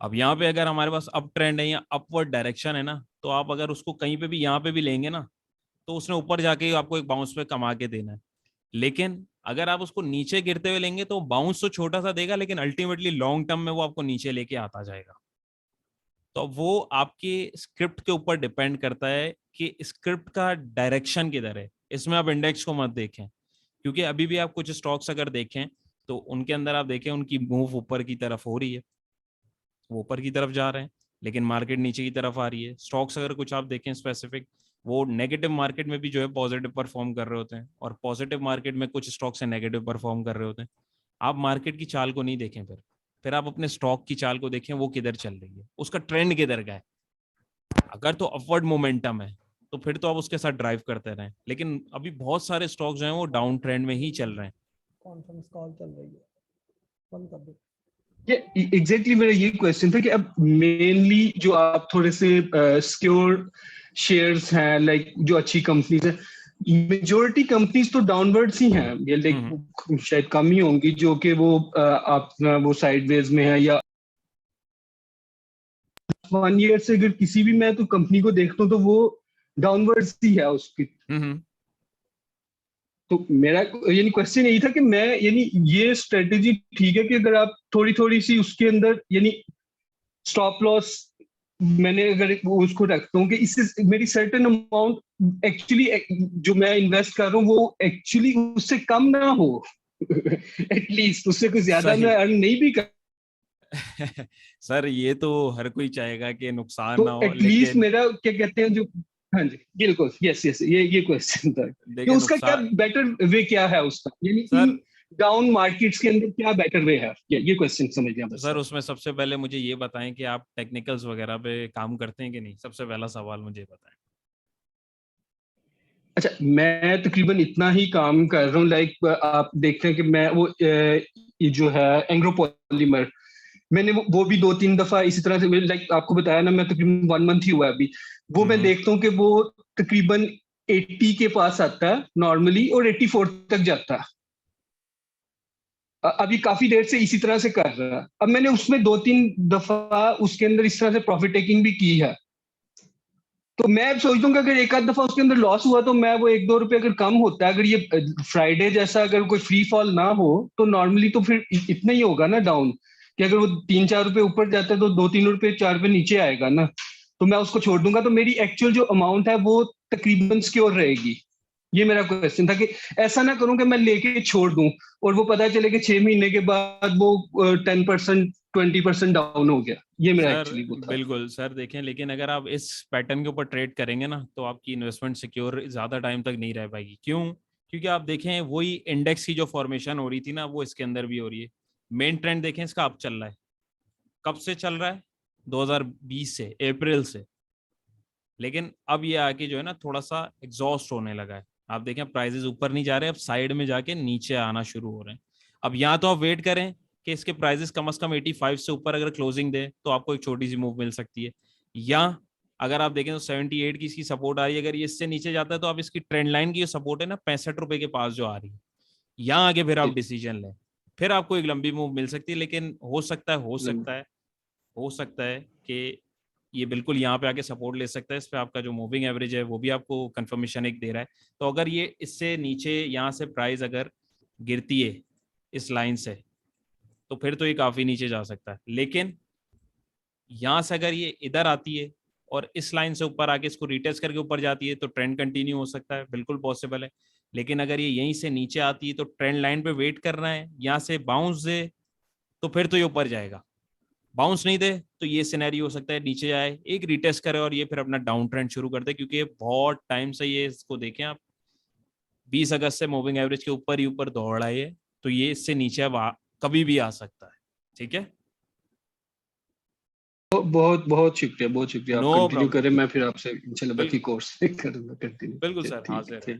अब यहाँ पे अगर हमारे पास अप ट्रेंड है या अपवर्ड डायरेक्शन है ना, तो आप अगर उसको कहीं पे भी यहाँ पे भी लेंगे ना तो उसने ऊपर जाके आपको एक बाउंस पे कमा के देना है। लेकिन अगर आप उसको नीचे गिरते हुए लेंगे तो बाउंस तो छोटा सा देगा, लेकिन अल्टीमेटली लॉन्ग टर्म में वो आपको नीचे लेके आता जाएगा। तो वो आपके स्क्रिप्ट के ऊपर डिपेंड करता है कि स्क्रिप्ट का डायरेक्शन किधर है। इसमें आप इंडेक्स को मत देखें, क्योंकि अभी भी आप कुछ स्टॉक्स अगर देखें तो उनके अंदर आप देखें उनकी मूव ऊपर की तरफ हो रही है, वो ऊपर की तरफ जा रहे हैं, लेकिन मार्केट नीचे की तरफ आ रही है। स्टॉक्स अगर कुछ आप देखें स्पेसिफिक, वो नेगेटिव मार्केट में भी जो है पॉजिटिव परफॉर्म कर रहे होते हैं, और पॉजिटिव मार्केट में कुछ स्टॉक्स है नेगेटिव परफॉर्म कर रहे होते हैं। आप मार्केट की चाल को नहीं देखें, फिर आप अपने स्टॉक की चाल को देखें, वो किधर चल रही है, उसका ट्रेंड किधर का है। अगर तो अपवर्ड मोमेंटम है तो फिर तो आप उसके साथ ड्राइव करते रहें, लेकिन अभी बहुत सारे स्टॉक्स जो हैं वो डाउन ट्रेंड में ही चल रहे हैं। कॉन्फ्रेंस कॉल चल रही है, बंद कर दो। ये एग्जैक्टली मेरा ये क्वेश्चन था कि अब मेनली जो आप थोड़े से सिक्योर शेयर्स हैं, लाइक जो अच्छी कंपनीज है, मेजोरिटी कंपनीज तो डाउनवर्ड्स ही हैं, ये लाइक शायद कम ही होंगी जो कि वो अपना वो साइडवेज में है, या 1 ईयर से अगर किसी भी मैं तो कंपनी को देखता हूँ तो वो डाउनवर्ड्स ही है उसकी। तो मेरा यानी क्वेश्चन यही था कि मैं यानी ये स्ट्रेटेजी ठीक है कि अगर आप थोड़ी थोड़ी सी उसके अंदर यानी स्टॉप लॉस मैंने अगर उसको रखता हूँ कि इससे मेरी सर्टेन अमाउंट एक्चुअली जो मैं इन्वेस्ट कर रहा हूँ वो एक्चुअली उससे कम ना हो एटलीस्ट उससे कुछ ज्यादा मैं अर्न नहीं भी कर सर ये तो हर कोई चाहेगा कि नुकसान तो ना हो, एटलीस्ट लेकिन मेरा क्या कहते हैं जो, हाँ जी बिल्कुल, यस ये क्वेश्चन था कि उसका क्या बेटर वे क्या है उसका, यानी डाउन मार्केट्स के अंदर क्या बेटर वे है, ये क्वेश्चन समझ गया बस। सर उसमें सबसे पहले मुझे ये बताएं कि आप टेक्निकल्स वगैरह पे काम करते हैं कि नहीं, सबसे पहला सवाल मुझे बताएं। अच्छा, मैं तकरीबन इतना ही काम कर रहा हूँ, लाइक आप देखते हैं कि मैं वो ये जो है एंग्रोपॉलीमर, मैंने वो भी 2-3 दफा इसी तरह से, लाइक आपको बताया ना, मैं तकरीबन 1 मंथ ही हुआ अभी, वो मैं देखता हूँ कि वो तकरीबन 80 के पास आता है नॉर्मली और 84 तक जाता है। अभी काफी देर से इसी तरह से कर रहा है। अब मैंने उसमें 2-3 दफा उसके अंदर इस तरह से प्रॉफिट टेकिंग भी की है, तो मैं अब सोचता हूँ कि अगर एक आध दफा उसके अंदर लॉस हुआ तो मैं वो 1-2 रुपए अगर कम होता है, अगर ये फ्राइडे जैसा अगर कोई फ्री फॉल ना हो तो नॉर्मली तो फिर इतना ही होगा ना डाउन, कि अगर वो 3-4 रुपए ऊपर जाता है तो 2-3 रुपए 4 रुपए नीचे आएगा ना, तो मैं उसको छोड़ दूंगा, तो मेरी एक्चुअल जो अमाउंट है वो तकरीबन सिक्योर रहेगी। ये मेरा क्वेश्चन था कि ऐसा ना करूं कि मैं लेके छोड़ दूं और वो पता चले कि 6 महीने के बाद वो 10% 20% डाउन हो गया। ये मेरा सर एक्चुअली वो था। बिल्कुल सर देखें, लेकिन अगर आप इस पैटर्न के ऊपर ट्रेड करेंगे ना तो आपकी इन्वेस्टमेंट सिक्योर ज्यादा टाइम तक नहीं रह पाएगी। क्यों? क्योंकि आप देखें वही इंडेक्स की जो फॉर्मेशन हो रही थी ना वो इसके अंदर भी हो रही है। मेन ट्रेंड देखें इसका अब चल रहा है। कब से चल रहा है? 2020 से, अप्रैल से। लेकिन अब ये आके जो है ना थोड़ा सा एग्जॉस्ट होने लगा है। आप देखें प्राइसेस ऊपर नहीं जा रहे, अब साइड में जाके नीचे आना शुरू हो रहे हैं। अब यहाँ तो आप वेट करें कि इसके प्राइसेस कम से कम 85 से ऊपर अगर क्लोजिंग दे तो आपको एक छोटी सी मूव मिल सकती है। या अगर आप देखें तो 78 की इसकी सपोर्ट आ रही है, अगर ये इससे नीचे जाता है तो आप इसकी ट्रेंड लाइन की जो सपोर्ट है ना 65 रुपए के पास जो आ रही है, यहाँ आगे फिर आप डिसीजन लें, फिर आपको एक लंबी मूव मिल सकती है। लेकिन हो सकता है कि ये बिल्कुल यहाँ पे आके सपोर्ट ले सकता है। इस पे आपका जो मूविंग एवरेज है वो भी आपको कंफर्मेशन एक दे रहा है। तो अगर ये इससे नीचे यहाँ से प्राइस अगर गिरती है इस लाइन से तो फिर तो ये काफी नीचे जा सकता है। लेकिन यहाँ से अगर ये इधर आती है और इस लाइन से ऊपर आके इसको रिटेस्ट करके ऊपर जाती है तो ट्रेंड कंटिन्यू हो सकता है, बिल्कुल पॉसिबल है। लेकिन अगर ये यहीं से नीचे आती है तो ट्रेंड लाइन पे वेट करना है, यहाँ से बाउंस दे तो फिर तो ये ऊपर जाएगा, बाउंस नहीं दे तो ये सिनेरियो हो सकता है नीचे जाए, एक रिटेस्ट करे और ये फिर अपना डाउन ट्रेंड शुरू कर दे। क्योंकि बहुत टाइम से ये इसको देखें आप 20 अगस्त से मूविंग एवरेज के ऊपर ही ऊपर दौड़ रहा है, तो ये इससे नीचे अब कभी भी आ सकता है। ठीक है, बहुत बहुत शुक्रिया, बहुत शुक्रिया। आप नो कंटिन्यू प्रॉब्लम। करें, मैं फिर आपसे इंशाल्लाह बाकी कोर्स करूंगा कंटिन्यू। बिल्कुल सर, हाजिर है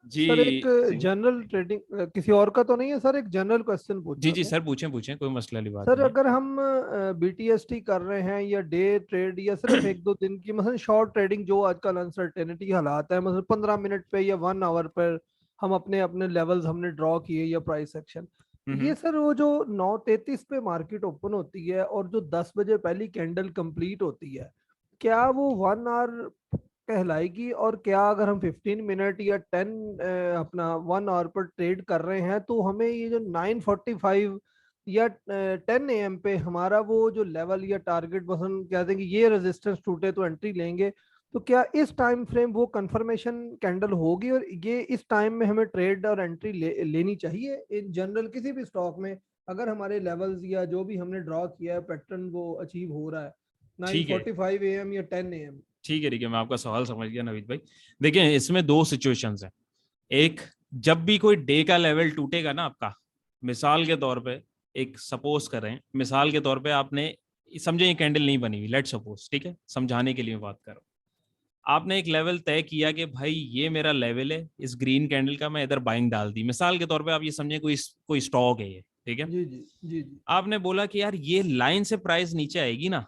जी। सर एक जनरल ट्रेडिंग किसी और का तो नहीं है सर, एक जनरल क्वेश्चन पूछना जी जी था। सर पूछें पूछें, कोई मसला वाली बात सर नहीं है। अगर हम बीटीएसटी कर रहे हैं या डे ट्रेड या सिर्फ एक दो दिन की मतलब शॉर्ट ट्रेडिंग, जो आजकल अनसर्टेनिटी के हालात है, मतलब 15 मिनट पे या 1 आवर पर हम अपने अपने लेवल्स हमने ड्रॉ किए या प्राइस एक्शन, ये सर वो जो 9:33 पे मार्केट ओपन होती है और जो 10 बजे पहली कैंडल कंप्लीट होती है, क्या वो 1 आवर कहलाएगी? और क्या अगर हम 15 मिनट या 10 अपना 1 आवर पर ट्रेड कर रहे हैं तो हमें ये जो 9:45 या 10 AM पे हमारा वो जो लेवल या टारगेट बस हम कहते हैं कि ये रेजिस्टेंस टूटे तो एंट्री लेंगे, तो क्या इस टाइम फ्रेम वो कंफर्मेशन कैंडल होगी और ये इस टाइम में हमें ट्रेड और एंट्री लेनी चाहिए इन जनरल किसी भी स्टॉक में, अगर हमारे लेवल्स या जो भी हमने ड्रॉ किया है पैटर्न वो अचीव हो रहा है 9:45 AM या 10 AM? ठीक है, मैं आपका सवाल समझ गया नवीद भाई। देखिए इसमें दो सिचुएशंस हैं। एक, जब भी कोई डे का लेवल टूटेगा ना आपका, मिसाल के तौर पे एक सपोज करें, मिसाल के तौर पे आपने समझे ये कैंडल नहीं बनी हुई, लेट सपोज, ठीक है, समझाने के लिए मैं बात कर रहा हूँ। आपने एक लेवल तय किया कि भाई ये मेरा लेवल है इस ग्रीन कैंडल का, मैं इधर बाइंग डाल दी। मिसाल के तौर पे आप ये समझे कोई स्टॉक है ये, ठीक है। जी जी जी जी। आपने बोला कि यार ये लाइन से प्राइस नीचे आएगी ना,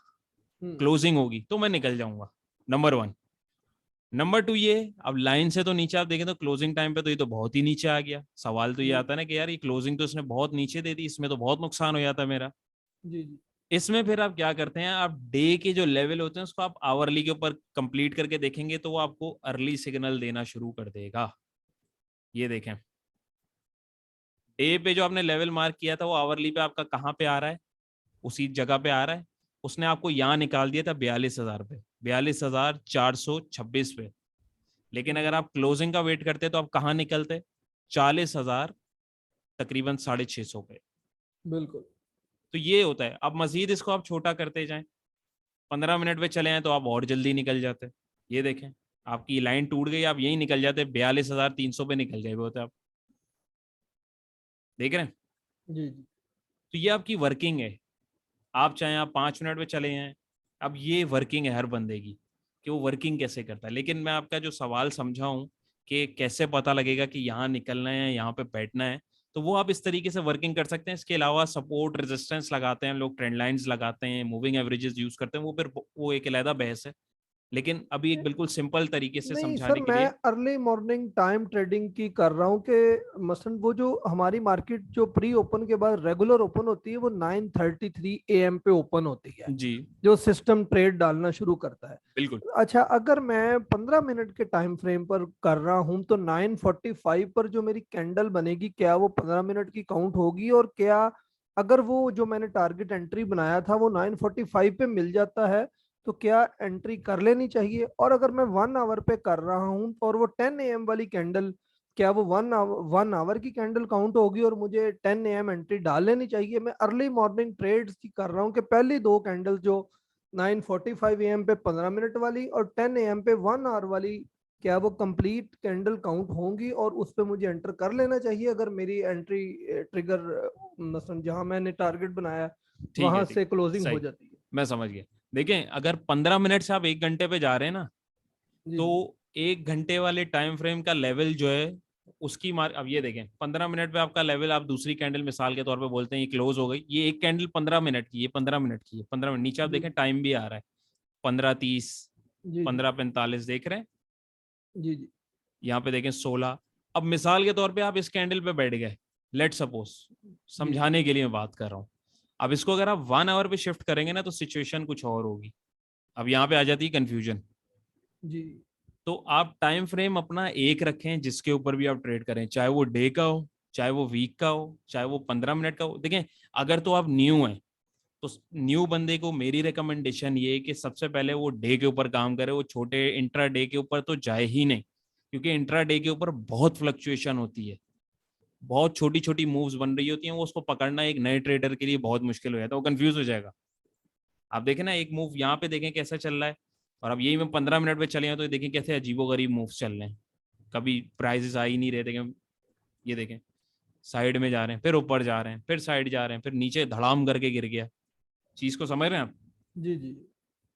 क्लोजिंग होगी तो मैं निकल जाऊंगा, नंबर 1। नंबर 2 ये, अब लाइन से तो नीचे आप देखें तो क्लोजिंग टाइम पे तो ये तो बहुत ही नीचे आ गया। सवाल तो ये आता है ना कि यार ये क्लोजिंग तो इसने बहुत नीचे दे दी, इसमें तो बहुत नुकसान हो जाता मेरा। जी जी। इसमें फिर आप क्या करते हैं, आप डे के जो लेवल होते हैं उसको आप आवरली के ऊपर कंप्लीट करके देखेंगे तो वो आपको अर्ली सिग्नल देना शुरू कर देगा। ये देखें डे पे जो आपने लेवल मार्क किया था वो आवरली पे आपका कहाँ पे आ रहा है, उसी जगह पे आ रहा है। उसने आपको यहाँ निकाल दिया था 42,000 पे, 42,426 पे। लेकिन अगर आप क्लोजिंग का वेट करते तो आप कहाँ निकलते, 40,000 तकरीबन 650 पे। बिल्कुल। तो ये होता है। अब मजीद इसको आप छोटा करते जाएं, 15 मिनट पे चले हैं तो आप और जल्दी निकल जाते। ये देखें आपकी लाइन टूट गई, आप यही निकल जाते, 42,300 पे निकल गए होते आप, देख रहे हैं। जी जी। तो ये आपकी वर्किंग है। आप चाहे आप 5 मिनट में चले हैं, अब ये वर्किंग है हर बंदे की कि वो वर्किंग कैसे करता है। लेकिन मैं आपका जो सवाल समझा हूँ कि कैसे पता लगेगा कि यहाँ निकलना है यहाँ पे बैठना है, तो वो आप इस तरीके से वर्किंग कर सकते हैं। इसके अलावा सपोर्ट रेजिस्टेंस लगाते हैं लोग, ट्रेंड लाइंस लगाते हैं, मूविंग एवरेजेस यूज करते हैं, वो फिर वो एक अलहदा बहस है। लेकिन अभी एक बिल्कुल सिंपल तरीके से नहीं समझाने सर, के मैं लिए अर्ली मॉर्निंग टाइम ट्रेडिंग की कर रहा हूँ कि मसलन वो जो हमारी मार्केट जो प्री ओपन के बाद रेगुलर ओपन होती है वो 9:33 AM पे ओपन होती है, जी जो सिस्टम ट्रेड डालना शुरू करता है। बिल्कुल। अच्छा, अगर मैं 15 मिनट के टाइम फ्रेम पर कर रहा हूं तो 9:45 पर जो मेरी कैंडल बनेगी, क्या वो 15 मिनट की काउंट होगी? और क्या अगर वो जो मैंने टारगेट एंट्री बनाया था वो 9:45 पे मिल जाता है तो क्या एंट्री कर लेनी चाहिए? और अगर मैं 1 आवर पे कर रहा हूं और वो 10 AM वाली कैंडल, क्या वो 1 आवर की कैंडल काउंट होगी और मुझे 10 AM एंट्री डाल लेनी चाहिए? मैं अर्ली मॉर्निंग ट्रेड्स की कर रहा हूँ कि पहली दो कैंडल जो 9:45 AM पे 15 मिनट वाली और 10 AM पे 1 आवर वाली, क्या वो कंप्लीट कैंडल काउंट होंगी और उस पे मुझे एंटर कर लेना चाहिए अगर मेरी एंट्री ट्रिगर मसलन जहां मैंने टारगेट बनाया ठीक है, वहां ठीक से क्लोजिंग हो सही, जाती है? मैं समझ गया। देखें, अगर 15 मिनट से आप 1 घंटे पे जा रहे हैं ना, जी तो 1 घंटे वाले टाइम फ्रेम का लेवल जो है उसकी अब ये देखें, 15 मिनट पे आपका लेवल, आप दूसरी कैंडल मिसाल के तौर पे बोलते हैं ये क्लोज हो गई, ये एक कैंडल 15 मिनट की, ये 15 मिनट की है, 15 मिनट नीचे आप जी देखें टाइम भी आ रहा है 15:30, जी 15:45 देख रहे हैं, जी जी यहाँ पे देखें 16। अब मिसाल के तौर पे आप इस कैंडल पे बैठ गए, लेट सपोज, जी समझाने के लिए मैं बात कर रहा हूँ। अब इसको अगर आप 1 आवर पे शिफ्ट करेंगे ना तो सिचुएशन कुछ और होगी। अब यहाँ पे आ जाती है कंफ्यूजन। जी तो आप टाइम फ्रेम अपना एक रखें जिसके ऊपर भी आप ट्रेड करें, चाहे वो डे का हो, चाहे वो वीक का हो, चाहे वो 15 मिनट का हो। देखें, अगर तो आप न्यू हैं तो न्यू बंदे को मेरी रिकमेंडेशन ये है कि सबसे पहले वो डे के ऊपर काम करे, वो छोटे इंट्रा डे के ऊपर तो जाए ही नहीं, क्योंकि इंट्रा डे के ऊपर बहुत फ्लक्चुएशन होती है, बहुत छोटी छोटी मूव्स बन रही होती हैं, वो उसको पकड़ना एक नए ट्रेडर के लिए बहुत मुश्किल हो जाता है, वो कंफ्यूज हो जाएगा। आप देखें ना, एक मूव यहाँ पे देखें कैसा चल रहा है, और अब यही मैं 15 मिनट पे चले हैं तो देखें कैसे अजीबोगरीब मूव्स चल रहे हैं, कभी प्राइजेस आ ही नहीं रहे। देखें, ये देखें साइड में जा रहे हैं, फिर ऊपर जा रहे हैं, फिर साइड जा रहे हैं, फिर नीचे धड़ाम करके गिर गया। चीज को समझ रहे हैं आप? जी जी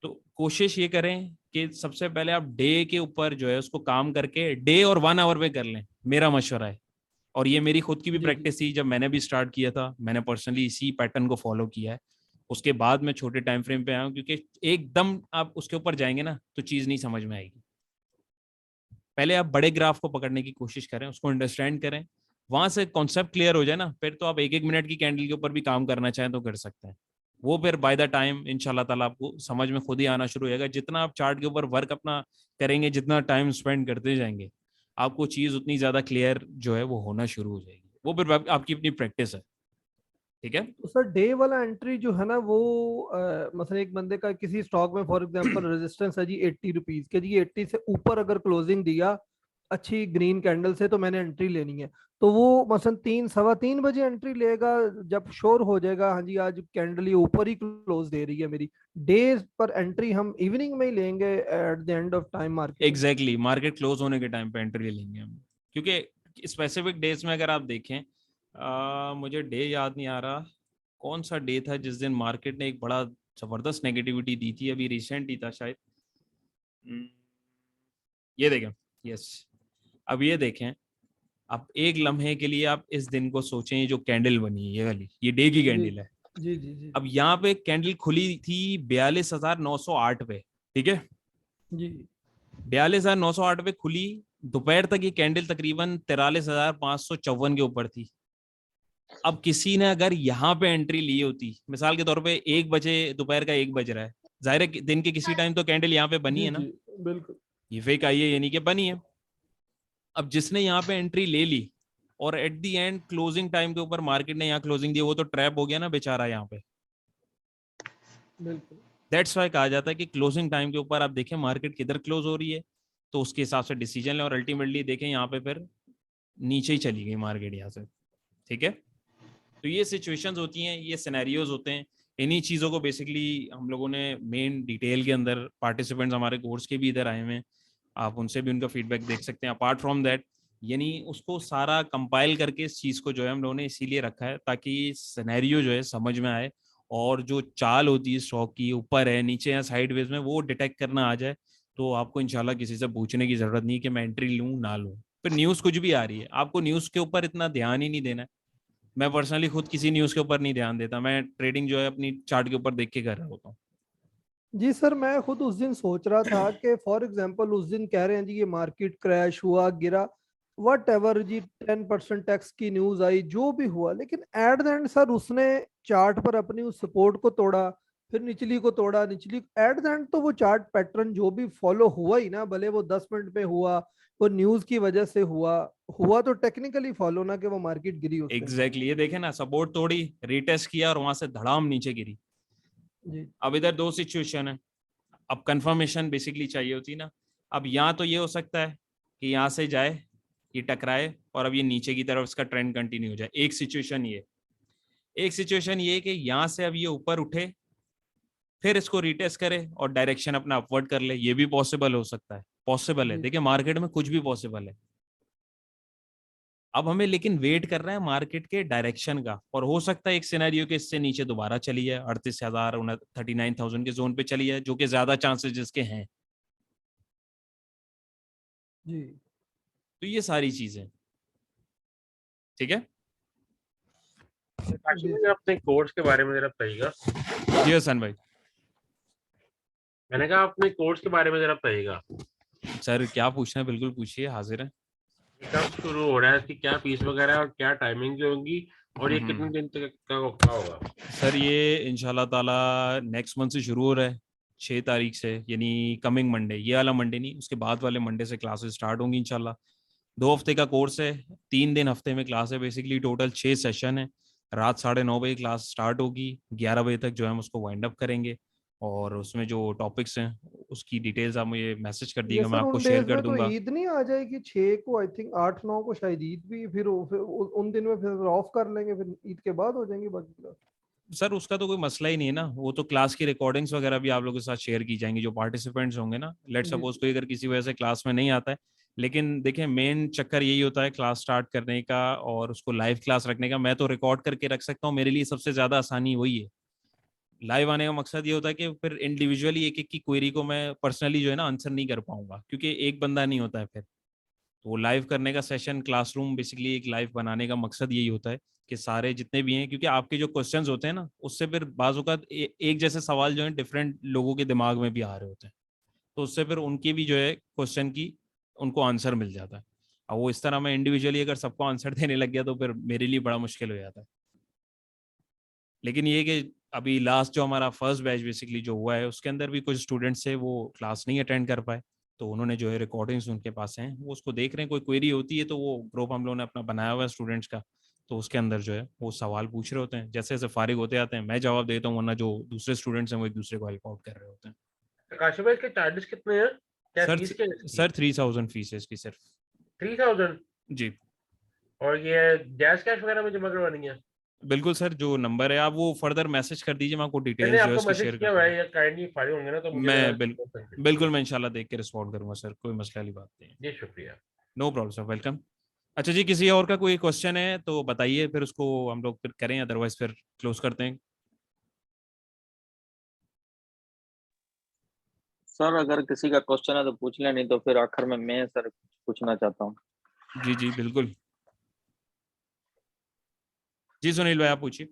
तो कोशिश ये करें कि सबसे पहले आप डे के ऊपर जो है उसको काम करके डे और 1 आवर पे कर लें, मेरा मशवरा है। और ये मेरी खुद की भी जी जी प्रैक्टिस थी, जब मैंने भी स्टार्ट किया था, मैंने पर्सनली इसी पैटर्न को फॉलो किया है। उसके बाद मैं छोटे टाइम फ्रेम पे आया हूँ, क्योंकि एकदम आप उसके ऊपर जाएंगे ना तो चीज़ नहीं समझ में आएगी। पहले आप बड़े ग्राफ को पकड़ने की कोशिश करें, उसको अंडरस्टैंड करें, वहां से कॉन्सेप्ट क्लियर हो जाए ना, फिर तो आप 1-1 मिनट की कैंडल के ऊपर भी काम करना चाहें तो कर सकते हैं। वो फिर बाय द टाइम इंशाल्लाह ताला आपको समझ में खुद ही आना शुरू हो जाएगा। जितना आप चार्ट के ऊपर वर्क अपना करेंगे, जितना टाइम स्पेंड करते जाएंगे, आपको चीज़ उतनी ज़्यादा क्लियर जो है वो होना शुरू हो जाएगी। वो फिर आपकी अपनी प्रैक्टिस है। ठीक है, तो सर डे वाला एंट्री जो है ना वो मतलब एक बंदे का किसी स्टॉक में फॉर एग्जांपल रेजिस्टेंस है जी 80 रुपीज के, जी 80 से ऊपर अगर क्लोजिंग दिया अच्छी ग्रीन कैंडल से तो मैंने एंट्री लेनी है, तो वो मसलन 3-3:15 बजे एंट्री लेगा जब श्योर हो जाएगा हाँ जी आज कैंडल ये ऊपर ही क्लोज दे रही है मेरी। डेज पर एंट्री हम इवनिंग में ही लेंगे at the end of time market? Exactly market close होने के टाइम पे एंट्री लेंगे हम, क्योंकि स्पेसिफिक डेज में अगर आप देखें, मुझे डे याद नहीं आ रहा कौन सा डे था जिस दिन मार्केट ने एक बड़ा जबरदस्त नेगेटिविटी दी थी, अभी रिसेंट ही था शायद। ये देखें, यस, अब ये देखें, आप एक लम्हे के लिए आप इस दिन को सोचें, ये जो कैंडल बनी है ये वाली, ये डे की जी कैंडल है। जी जी जी अब यहाँ पे कैंडल खुली थी 42,908 पे, ठीक है, जी 42,908 पे खुली। दोपहर तक ये कैंडल तकरीबन 43,554 के ऊपर थी। अब किसी ने अगर यहाँ पे एंट्री ली होती, मिसाल के तौर पे 1 बजे, दोपहर का 1 बज रहा है, जाहिर है दिन के किसी टाइम तो कैंडल यहाँ पे बनी जी है ना, जी बिल्कुल। ये फेक आई है यानी कि बनी है। अब जिसने यहाँ पे एंट्री ले ली और at the and closing time के ऊपर मार्केट ने यहाँ क्लोजिंग दी, वो तो ट्रैप हो गया ना बेचारा यहाँ पे। बिल्कुल दैट्स वाई कहा जाता है कि क्लोजिंग टाइम के ऊपर आप देखें मार्केट किधर क्लोज हो रही है, तो उसके हिसाब से डिसीजन लें, और अल्टीमेटली देखें यहाँ पे फिर नीचे ही चली गई मार्केट यहाँ से। ठीक है, तो ये सिचुएशंस होती हैं, ये सिनेरियोज होते हैं। इन्हीं चीज़ों को बेसिकली हम लोगों ने मेन डिटेल के अंदर, पार्टिसिपेंट्स हमारे कोर्स के भी इधर आए हुए हैं, आप उनसे भी उनका फीडबैक देख सकते हैं। अपार्ट फ्रॉम दैट, यानी उसको सारा कंपाइल करके इस चीज़ को जो है हम लोगों ने इसीलिए रखा है ताकि सिनेरियो जो है समझ में आए, और जो चाल होती है स्टॉक की, ऊपर है नीचे या साइडवेज में, वो डिटेक्ट करना आ जाए, तो आपको इंशाल्लाह किसी से पूछने की जरूरत नहीं कि मैं एंट्री लूँ ना लूँ। फिर न्यूज़ कुछ भी आ रही है, आपको न्यूज़ के ऊपर इतना ध्यान ही नहीं देना है। मैं पर्सनली खुद किसी न्यूज़ के ऊपर नहीं ध्यान देता, मैं ट्रेडिंग जो है अपनी चार्ट के ऊपर देख के कर रहा होता हूँ। जी सर, मैं खुद उस दिन सोच रहा था कि फॉर एग्जांपल उस दिन कह रहे हैं जी ये मार्केट क्रैश हुआ, गिरा, वट एवर जी, 10% टैक्स की न्यूज आई, जो भी हुआ, लेकिन एट द एंड सर उसने चार्ट पर अपनी उस सपोर्ट को तोड़ा, फिर निचली को तोड़ा, निचली, एट द एंड तो वो चार्ट पैटर्न जो भी फॉलो हुआ ही ना, भले वो 10 मिनट में हुआ, वो न्यूज की वजह से हुआ, हुआ तो टेक्निकली फॉलो ना कि वो मार्केट गिरी उसके एग्जैक्टली, ये देखे ना, सपोर्ट तोड़ी, रीटेस्ट किया और वहां से धड़ाम नीचे गिरी। जी अब इधर दो सिचुएशन है, अब कंफर्मेशन बेसिकली चाहिए होती ना। अब यहाँ तो ये हो सकता है कि यहाँ से जाए, ये टकराए और अब ये नीचे की तरफ इसका ट्रेंड कंटिन्यू हो जाए, एक सिचुएशन ये। एक सिचुएशन ये कि यहाँ से अब ये ऊपर उठे, फिर इसको रिटेस्ट करे और डायरेक्शन अपना अपवर्ड कर ले, ये भी पॉसिबल हो सकता है, पॉसिबल है। जी देखिए मार्केट में कुछ भी पॉसिबल है। अब हमें लेकिन वेट कर रहे हैं मार्केट के डायरेक्शन का, और हो सकता है एक सिनेरियो के इससे नीचे दोबारा चली है, 38,000 39,000 के जोन पे चली है, जो कि ज्यादा चांसेस जिसके हैं। जी तो ये सारी चीजें, ठीक है। काशिफ भाई, अपने कोर्स के बारे में जरा बताइएगा। जी हसन भाई। मैंने कहा अपने कोर्स के बारे में जरा बताइएगा। सर क्या पूछना है, बिल्कुल पूछिए, हाजिर है। कब शुरू हो रहा है, इसकी क्या फीस वगैरह है और क्या टाइमिंग होगी, और ये कितने दिन तक का होगा? सर ये इंशाल्लाह ताला नेक्स्ट मंथ से शुरू हो रहा है, 6 तारीख से, यानी कमिंग मंडे, ये वाला मंडे नहीं, उसके बाद वाले मंडे से क्लासेस स्टार्ट होंगी इंशाल्लाह। 2 हफ्ते का कोर्स है, 3 दिन हफ्ते में क्लास है, बेसिकली टोटल 6 सेशन है। रात 9:30 बजे क्लास स्टार्ट होगी, 11 बजे तक जो है हम उसको वाइंड अप करेंगे। और उसमें जो टॉपिक्स हैं उसकी डिटेल्स आप मुझे मैसेज कर ये दीजिएगा, मैं सर आपको उन शेयर डेज कर में तो दूंगा। ईद नहीं आ जाएगी 6 को? आई थिंक 8-9 को शायद ईद भी, फिर उन दिन में फिर ऑफ कर लेंगे, फिर ईद के बाद हो जाएंगी बाकी क्लास। सर उसका तो कोई मसला ही नहीं है ना, वो तो क्लास की रिकॉर्डिंग्स वगैरह भी आप लोगों के साथ शेयर की जाएंगी, जो पार्टिसिपेंट्स होंगे ना। लेट जी सपोज कोई अगर किसी वजह से क्लास में नहीं आता है, लेकिन देखिए मेन चक्कर यही होता है क्लास स्टार्ट करने का और उसको लाइव क्लास रखने का। मैं तो रिकॉर्ड करके रख सकता हूँ, मेरे लिए सबसे ज्यादा आसानी वही है। लाइव आने का मकसद ये होता है कि फिर इंडिविजुअली एक एक की क्वेरी को मैं पर्सनली जो है ना आंसर नहीं कर पाऊंगा, क्योंकि एक बंदा नहीं होता है फिर। तो वो लाइव करने का सेशन, क्लासरूम बेसिकली एक लाइव बनाने का मकसद यही होता है कि सारे जितने भी हैं, क्योंकि आपके जो क्वेश्चंस होते हैं ना, उससे फिर बाज़-औक़ात एक जैसे सवाल जो है डिफरेंट लोगों के दिमाग में भी आ रहे होते हैं, तो उससे फिर उनकी भी जो है क्वेश्चन की उनको आंसर मिल जाता है। अब वो इस तरह मैं इंडिविजुअली अगर सबको आंसर देने लग गया तो फिर मेरे लिए बड़ा मुश्किल हो जाता है। लेकिन ये कि अभी लास्ट जो हमारा फर्स्ट बैच बेसिकली जो हुआ है, उसके अंदर भी कुछ स्टूडेंट्स थे वो क्लास नहीं अटेंड कर पाए, तो उन्होंने जो है रिकॉर्डिंग्स उनके पास हैं, वो उसको देख रहे हैं। कोई क्वेरी होती है तो वो ग्रुप हम लोगों ने अपना बनाया हुआ है स्टूडेंट्स का, तो उसके अंदर जो है वो सवाल पूछ रहे होते हैं, जैसे जैसे फारिग होते आते हैं मैं जवाब देता हूँ, वरना जो दूसरे स्टूडेंट्स हैं वो एक दूसरे को हेल्प आउट कर रहे होते हैं। काशिफ भाई, इसके चार्जेस कितने हैं? क्या सर फीस क्या है इसकी? सर 3000 फीस है इसकी सिर्फ। 3000? जी और ये जैज कैश वगैरह में जमा करवानी है? बिल्कुल सर, जो नंबर है आप वो फर्दर मैसेज कर दीजिए, मैं आपको मैंने डिटेल्स जो है आपको उसकी मैसेज शेयर किया कर हुआ दूंगा। है, या काइंडली फारिग होंगे ना तो मुझे जरा बिल्कुल मैं इंशाल्लाह देख के रिस्पॉन्ड करूंगा सर, कोई मसला वाली बात नहीं है। जी शुक्रिया। No problem sir, welcome. अच्छा जी, किसी और का कोई क्वेश्चन है तो बताइए, फिर उसको हम लोग फिर करें, अदरवाइज फिर क्लोज करते हैं। सर अगर किसी का क्वेश्चन है तो पूछ लें, नहीं तो फिर आखिर में मैं सर पूछना चाहता हूँ। जी जी बिल्कुल, जी सुनील भाई आप पूछिए।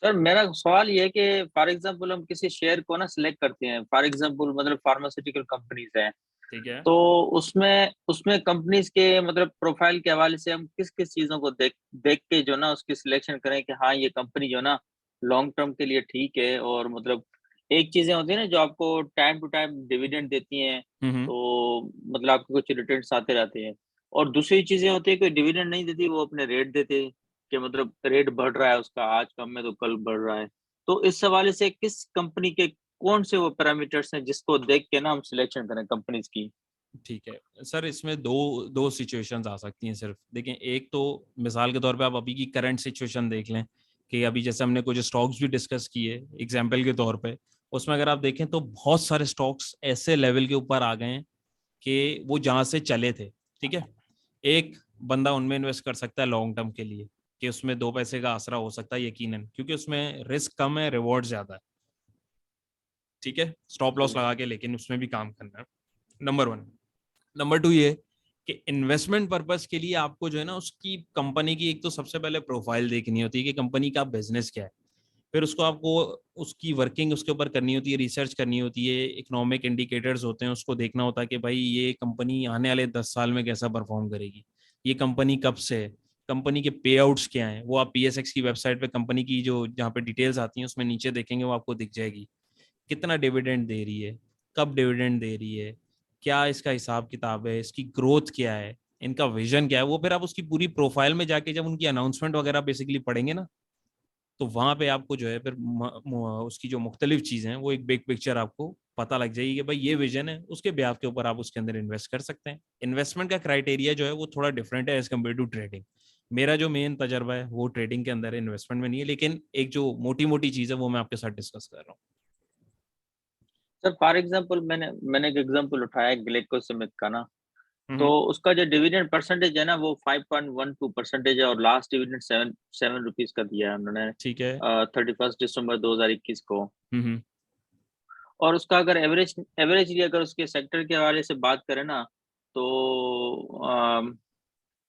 सर मेरा सवाल ये है कि फॉर एग्जांपल हम किसी शेयर को ना सिलेक्ट करते हैं, फॉर एग्जांपल मतलब फार्मास्यूटिकल कंपनीज हैं, ठीक है। तो उसमें उसमें कंपनीज के मतलब प्रोफाइल के हवाले से हम किस किस चीजों को देख देख के जो ना उसकी सिलेक्शन करें कि हाँ ये कंपनी जो ना लॉन्ग टर्म के लिए ठीक है, और मतलब एक चीजें होती है ना जो आपको टाइम टू टाइम डिविडेंड देती हैं, हम्म। तो मतलब आपके कुछ रिटर्न्स आते रहते हैं, और दूसरी चीजें होती है कोई डिविडेंड नहीं देती, वो अपने रेट देते हैं कि मतलब रेट बढ़ रहा है उसका, आज कम है तो कल बढ़ रहा है। तो इस हवाले से किस कंपनी के कौन से वो पैरामीटर्स हैं जिसको देख के ना हम सिलेक्शन करें कंपनीज की? ठीक है सर, इसमें दो दो सिचुएशंस आ सकती हैं सिर्फ। देखें, एक तो मिसाल के तौर पे आप अभी की करंट सिचुएशन देख लें कि अभी जैसे हमने कुछ स्टॉक्स भी डिस्कस किए एग्जांपल के तौर पे, उसमें अगर आप देखें तो बहुत सारे स्टॉक्स ऐसे लेवल के ऊपर आ गए हैं कि वो जहाँ से चले थे, ठीक है, एक बंदा उनमें इन्वेस्ट कर सकता है लॉन्ग टर्म के लिए, कि उसमें 2 पैसे का आसरा हो सकता है यकीनन, क्योंकि उसमें रिस्क कम है, रिवॉर्ड ज्यादा है, ठीक है, स्टॉप लॉस लगा के लेकिन उसमें भी काम करना है, नंबर 1। नंबर 2 ये कि इन्वेस्टमेंट पर्पस के लिए आपको जो है ना उसकी कंपनी की एक तो सबसे पहले प्रोफाइल देखनी होती है कि कंपनी का बिजनेस क्या है। फिर उसको आपको उसकी वर्किंग उसके ऊपर करनी होती है, रिसर्च करनी होती है, इकोनॉमिक इंडिकेटर्स होते हैं, उसको देखना होता है कि भाई ये कंपनी आने वाले 10 साल में कैसा परफॉर्म करेगी, ये कंपनी कब से है, कंपनी के पे आउट्स क्या हैं, वो आप PSX की वेबसाइट पे कंपनी की जो जहाँ पे डिटेल्स आती हैं उसमें नीचे देखेंगे, वो आपको दिख जाएगी। कितना डिविडेंड दे रही है, कब डिविडेंड दे रही है, क्या इसका हिसाब किताब है, इसकी ग्रोथ क्या है, इनका विजन क्या है, वो फिर आप उसकी पूरी प्रोफाइल में जाके जब उनकी अनाउंसमेंट वगैरह बेसिकली पढ़ेंगे ना, तो वहां पे आपको जो है फिर उसकी जो मुख्तलिफ चीजें हैं वो एक बिग पिक्चर आपको पता लग जाएगी कि भाई ये विजन है, उसके ब्याह के ऊपर आप उसके अंदर इन्वेस्ट कर सकते हैं। इन्वेस्टमेंट का क्राइटेरिया जो है वो थोड़ा डिफरेंट है एज कम्पेयर टू ट्रेडिंग। मेरा जो मेन तजर्बा है वो ट्रेडिंग के अंदर है, इन्वेस्टमेंट में नहीं है, लेकिन एक जो मोटी मोटी चीज है वो मैं आपके साथ डिस्कस कर रहा हूँ। सर फॉर एग्जांपल मैंने एक एग्जांपल उठाया ग्लेकोसिमिक का ना, तो उसका जो डिविडेंड परसेंटेज है ना वो 5.12% है, और लास्ट डिविडेंड 7 रुपीज का दिया है उन्होंने, ठीक है। 31 दिसंबर 2021 को। और उसका अगर एवरेजली अगर उसके सेक्टर के हवाले से बात करें ना, तो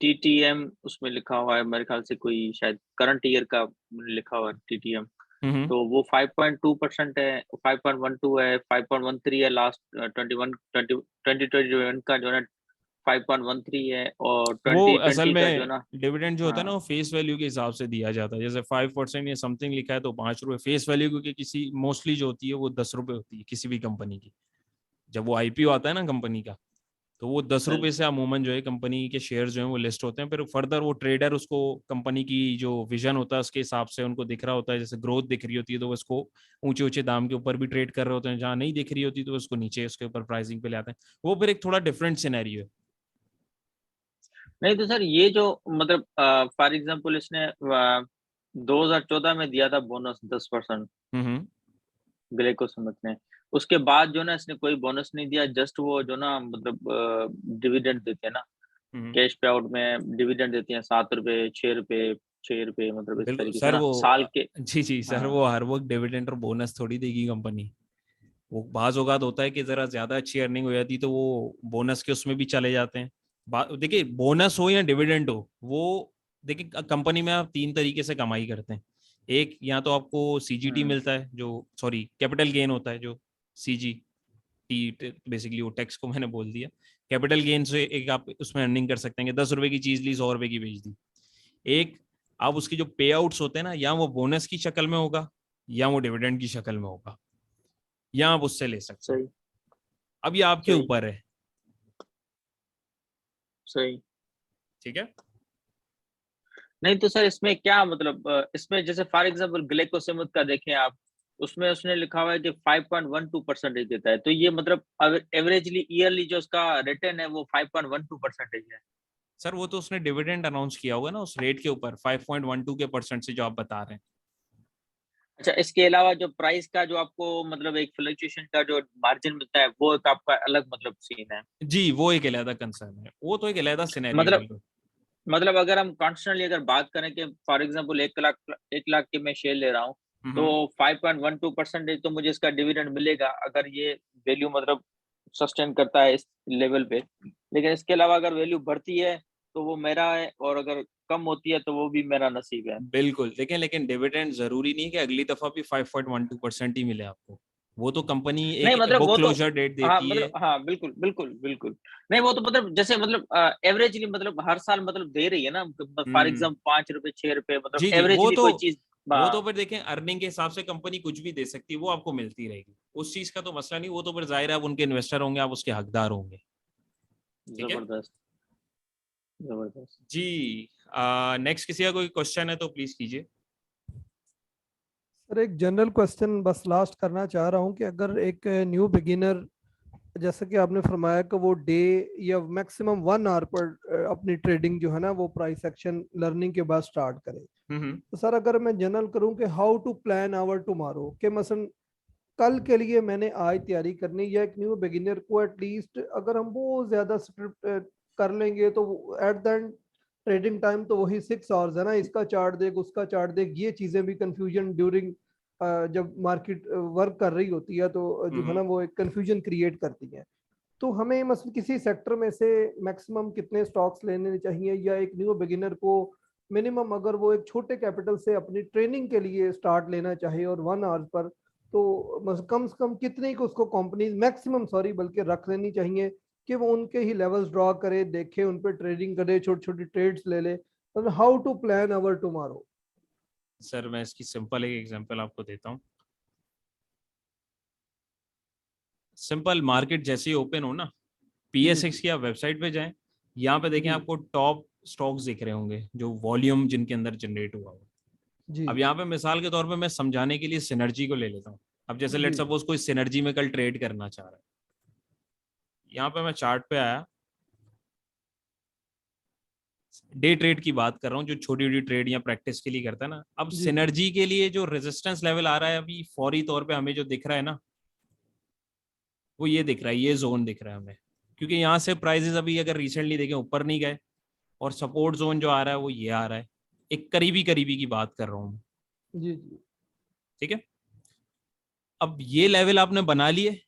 TTM उसमें लिखा हुआ है मेरे ख्याल से, कोई शायद करंट ईयर का लिखा हुआ है TTM, तो वो 5.2% है, 5.12 है, 5.13 है, लास्ट 2021 का जो है 5.13 है, और वो असल 2020 का जो में ना, डिविडेंड जो होता है ना हाँ, वो फेस वैल्यू के हिसाब से दिया जाता है। जैसे 5% या समथिंग लिखा है तो 5 रुपए फेस वैल्यू, क्योंकि किसी मोस्टली जो होती है वो 10 रुपए होती है किसी भी कंपनी की। जब वो IPO आता है ना कंपनी का, तो वो 10 सही रुपए से अमूमन जो है कंपनी के शेयर जो है वो लिस्ट होते हैं। फिर फर्दर वो ट्रेडर उसको कंपनी की जो विजन होता है उसके हिसाब से उनको दिख रहा होता है, जैसे ग्रोथ दिख रही होती है तो वो इसको ऊंचे ऊंचे दाम के ऊपर भी ट्रेड कर रहे होते हैं, जहां नहीं दिख रही होती तो उसको नीचे उसके ऊपर प्राइसिंग पे ले आते हैं। वो फिर एक थोड़ा डिफरेंट सिनेरियो है। नहीं तो सर ये जो मतलब फॉर एग्जांपल इसने 2014 में दिया था बोनस 10% ग्लेकोसमिक ने, उसके बाद जो ना इसने कोई बोनस नहीं दिया, जस्ट वो जो ना मतलब डिविडेंड देते हैं ना, कैश पे आउट में डिविडेंड देते हैं 7 रुपए, 6 रुपए, 6 रुपए, मतलब इस बिल्कुल तरीके से सर, ना वो साल के। जी सर, हाँ वो हर वक्त डिविडेंड और बोनस थोड़ी देगी कंपनी। वो बाज औकात होता है कि जरा ज्यादा अच्छी अर्निंग हो जाती तो वो बोनस के उसमें भी चले जाते हैं। देखिए बोनस हो या डिविडेंड हो, वो देखिए कंपनी में आप 3 तरीके से कमाई करते हैं। एक, या तो आपको CGT मिलता है, जो सॉरी कैपिटल गेन होता है, जो CGT बेसिकली वो टैक्स को मैंने बोल दिया। कैपिटल गेन से एक आप उसमें अर्निंग कर सकते हैं कि 10 रुपए की चीज ली 100 रुपए की बेच दी। एक, आप उसकी जो पे आउट्स होते हैं ना, या वो बोनस की शक्ल में होगा या वो डिविडेंड की शक्ल में होगा, या आप उससे ले सकते हैं। सही अब ये आपके सही ऊपर है। सही। ठीक है। नहीं तो सर इसमें क्या मतलब इसमें जैसे फॉर एग्जांपल ग्लेकोसिमिक का देखें आप, उसमें उसने लिखा हुआ है कि 5.12% देता है, तो ये मतलब एवरेजली ईयरली जो उसका रिटर्न है वो 5.12% है। सर वो तो उसने डिविडेंड अनाउंस किया होगा ना उस रेट के ऊपर 5.12 के % से जो आप बता रहे हैं। अच्छा, इसके अलावा जो प्राइस का जो आपको मतलब एक फ्लक्चुएशन का जो मार्जिन मिलता है वो एक आपका अलग मतलब सीन है। जी, वो एक अलग कंसर्न है, वो तो एक अलग सिनेरियो है मतलब बिल्कुल। मतलब अगर हम कॉन्स्टेंटली अगर बात करें कि फॉर एग्जांपल 1 लाख के मैं शेयर ले रहा हूँ, तो 5.12% तो मुझे इसका डिविडेंड मिलेगा अगर ये वैल्यू मतलब सस्टेन करता है इस लेवल पे। लेकिन इसके अलावा अगर वैल्यू बढ़ती है तो वो मेरा है, और अगर कम होती है तो वो भी मेरा नसीब है। बिल्कुल, लेकिन डिविडेंड जरूरी नहीं है कि अगली दफा भी 5.12% ही मिले आपको। वो तो कंपनी नहीं एक मतलब बुक वो तो, क्लोजर डेट हाँ देती है। मतलब हाँ बिल्कुल बिल्कुल बिल्कुल। नहीं वो तो मतलब जैसे मतलब एवरेजली मतलब हर साल मतलब दे रही है ना, फॉर हम्म। एग्जाम्पल 5 रुपए 6 रुपए, मतलब जी जी, एवरेजली कोई चीज। वो तो हाँ फिर देखें अर्निंग के हिसाब से कंपनी कुछ भी दे सकती है, वो आपको मिलती रहेगी, उस चीज का तो मसला नहीं। वो तो फिर जाहिर है आप उनके इन्वेस्टर होंगे, आप उसके हकदार होंगे। ठीक है जबरदस्त जबरदस्त। जी। नेक्स्ट किसी का कोई क्वेश्चन है तो प्लीज कीजिए। सर एक जनरल क्वेश्चन बस लास्ट करना चाह रहा हूँ कि अगर एक न्यू बिगिनर, जैसे कि आपने फरमाया कि वो डे या मैक्सिमम 1 आवर पर अपनी ट्रेडिंग जो है ना वो प्राइस एक्शन लर्निंग के बाद स्टार्ट करे, तो सर अगर मैं जनरल करूं कि how to plan our tomorrow, के मसलन कल के लिए मैंने आज तैयारी करनी, या एक न्यू बिगिनर को एटलीस्ट अगर हम बहुत ज्यादा स्क्रिप्ट कर लेंगे तो at the end trading time तो वही 6 आवर्स है ना, इसका चार्ट देख उसका चार्ट देख, ये चीजें भी कंफ्यूजन ड्यूरिंग जब मार्केट वर्क कर रही होती है तो जो है ना वो एक कंफ्यूजन क्रिएट करती है। तो हमें मतलब किसी सेक्टर में से मैक्सिमम कितने स्टॉक्स लेने चाहिए, या एक न्यू बिगिनर को मिनिमम अगर वो एक छोटे कैपिटल से अपनी ट्रेनिंग के लिए स्टार्ट लेना चाहे और 1 आवर पर, तो कम से कम कितने को उसको कंपनीज मैक्सिमम बल्कि रख लेनी चाहिए कि वो उनके ही लेवल्स ड्रॉ करे, देखे, उन पे ट्रेडिंग करे, छोटी छोटी ट्रेड्स ले ले। How to plan our tomorrow? Sir मैं इसकी सिंपल एक एग्जांपल आपको देता हूँ। सिंपल, मार्केट जैसे ही ओपन हो ना, PSX की आप वेबसाइट पे जाएं, यहाँ पे देखें आपको टॉप स्टॉक्स दिख रहे होंगे जो वॉल्यूम जिनके अंदर जनरेट हुआ हो। अब यहाँ पे मिसाल के तौर पे मैं समझाने के लिए सिनर्जी को ले लेता हूँ। अब जैसे लेट्स सपोज कोई सिनर्जी में कल ट्रेड करना चाह रहा है, यहाँ पे मैं चार्ट पे आया, डे ट्रेड की बात कर रहा हूँ, जो छोटी छोटी ट्रेड या प्रैक्टिस के लिए करता है ना। अब सिनर्जी के लिए जो रेजिस्टेंस लेवल आ रहा है अभी फौरी तौर पे हमें जो दिख रहा है ना, वो ये दिख रहा है, ये जोन दिख रहा है हमें, क्योंकि यहाँ से प्राइजेस अभी अगर रिसेंटली देखें ऊपर नहीं गए, और सपोर्ट जोन जो आ रहा है वो ये आ रहा है। एक करीबी की बात कर रहा हूँ जी। ठीक है, अब ये लेवल आपने बना लिए,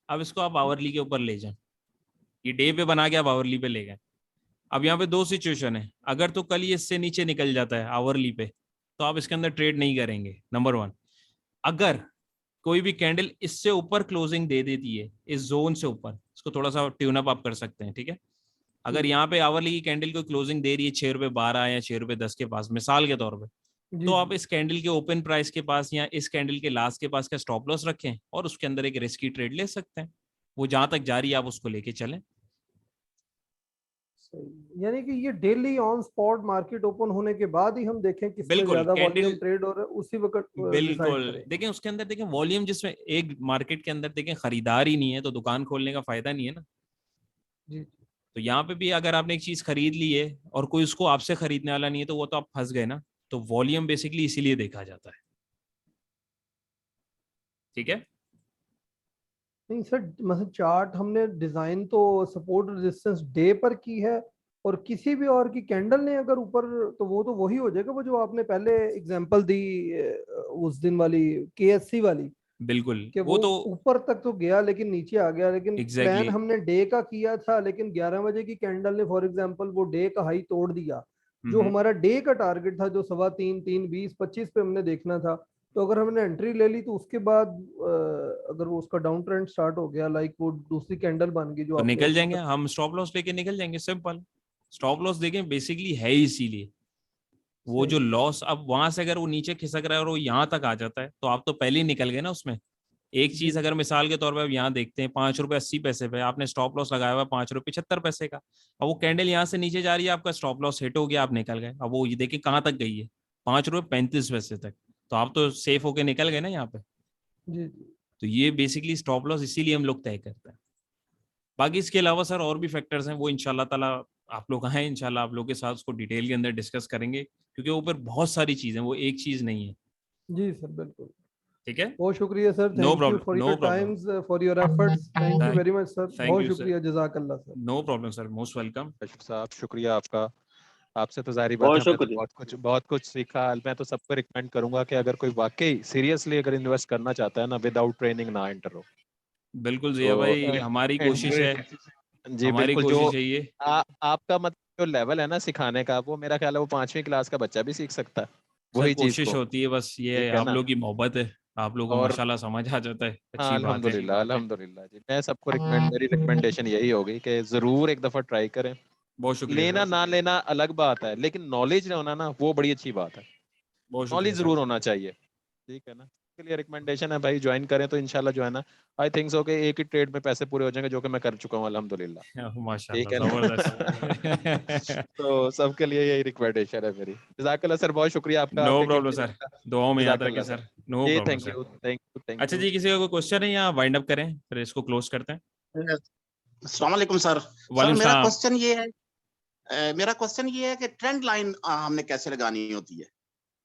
अब इसको आप आवरली के ऊपर ले जाएं। ये डे पे बना के आप आवरली पे ले गए। अब यहाँ पे दो सिचुएशन है, अगर तो कल ये इससे नीचे निकल जाता है आवरली पे, तो आप इसके अंदर ट्रेड नहीं करेंगे, नंबर 1। अगर कोई भी कैंडल इससे ऊपर क्लोजिंग दे देती है, इस जोन से ऊपर, इसको थोड़ा सा ट्यून अप आप कर सकते हैं, ठीक है। अगर यहाँ पे आवरली की कैंडल को क्लोजिंग दे रही है 6 रुपए 12 या 6 रुपए 10 के पास, मिसाल के तौर पे, तो आप इस कैंडल के ओपन प्राइस के पास या इस कैंडल के लास्ट के पास का स्टॉप लॉस रखें और उसके अंदर एक रिस्की ट्रेड ले सकते हैं। वो जहां तक जा रही है आप उसको लेके चलें। यानी कि ये daily on spot market open होने के बाद ही हम देखें किसमें ज्यादा वॉल्यूम ट्रेड हो रहा है, उसी वक्त बिल्कुल देखें उसके अंदर, देखें वॉल्यूम जिसमें एक मार्केट के अंदर देखें खरीदार ही नहीं है तो दुकान खोलने का फायदा नहीं है ना जी। तो यहाँ पे भी अगर आपने एक चीज खरीद ली है और कोई उसको आपसे खरीदने वाला नहीं है, तो वो तो आप फंस गए ना। तो वॉल्यूम बेसिकली इसीलिए देखा जाता है, ठीक है। नहीं सर, मतलब चार्ट हमने डिजाइन तो सपोर्ट रेजिस्टेंस डे पर की है, और किसी भी और की कैंडल ने अगर ऊपर, तो वो तो वही हो जाएगा वो जो आपने पहले एग्जांपल दी उस दिन वाली KSC वाली। बिल्कुल कि वो तो ऊपर तक तो गया लेकिन नीचे आ गया, लेकिन Exactly. प्लान हमने डे का किया था, लेकिन 11 बजे की कैंडल ने फॉर एग्जांपल वो डे का हाई तोड़ दिया। जो हमारा डे का टारगेट था जो 3.25, 3, 20, 25 पे हमने देखना था, तो अगर हमने एंट्री ले ली तो उसके बाद अगर वो उसका डाउन ट्रेंड स्टार्ट हो गया, लाइक वो दूसरी कैंडल बन गई जो तो निकल जाएंगे हम, स्टॉप लॉस लेके निकल जाएंगे। सिंपल, स्टॉप लॉस देखें बेसिकली है इसीलिए, वो जो लॉस अब वहां से अगर वो नीचे खिसक रहा है और वो यहाँ तक आ जाता है तो आप तो पहले ही निकल गए ना उसमें। एक चीज अगर मिसाल के तौर पे अब यहाँ देखते हैं 5 रुपए 80 पैसे पे आपने स्टॉप लॉस लगाया हुआ 5 रुपए 75 पैसे का, अब वो कैंडल यहाँ से नीचे जा रही है, आपका स्टॉप लॉस हिट हो गया, आप निकल गए। अब वो ये देखिए कहाँ तक गई है, 5 रुपए 35 पैसे तक, तो आप तो सेफ होके निकल गए ना यहाँ पे। जी। तो ये बेसिकली स्टॉप लॉस इसीलिए हम लोग तय करते हैं। बाकी इसके अलावा सर और भी फैक्टर्स हैं, वो इंशाल्लाह ताला आप लोग आए, इंशाल्लाह आप लोग के साथ उसको डिटेल के अंदर डिस्कस करेंगे, क्योंकि ऊपर बहुत सारी चीजें, वो एक चीज नहीं है। जी सर बिल्कुल, ठीक है, बहुत शुक्रिया sir, thank you for your times, for your efforts, thank you very much sir, बहुत शुक्रिया, जज़ाकल्लाह sir. No problem sir, most welcome साहब, शुक्रिया आपका। आपसे तो जाहिर बात है हमने बहुत कुछ सीखा। मैं तो सबको रिकमेंड करूंगा कि अगर कोई वाकई सीरियसली अगर इन्वेस्ट करना चाहता है ना, विदाउट ट्रेनिंग ना एंटर हो। बिल्कुल जिया भाई, हमारी कोशिश है जी, हमारी बिल्कुल। कोशिश है ये आपका मतलब जो लेवल है ना सिखाने का, वो मेरा ख्याल है वो 5वीं क्लास का बच्चा भी सीख सकता है वही चीज। कोशिश होती है, बस ये आप लोग की मोहब्बत है, आप लोगों को माशाल्लाह समझ आ जाता है, अच्छी बात है। अल्हम्दुलिल्लाह, अल्हम्दुलिल्लाह जी। मैं सबको रिकमेंड, मेरी रिकमेंडेशन यही होगी कि जरूर एक दफा ट्राई करें। बहुत शुक्रिया। लेना ना लेना अलग बात है, लेकिन नॉलेज होना ना वो बड़ी अच्छी बात है। नॉलेज जरूर होना चाहिए, ठीक है ना। के लिए रिकमेंडेशन है भाई, ज्वाइन करें तो इंशाल्लाह जो है ना, आई थिंक सो कि एक ही ट्रेड में पैसे पूरे हो जाएंगे, जो कि मैं कर चुका हूँ अल्हम्दुलिल्लाह। माशाल्लाह, ठीक है ना। तो सबके लिए यही रिकमेंडेशन है मेरी। जज़ाकल्लाह सर, बहुत शुक्रिया आपका। नो प्रॉब्लम सर, दुआओं में याद रखें sir. No problem thank you, thank you, thank you. अच्छा जी, किसी का कोई क्वेश्चन है या वाइंड अप करें, फिर इसको क्लोज करते हैं। अस्सलाम वालेकुम सर। सर मेरा क्वेश्चन ये है कि ट्रेंड लाइन हमने कैसे लगानी होती है?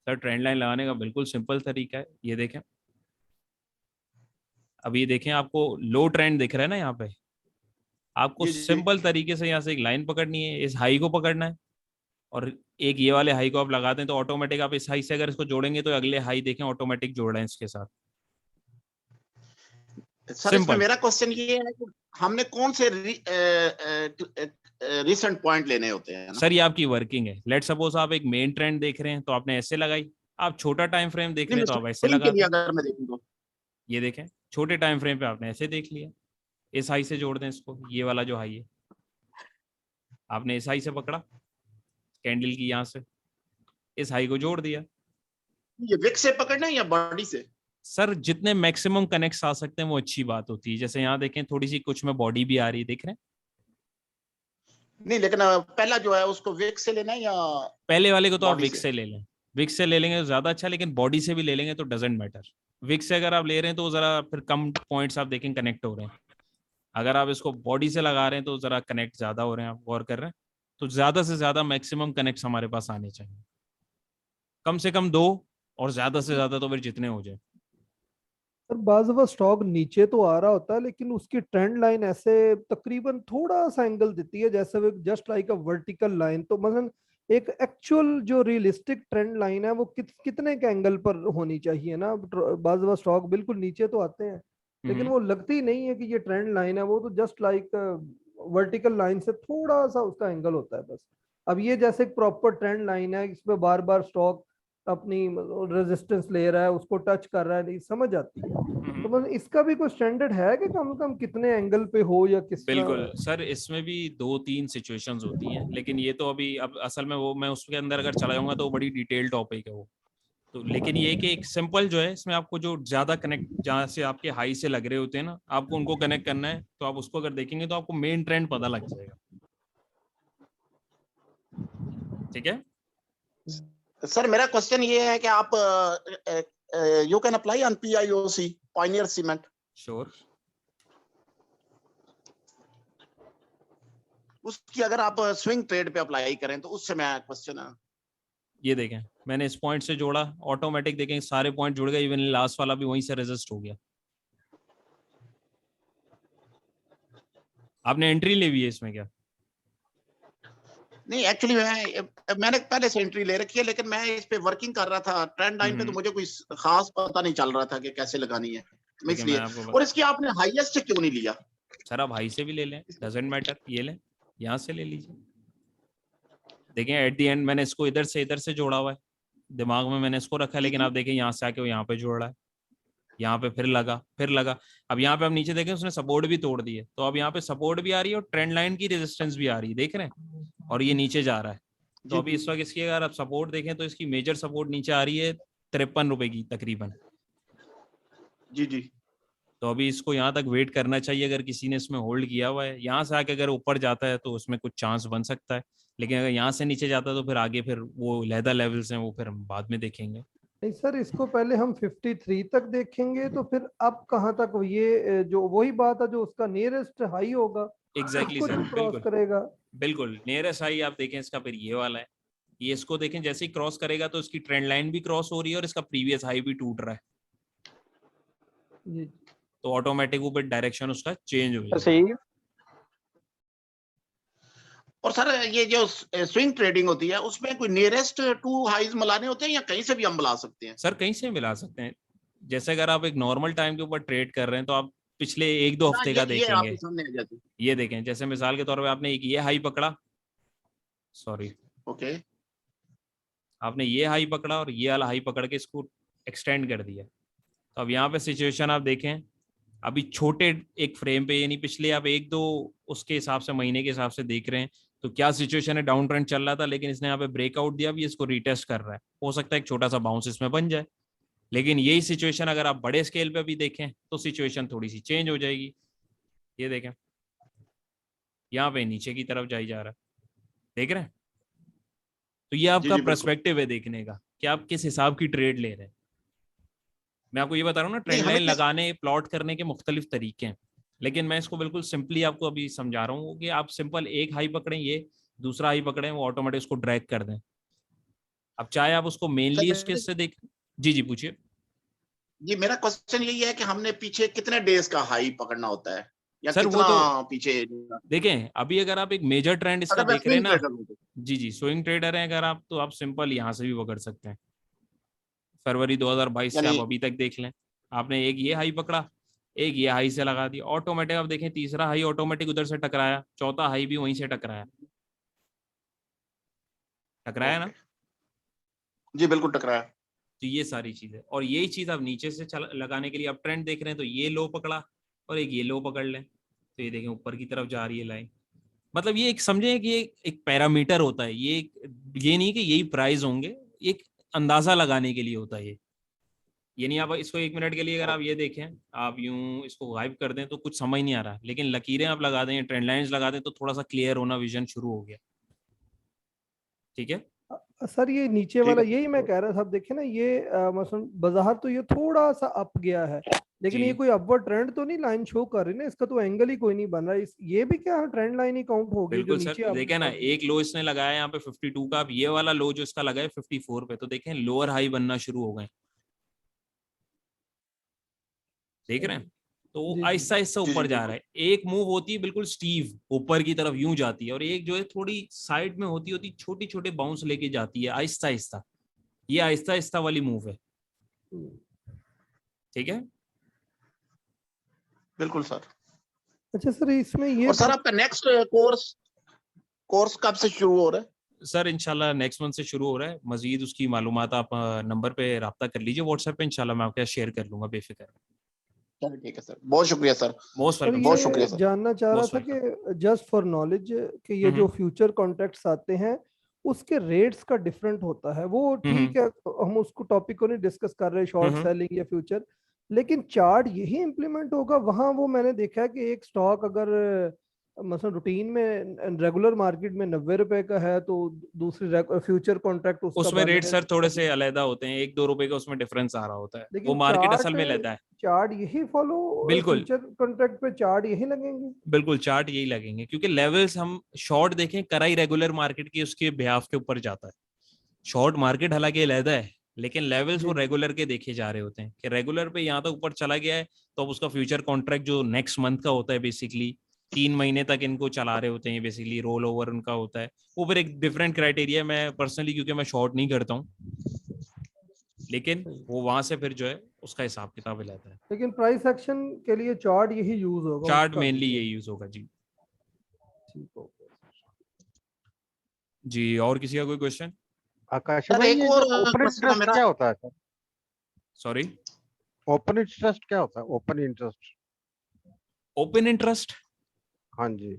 सर ट्रेंड लाइन लगाने का बिल्कुल सिंपल तरीका है, ये देखें, अभी देखें आपको लो ट्रेंड दिख रहा है ना यहाँ पे, आपको सिंपल तरीके से यहाँ से एक लाइन पकड़नी है, इस हाई को पकड़ना है, और एक ये वाले हाई को आप लगाते हैं तो ऑटोमेटिक आप इस हाई से अगर इसको जोड़ेंगे तो अगले हाई देखें ऑटोमेटिक जोड़ रहे हैं इसके साथ। सर इसमें मेरा क्वेश्चन ये है कि हमने कौन से रिसेंट पॉइंट लेने होते हैं ना। सर ये आपकी वर्किंग है। लेट सपोज आप एक मेन ट्रेंड देख रहे हैं तो आपने ऐसे लगाई, आप छोटा टाइम फ्रेम देख रहे हैं तो आप ऐसे swing के लिए लगाते हैं। अगर मैं देखूं तो ये देखें, छोटे टाइम फ्रेम पे आपने ऐसे देख लिया, इस हाई से जोड़ दें इसको, ये वाला जो हाई है आपने इस हाई से पकड़ा, कैंडल की यहाँ से इस हाई को जोड़ दिया। ये विक से पकड़ना है या बॉडी से? सर जितने मैक्सिमम कनेक्ट्स आ सकते हैं वो अच्छी बात होती है। जैसे यहाँ देखें थोड़ी सी कुछ में बॉडी भी आ रही है, देख रहे हैं? नहीं, लेकिन पहला जो है उसको विक से लेना है या पहले वाले को तो आप बॉडी विक्स से ले लें, विक्स से ले लेंगे तो ज्यादा अच्छा, लेकिन बॉडी से भी ले लेंगे तो डजेंट मैटर। विक्स से अगर आप ले रहे हैं तो जरा फिर कम पॉइंट्स आप देखें कनेक्ट हो रहे हैं। अगर आप इसको बॉडी से लगा रहे हैं तो जरा कनेक्ट ज्यादा हो रहे हैं, आप गौर कर रहे हैं। तो ज्यादा से ज्यादा मैक्सिमम कनेक्ट्स हमारे पास आने चाहिए, कम से कम 2 और ज्यादा से ज्यादा तो फिर जितने हो जाए। सर बाज़ दफा स्टॉक नीचे तो आ रहा होता है लेकिन उसकी ट्रेंड लाइन ऐसे तकरीबन थोड़ा सा एंगल देती है जैसे वो just like a vertical line. तो मसलन एक एक्चुअल जो रियलिस्टिक ट्रेंड लाइन है वो कितने के एंगल पर होनी चाहिए ना। बाज़ दफा स्टॉक बिल्कुल नीचे तो आते हैं लेकिन वो लगती नहीं है कि ये ट्रेंड लाइन है, वो तो जस्ट लाइक वर्टिकल लाइन से थोड़ा सा उसका एंगल होता है बस। अब ये जैसे एक प्रॉपर ट्रेंड लाइन है, इसमें बार बार स्टॉक अपनी रेजिस्टेंस ले रहा है, उसको टच कर रहा है, नहीं समझ आती है। तो मतलब इसका भी कोई स्टैंडर्ड है कि कम से कम कितने एंगल पे हो या किस तरह? बिल्कुल सर, इसमें भी 2-3 सिचुएशंस होती हैं, लेकिन ये तो अभी अब असल में वो मैं उसके अंदर अगर चला जाऊंगा तो वो बड़ी डिटेल टॉपिक है वो तो। लेकिन ये कि एक सिंपल जो है इसमें आपको जो ज्यादा कनेक्ट जहाँ से आपके हाई से लग रहे होते हैं ना, आपको उनको कनेक्ट करना है। तो आप उसको अगर देखेंगे तो आपको मेन ट्रेंड पता लग जाएगा। ठीक है सर, मेरा क्वेश्चन ये है कि आप you can apply on PIOC, Pioneer cement. Sure. उसकी अगर आप स्विंग ट्रेड पे अप्लाई करें तो उससे मैं क्वेश्चन है। ये देखें मैंने इस पॉइंट से जोड़ा, ऑटोमेटिक देखें सारे पॉइंट जुड़ गए, इवन लास्ट वाला भी वहीं से रेजिस्ट हो गया। आपने एंट्री ले हुई है इसमें क्या? नहीं, एक्चुअली मैंने पहले से एंट्री ले रखी है, लेकिन मैं इस पे वर्किंग कर रहा था ट्रेंड लाइन पे, तो मुझे कोई खास पता नहीं चल रहा था कि कैसे लगानी है, इसलिए। और इसकी आपने हाईएस्ट से क्यों नहीं लिया? सर आप हाई से भी ले लें, डजंट मैटर, ये लें, यहाँ से ले लीजिए। देखें एट द एंड मैंने इसको इधर से जोड़ा हुआ है, दिमाग में मैंने इसको रखा है, लेकिन आप देखें यहाँ से आके वो यहाँ पे जोड़ रहा है, यहाँ पे फिर लगा। अब यहाँ पे हम नीचे देखें उसने सपोर्ट भी तोड़ दी है, तो अब यहाँ पे सपोर्ट भी आ रही है और ट्रेंड लाइन की रेजिस्टेंस भी आ रही है, देख रहे हैं, और ये नीचे जा रहा है। तो अभी इस वक्त इसकी अगर आप सपोर्ट देखें तो इसकी मेजर सपोर्ट नीचे आ रही है 53 रुपए की तकरीबन। जी। तो अभी इसको यहाँ तक वेट करना चाहिए अगर किसी ने इसमें होल्ड किया हुआ है। यहाँ से आके अगर ऊपर जाता है तो उसमें कुछ चांस बन सकता है, लेकिन अगर यहाँ से नीचे जाता है तो फिर आगे फिर वो लेदर लेवल्स हैं वो फिर हम बाद में देखेंगे। नहीं सर, इसको पहले हम 53 तक देखेंगे तो फिर अब कहाँ तक ये जो वही बात है जो उसका नियरेस्ट हाई होगा एग्जैक्टली उसको सर, जो क्रॉस करेगा। बिल्कुल नियरेस्ट हाई आप देखें इसका फिर ये वाला है, ये इसको देखें जैसे ही क्रॉस करेगा तो इसकी ट्रेंड लाइन भी क्रॉस हो रही है और इसका प्रीवियस हाई भी टूट रहा है जी। तो ऑटोमेटिक ऊपर डायरेक्शन उसका चेंज हो जाएगा। सही। और सर ये जो स्विंग ट्रेडिंग होती है उसमें कोई नियरेस्ट 2 हाईज मिलाने होते हैं या कहीं से भी हम मिला सकते हैं? सर कहीं से मिला सकते हैं। जैसे अगर आप एक नॉर्मल टाइम के ऊपर ट्रेड कर रहे हैं तो आप पिछले 1-2 हफ्ते का देखेंगे। ये देखें जैसे मिसाल के तौर पे आपने एक ये हाई पकड़ा, सॉरी ओके, आपने ये हाई पकड़ा और ये वाला हाई पकड़ के इसको एक्सटेंड कर दिया। तो अब यहाँ पे सिचुएशन आप देखें अभी छोटे एक फ्रेम पे, यानी पिछले आप 1-2 उसके हिसाब से महीने के हिसाब से देख रहे हैं तो क्या सिचुएशन है, डाउन ट्रेंड चल रहा था, लेकिन इसने यहाँ पे ब्रेकआउट दिया, अभी इसको रिटेस्ट कर रहा है, हो सकता है एक छोटा सा बाउंस इसमें बन जाए। लेकिन यही सिचुएशन अगर आप बड़े स्केल पे भी देखें तो सिचुएशन थोड़ी सी चेंज हो जाएगी। ये देखें यहाँ पे नीचे की तरफ जाई जा रहा है, देख रहे हैं? तो ये आपका पर्सपेक्टिव है देखने का कि आप किस हिसाब की ट्रेड ले रहे हैं। मैं आपको ये बता रहा हूँ ना, ट्रेंड लाइन लगाने प्लॉट करने के मुख्तलिफ तरीके हैं, लेकिन मैं इसको बिल्कुल सिंपली आपको अभी समझा रहा हूँ कि आप सिंपल एक हाई पकड़ें, ये दूसरा हाई पकड़ें, वो ऑटोमेटिक उसको ड्रैग कर दें। अब चाहे आप उसको मेनली उसके से देख। जी पूछिए। जी, मेरा क्वेश्चन यही है कि हमने पीछे कितने डेज का हाई पकड़ना होता है या सर कितना वो तो पीछे? देखें अभी अगर आप एक मेजर ट्रेंड इसका देख रहे हैं ना, जी स्विंग ट्रेडर हैं अगर आप, तो आप सिंपल यहाँ से भी पकड़ सकते हैं। फरवरी 2022 से आप अभी तक देख लें, आपने एक ये हाई पकड़ा, एक ये हाई से लगा दी ऑटोमेटिक, आप देखें तीसरा हाई ऑटोमेटिक उधर से टकराया, चौथा हाई भी वहीं से टकराया ना जी, बिल्कुल टकराया। तो ये सारी चीजें, और यही चीज आप नीचे से लगाने के लिए आप ट्रेंड देख रहे हैं तो ये लो पकड़ा और एक ये लो पकड़ लें तो ये देखें ऊपर की तरफ जा रही है लाइन। मतलब ये एक समझे कि ये एक पैरामीटर होता है, ये नहीं कि यही प्राइस होंगे, एक अंदाजा लगाने के लिए होता है ये नहीं आप इसको 1 मिनट के लिए अगर आप ये देखें, आप यूं इसको गायब कर दें तो कुछ समझ नहीं आ रहा, लेकिन लकीरें आप लगा दें, ट्रेंड लाइंस लगा दें तो थोड़ा सा क्लियर होना विजन शुरू हो गया। ठीक है सर ये नीचे वाला यही मैं कह रहा था, आप देखें ना ये मसलन बाजार तो ये थोड़ा सा अप गया है, लेकिन ये कोई अपवर्ड ट्रेंड तो नहीं लाइन शो कर रही ना, इसका तो एंगल ही कोई नहीं बन रहा है, ये भी क्या ट्रेंड लाइन ही काउंट होगी? बिल्कुल सर, देखें ना एक लो इसने लगाया यहाँ पे 52 का, अब ये वाला लो जो इसका लगा है 54 पे, तो देखें लोअर हाई बनना शुरू हो गए, देख रहे हैं? तो आहिस्ता आहिस्ता ऊपर जा रहा है, एक मूव होती है बिल्कुल स्टीव ऊपर की तरफ यूं जाती है, और एक जो है थोड़ी साइड में होती छोटी छोटे बाउंस लेके जाती है आहिस्ता आहिस्ता, ये आहिस्ता आहिस्ता वाली मूव है। ठीक है बिल्कुल सर। अच्छा सर इसमें ये और सर आपका नेक्स्ट कोर्स कब से शुरू हो रहा है? सर इंशाल्लाह नेक्स्ट मंथ से शुरू हो रहा है, मजीद उसकी मालूमात आप नंबर पे राब्ता कर लीजिए व्हाट्सएप पे, इंशाल्लाह मैं आपके साथ शेयर कर लूंगा बेफिक्र। ठीक है सर, बहुत शुक्रिया सर, मोस्ट वेलकम। बहुत शुक्रिया सर। जानना चाह रहा था कि जस्ट फॉर नॉलेज कि ये जो फ्यूचर कॉन्ट्रैक्ट्स आते हैं उसके रेट्स का डिफरेंट होता है, वो ठीक है हम उसको टॉपिक को नहीं डिस्कस कर रहे शॉर्ट सेलिंग या फ्यूचर, लेकिन चार्ट यही इंप्लीमेंट होगा वहां? वो मैंने देखा है कि एक स्टॉक अगर मतलब रूटीन में रेगुलर मार्केट में 90 रुपए का है तो दूसरी फ्यूचर कॉन्ट्रैक्ट उसमें रेट सर थोड़े से अलग होते हैं, 1-2 रुपए का उसमें डिफरेंस आ रहा होता है, वो मार्केट असल में लेता है। चार्ट यही फॉलो, बिल्कुल फ्यूचर कॉन्ट्रैक्ट पे चार्ट यही लगेंगे? बिल्कुल चार्ट यही लगेंगे, क्योंकि लेवल्स हम शॉर्ट देखें कराई रेगुलर मार्केट की उसके बिहाफ के ऊपर जाता है, शॉर्ट मार्केट हालांकि अलग है लेकिन लेवल्स वो रेगुलर के देखे जा रहे होते हैं कि रेगुलर पे यहाँ तक ऊपर चला गया है तो अब उसका फ्यूचर कॉन्ट्रैक्ट जो नेक्स्ट मंथ का होता है बेसिकली 3 महीने तक इनको चला रहे होते हैं, बेसिकली रोल ओवर उनका होता है, वो फिर एक डिफरेंट क्राइटेरिया। मैं पर्सनली क्योंकि मैं शॉर्ट नहीं करता हूँ, लेकिन वो वहां से फिर जो है उसका हिसाब किताब लेता है। लेकिन प्राइस एक्शन के लिए चार्ट यही यूज होगा? चार्ट मेनली यही यूज होगा जी। ठीक हो जी, और किसी का कोई क्वेश्चन? आकाश भाई ये ओपन इंटरेस्ट क्या होता है सर? सॉरी, ओपन इंटरेस्ट क्या होता है? Open interest, open interest? हाँ जी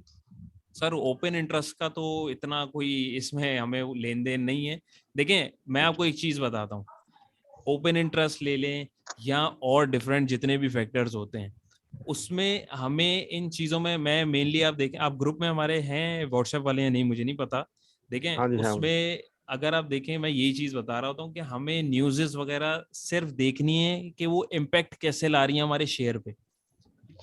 सर ओपन इंटरेस्ट का तो इतना कोई इसमें हमें लेन देन नहीं है। देखें मैं आपको एक चीज बताता हूँ, ओपन इंटरेस्ट ले लें या और डिफरेंट जितने भी फैक्टर्स होते हैं उसमें हमें इन चीजों में, मैं मेनली आप देखें, आप ग्रुप में हमारे हैं व्हाट्सएप वाले हैं नहीं मुझे नहीं पता, देखें उसमें अगर आप देखें मैं यही चीज बता रहा होता हूँ कि हमें न्यूज़ेस वगैरह सिर्फ देखनी है कि वो इम्पैक्ट कैसे ला रही है हमारे शेयर पे।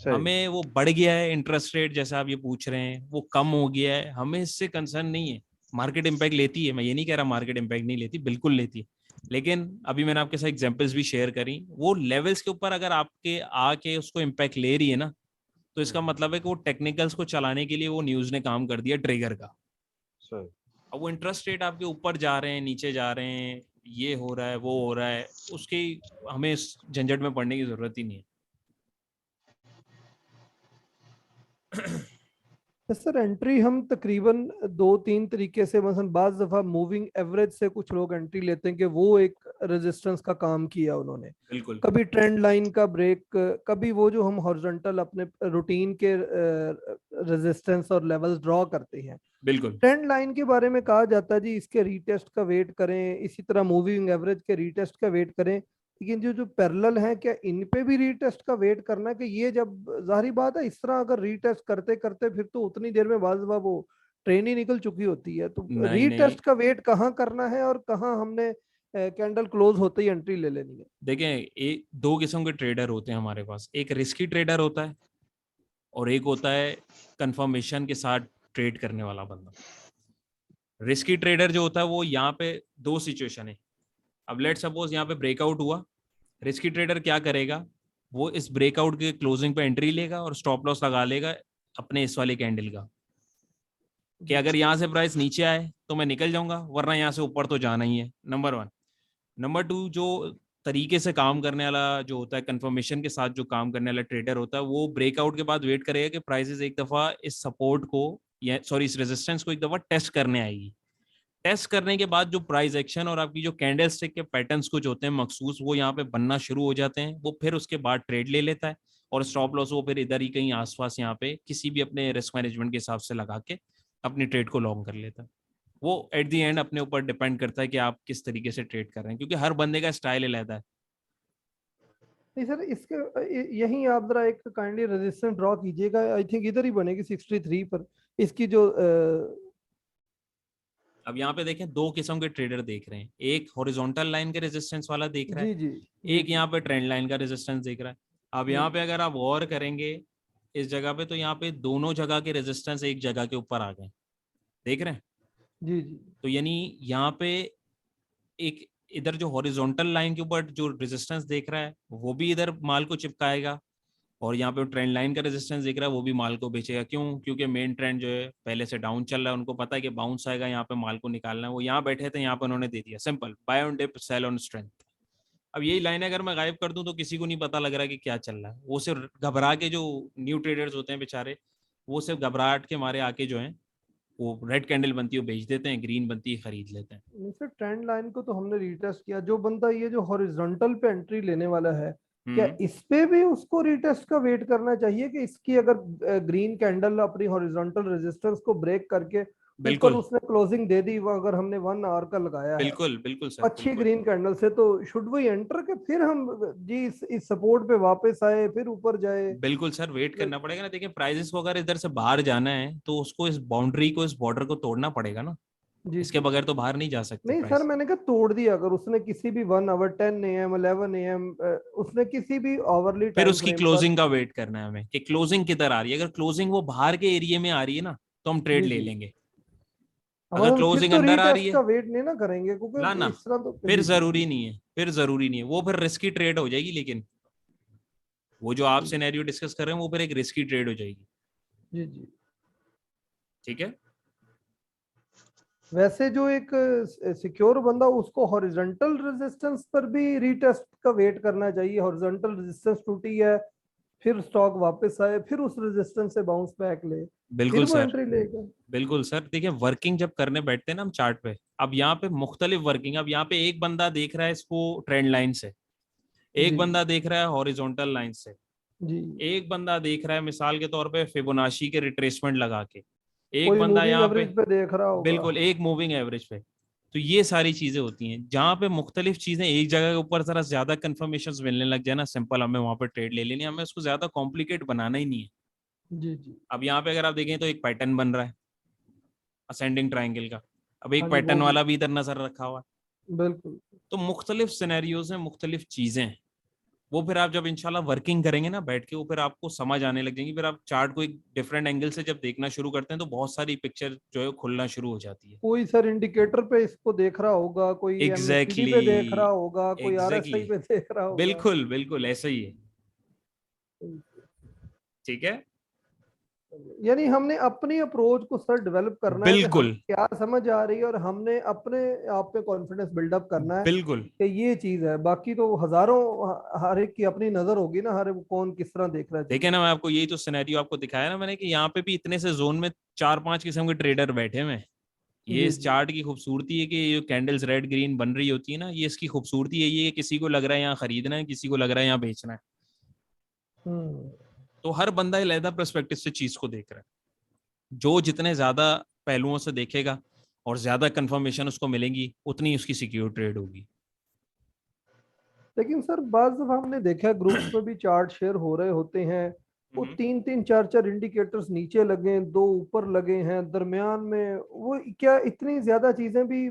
हमें वो बढ़ गया है इंटरेस्ट रेट जैसा आप ये पूछ रहे हैं, वो कम हो गया है, हमें इससे कंसर्न नहीं है। मार्केट इम्पैक्ट लेती है, मैं ये नहीं कह रहा मार्केट इम्पैक्ट नहीं लेती, बिल्कुल लेती है, लेकिन अभी मैंने आपके साथ एग्जांपल्स भी शेयर करी, वो लेवल्स के ऊपर अगर आपके आके उसको इम्पैक्ट ले रही है ना तो इसका मतलब है कि वो टेक्निकल्स को चलाने के लिए वो न्यूज ने काम कर दिया ट्रिगर का। अब वो इंटरेस्ट रेट आपके ऊपर जा रहे हैं नीचे जा रहे हैं, ये हो रहा है वो हो रहा है, उसकी हमें इस झंझट में पड़ने की जरूरत ही नहीं है। सर एंट्री हम तकरीबन 2-3 तरीके से, मतलब बाज दफा मूविंग एवरेज से कुछ लोग एंट्री लेते हैं कि वो एक रेजिस्टेंस का काम किया उन्होंने, बिल्कुल कभी ट्रेंड लाइन का ब्रेक, कभी वो जो हम हॉरिजॉन्टल अपने रूटीन के रेजिस्टेंस और लेवल्स ड्रॉ करते हैं। बिल्कुल ट्रेंड लाइन के बारे में कहा जाता है जी इसके रीटेस्ट का वेट करें, इसी तरह मूविंग एवरेज के रीटेस्ट का वेट करें, लेकिन जो पैरेलल है क्या इन पे भी रीटेस्ट का वेट करना है? कि ये जब जाहिर बात है इस तरह अगर रीटेस्ट करते करते फिर तो उतनी देर में बाज़ वो ट्रेन ही निकल चुकी होती है, तो रीटेस्ट का वेट कहाँ करना है और कहाँ हमने कैंडल क्लोज होते ही एंट्री ले लेनी है? देखें 2 किस्म के ट्रेडर होते हैं हमारे पास, एक रिस्की ट्रेडर होता है और एक होता है कंफर्मेशन के साथ ट्रेड करने वाला बंदा। रिस्की ट्रेडर जो होता है वो यहाँ पे 2 सिचुएशन है, अब लेट सपोज यहाँ पे ब्रेकआउट हुआ, रिस्की ट्रेडर क्या करेगा, वो इस ब्रेकआउट के क्लोजिंग पे एंट्री लेगा और स्टॉप लॉस लगा लेगा अपने इस वाले कैंडल का, कि अगर यहाँ से प्राइस नीचे आए तो मैं निकल जाऊंगा, वरना यहाँ से ऊपर तो जाना ही है, नंबर 1। नंबर 2 जो तरीके से काम करने वाला जो होता है, कंफर्मेशन के साथ जो काम करने वाला ट्रेडर होता है, वो ब्रेकआउट के बाद वेट करेगा कि प्राइसेस एक दफा इस सपोर्ट को या सॉरी इस रेजिस्टेंस को एक दफा टेस्ट करने आएगी। टेस्ट करने के बाद जो प्राइस एक्शन और आपकी जो कैंडल स्टिक के पैटर्न्स कुछ होते हैं मखसूस, वो यहाँ पे बनना शुरू हो जाते हैं। वो फिर उसके बाद ट्रेड ले लेता है और स्टॉप लॉस वो फिर इधर ही कहीं आसपास यहाँ पे किसी भी अपने रिस्क मैनेजमेंट के हिसाब से लगा के अपनी ट्रेड को लॉन्ग कर लेता है। वो एट दी एंड अपने ऊपर डिपेंड करता है कि आप किस तरीके से ट्रेड कर रहे हैं, क्योंकि हर बंदे का स्टाइल अलग है। नहीं सर, इसके यहीं आप जरा एक काइंडली रेजिस्टेंस ड्रॉ कीजिएगा। आई थिंक इधर ही बनेगी 63 पर इसकी जो अब यहाँ पे देखें दो किस्म के ट्रेडर देख रहे हैं, एक हॉरिजॉन्टल लाइन के रेजिस्टेंस वाला देख रहा है, एक यहाँ पे ट्रेंड लाइन का रेजिस्टेंस देख रहा है। अब यहाँ पे अगर आप गौर करेंगे इस जगह पे, तो यहाँ पे दोनों जगह के रेजिस्टेंस एक जगह के ऊपर आ गए, देख रहे हैं? जी जी। तो यानी यहाँ पे एक इधर जो हॉरिजॉन्टल लाइन के ऊपर जो रेजिस्टेंस देख रहा है वो भी इधर माल को चिपकाएगा, और यहाँ पे ट्रेंड लाइन का रेजिस्टेंस देख रहा है वो भी माल को बेचेगा। क्यों? क्योंकि मेन ट्रेंड जो है पहले से डाउन चल रहा है, उनको पता है कि बाउंस आएगा, यहाँ पे माल को निकालना है। वो यहाँ बैठे थे, यहाँ पे उन्होंने दे दिया, simple, buy on dip sell on strength. अब यही लाइन अगर मैं गायब कर दूं तो किसी को नहीं पता लग रहा कि क्या चल रहा है। वो सिर्फ घबरा के, जो न्यू ट्रेडर्स होते हैं बेचारे, वो सिर्फ घबराहट के मारे आके जो है वो रेड कैंडल बनती है वो बेच देते हैं, ग्रीन बनती है खरीद लेते हैं। सर ट्रेंड लाइन को तो हमने रीटेस्ट किया। जो बंदा ये जो हॉरिजॉन्टल पे एंट्री लेने वाला है, क्या इस पे भी उसको रीटेस्ट का वेट करना चाहिए कि इसकी अगर ग्रीन कैंडल अपनी हॉरिजॉन्टल रेजिस्टेंस को ब्रेक करके बिल्कुल उसने क्लोजिंग दे दी, वो अगर हमने 1 आवर का लगाया बिल्कुल बिल्कुल सर, अच्छी ग्रीन कैंडल से, तो शुड वी एंटर के फिर हम जी इस सपोर्ट पे वापस आए फिर ऊपर जाए? बिल्कुल सर, वेट करना पड़ेगा ना। देखिए प्राइसेस को अगर इधर से बाहर जाना है तो उसको इस बाउंड्री को, इस बॉर्डर को तोड़ना पड़ेगा ना, इसके बगैर तो बाहर नहीं जा सकते। नहीं सर, मैंने कहा तोड़ दिया। अगर उसने किसी भी 1 आवर 10 AM 11 AM उसने किसी भी ओवरली, फिर उसकी क्लोजिंग का वेट करना है हमें कि क्लोजिंग किधर आ रही है। अगर क्लोजिंग वो बाहर के एरिया में आ रही है ना तो हम ट्रेड ले लेंगे। अगर क्लोजिंग अंदर आ रही है, वेट नहीं ना करेंगे, क्योंकि ना इस तरह तो फिर जरूरी नहीं है, फिर जरूरी नहीं है, वो फिर रिस्की ट्रेड हो जाएगी। लेकिन वो जो आप सिनेरियो डिस्कस कर रहे हैं वो फिर एक रिस्की ट्रेड हो जाएगी। जी जी, ठीक है। वैसे जो एक सिक्योर बंदा, उसको हॉरिजॉन्टल रेजिस्टेंस पर भी रीटेस्ट का वेट करना चाहिए। हॉरिजॉन्टल रेजिस्टेंस टूटी है, फिर स्टॉक वापस आए, फिर उस रेजिस्टेंस से बाउंस बैक ले, बिल्कुल सर, एंट्री लेगा। बिल्कुल सर। देखिए वर्किंग जब करने बैठते हैं ना हम चार्ट पे, अब यहाँ पे मुख्तलिफ वर्किंग, अब यहाँ पे एक बंदा देख रहा है इसको ट्रेंड लाइन से, एक बंदा देख रहा है हॉरिजॉन्टल लाइन से जी, एक बंदा देख रहा है मिसाल के तौर पे फिबोनाची के रिट्रेसमेंट लगा के, एक बंदा यहाँ पे देख रहा होगा, बिल्कुल एक मूविंग एवरेज पे। तो ये सारी चीजें होती हैं जहाँ पे मुख्तलिफ चीजें एक जगह के ऊपर जरा ज्यादा कंफर्मेशन मिलने लग जाए ना, सिंपल हमें वहां पे ट्रेड ले लेनी है, हमें उसको ज्यादा कॉम्प्लिकेट बनाना ही नहीं है। जी जी। अब यहाँ पे अगर आप देखें तो एक पैटर्न बन रहा है असेंडिंग ट्राइंगल का, अब एक हाँ जी, पैटर्न वो वाला भी इधर नजर रखा हुआ है। बिल्कुल। तो मुख्तलिफ सिनेरियोज हैं, मुख्तलिफ चीजें हैं, वो फिर आप जब इंशाल्लाह वर्किंग करेंगे ना बैठ के, वो फिर आपको समझ आने लग जाएंगी। फिर आप चार्ट को एक डिफरेंट एंगल से जब देखना शुरू करते हैं तो बहुत सारी पिक्चर जो है खुलना शुरू हो जाती है। कोई सर इंडिकेटर पे इसको देख रहा होगा, कोई एग्जैक्टली पे देख रहा होगा, कोई RSI पे देख रहा होगा। बिल्कुल बिल्कुल ऐसा ही है। ठीक है, यानी हमने अपनी अप्रोच को सर डेवलप करना है, बिल्कुल क्या समझ आ रही है, और हमने अपने आप पे कॉन्फिडेंस बिल्डअप करना है बिल्कुल कि ये चीज है। बाकी तो हजारों, हर एक की अपनी नजर होगी ना, हर कौन किस तरह देख रहा है। देखे ना, मैं आपको यही तो सिनेरियो आपको दिखाया ना मैंने कि यहाँ पे भी इतने से जोन में 4-5 किस्म के ट्रेडर बैठे हुए हैं। ये इस चार्ट की खूबसूरती है कि ये कैंडल्स रेड ग्रीन बन रही होती है ना, ये इसकी खूबसूरती है, ये किसी को लग रहा है यहाँ खरीदना है, किसी को लग रहा है यहाँ बेचना है। तो हर बंदा अलग पर्सपेक्टिव से चीज को देख रहा है। जो जितने ज्यादा पहलुओं से देखेगा और ज्यादा कंफर्मेशन उसको मिलेंगी, उतनी उसकी सिक्योर ट्रेड होगी। लेकिन सर बाज दफा हमने देखा ग्रुप्स में भी चार्ट शेयर हो रहे होते हैं, वो 3-3 4-4 इंडिकेटर्स नीचे लगे, 2 ऊपर लगे हैं, दरमियान में वो क्या इतनी ज्यादा चीजें भी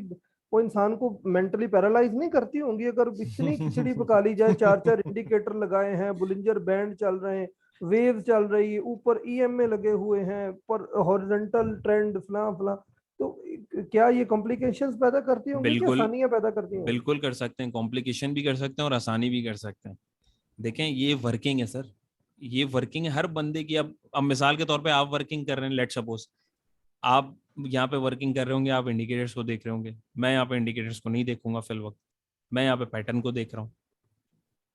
वो इंसान को मेंटली पैरालाइज नहीं करती होंगी? अगर इतनी खिचड़ी पका ली जाए, 4-4 इंडिकेटर लगाए हैं, बुलिंजर बैंड चल रहे हैं, वेव चल रही है, ऊपर EMA लगे हुए हैं, पर हॉरिजॉन्टल ट्रेंड फला, तो क्या ये कॉम्प्लिकेशंस पैदा करती होंगी कि आसानियां पैदा करती होंगी? बिल्कुल कर सकते हैं, कॉम्प्लिकेशन भी कर सकते हैं और आसानी भी कर सकते हैं। देखें ये वर्किंग है सर, ये वर्किंग है हर बंदे की। अब मिसाल के तौर पे आप वर्किंग कर रहे हैं, लेट सपोज आप यहाँ पे वर्किंग कर रहे होंगे, आप इंडिकेटर्स को देख रहे होंगे, मैं यहाँ पे इंडिकेटर्स को नहीं देखूंगा फिल वक्त, मैं यहाँ पे पैटर्न को देख रहा हूँ।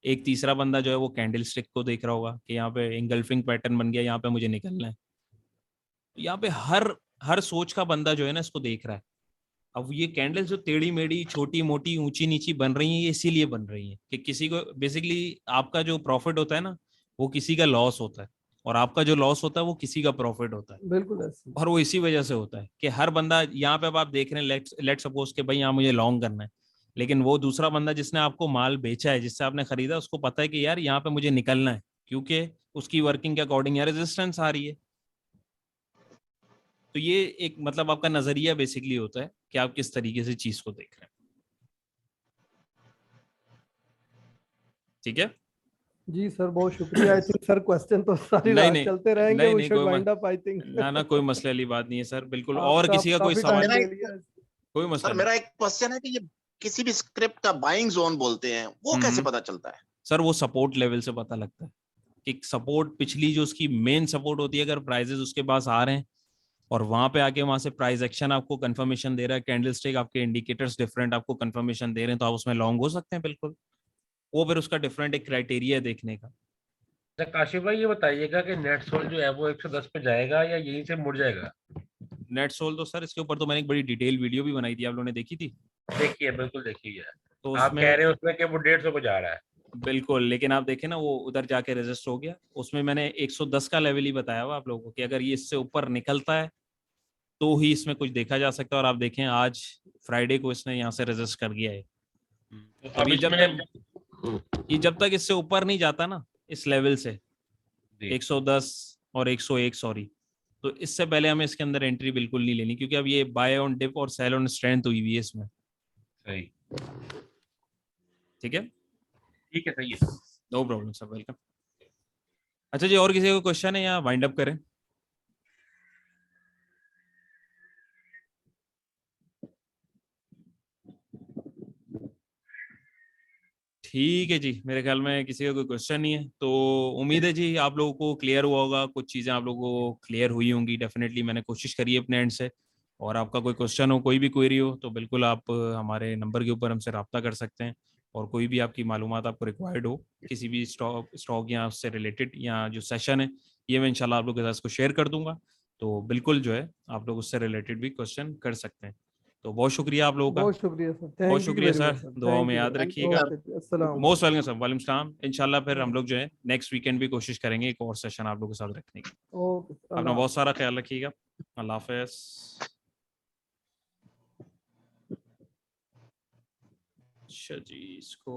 एक तीसरा बंदा जो है वो कैंडल स्टिक को देख रहा होगा कि यहाँ पे इंगल्फिंग पैटर्न बन गया, यहाँ पे मुझे निकलना है। यहाँ पे हर सोच का बंदा जो है ना इसको देख रहा है। अब ये कैंडल्स जो टेढ़ी मेढ़ी छोटी मोटी ऊंची नीची बन रही हैं, ये इसीलिए बन रही हैं कि किसी को बेसिकली आपका जो प्रॉफिट होता है ना वो किसी का लॉस होता है, और आपका जो लॉस होता है वो किसी का प्रॉफिट होता है। बिल्कुल ऐसे। और वो इसी वजह से होता है कि हर बंदा यहाँ पे अब आप देख रहे हैं, लेट सपोज के भाई यहाँ मुझे लॉन्ग करना है, लेकिन वो दूसरा बंदा जिसने आपको माल बेचा है, जिससे आपने खरीदा, उसको पता है कि यार यहाँ पे मुझे निकलना है, क्योंकि उसकी वर्किंग के अकॉर्डिंग यहाँ रेजिस्टेंस आ रही है। तो ये एक मतलब आपका नजरिया बेसिकली होता है कि आप किस तरीके से चीज को देख रहे हैं। ठीक है जी सर, बहुत शुक्रिया। आई थिंक सर क्वेश्चन तो सारी नहीं रात नहीं चलते रहेंगे। नहीं वी नहीं शुड कोई वाइंड अप आई थिंक। ना कोई मसले वाली बात नहीं है सर, बिल्कुल। और आपका किसी का कोई काफी सवाल? टाइम मेरा ले लिया। कोई सर मसला नहीं। मेरा एक क्वेश्चन है कि ये किसी भी स्क्रिप्ट का बाइंग जोन बोलते हैं, वो कैसे पता चलता है? सर वो सपोर्ट लेवल से पता लगता है कि सपोर्ट पिछली जो उसकी मेन सपोर्ट होती है, अगर प्राइजेस उसके पास आ रहे हैं और वहां पे आके वहां से प्राइस एक्शन आपको कंफर्मेशन दे रहा है, कैंडल स्टिक आपके इंडिकेटर्स डिफरेंट आपको कंफर्मेशन दे रहे हैं, तो आप उसमें लॉन्ग हो सकते हैं बिल्कुल। वो फिर उसका डिफरेंट एक क्राइटेरिया है देखने का। काशिफ भाई ये बताइएगा कि नेट सोल जो है वो 110 पे जाएगा या यहीं से मुड़ जाएगा? नेट सोल तो सर इसके ऊपर तो मैंने एक बड़ी डिटेल वीडियो भी बनाई थी, आप लोगों ने देखी थी? देखिए बिल्कुल देखिए है। तो आप कह रहे हैं उसमें कि वो 150 पे जा रहा है। बिल्कुल, लेकिन आप देखें ना वो उधर जाके रजिस्ट हो गया। उसमें मैंने 110 का लेवल ही बताया हुआ आप लोगों को कि अगर ये इससे ऊपर निकलता है तो ही इसमें कुछ देखा जा सकता है। और आप देखें आज फ्राइडे को इसने यहाँ से रजिस्ट कर गया है। अब ये इसमें जब तक इससे ऊपर नहीं जाता ना इस लेवल से 110 और 101 सॉरी, तो इससे पहले हमें इसके अंदर एंट्री बिल्कुल नहीं लेनी, क्योंकि अब ये बाय ऑन डिप और सेल ऑन स्ट्रेंथ हुई हुई है इसमें। सही, ठीक है सही है। No problem sir, welcome. अच्छा जी, और किसी को क्वेश्चन है या वाइंड अप करें? ठीक है जी, मेरे ख्याल में किसी का कोई क्वेश्चन नहीं है, तो उम्मीद है जी आप लोगों को क्लियर हुआ होगा, कुछ चीज़ें आप लोगों को क्लियर हुई होंगी। डेफिनेटली मैंने कोशिश करी है अपने एंड से, और आपका कोई क्वेश्चन हो, कोई भी क्वेरी हो, तो बिल्कुल आप हमारे नंबर के ऊपर हमसे रब्ता कर सकते हैं। और कोई भी आपकी मालूमात आपको रिक्वायर्ड हो किसी भी स्टॉक या उससे रिलेटेड या जो सेशन है, ये मैं इंशाल्लाह आप लोगों के साथ इसको शेयर कर दूंगा। तो बिल्कुल जो है आप लोग उससे रिलेटेड भी क्वेश्चन कर सकते हैं। तो बहुत शुक्रिया आप लोगों का, बहुत शुक्रिया सर। बहुत थैंक यू शुक्रिया वेरी सर, मच सर। दुआओं में याद रखिएगा। अस्सलाम। मोस्ट वेलकम सर, वालेकुम सलाम। इंशाल्लाह फिर हम लोग जो है नेक्स्ट वीकेंड भी कोशिश करेंगे एक और सेशन आप लोगों के साथ रखने की। ओके, अपना बहुत सारा ख्याल रखिएगा। अल्लाह हाफिज। अच्छा जी, इसको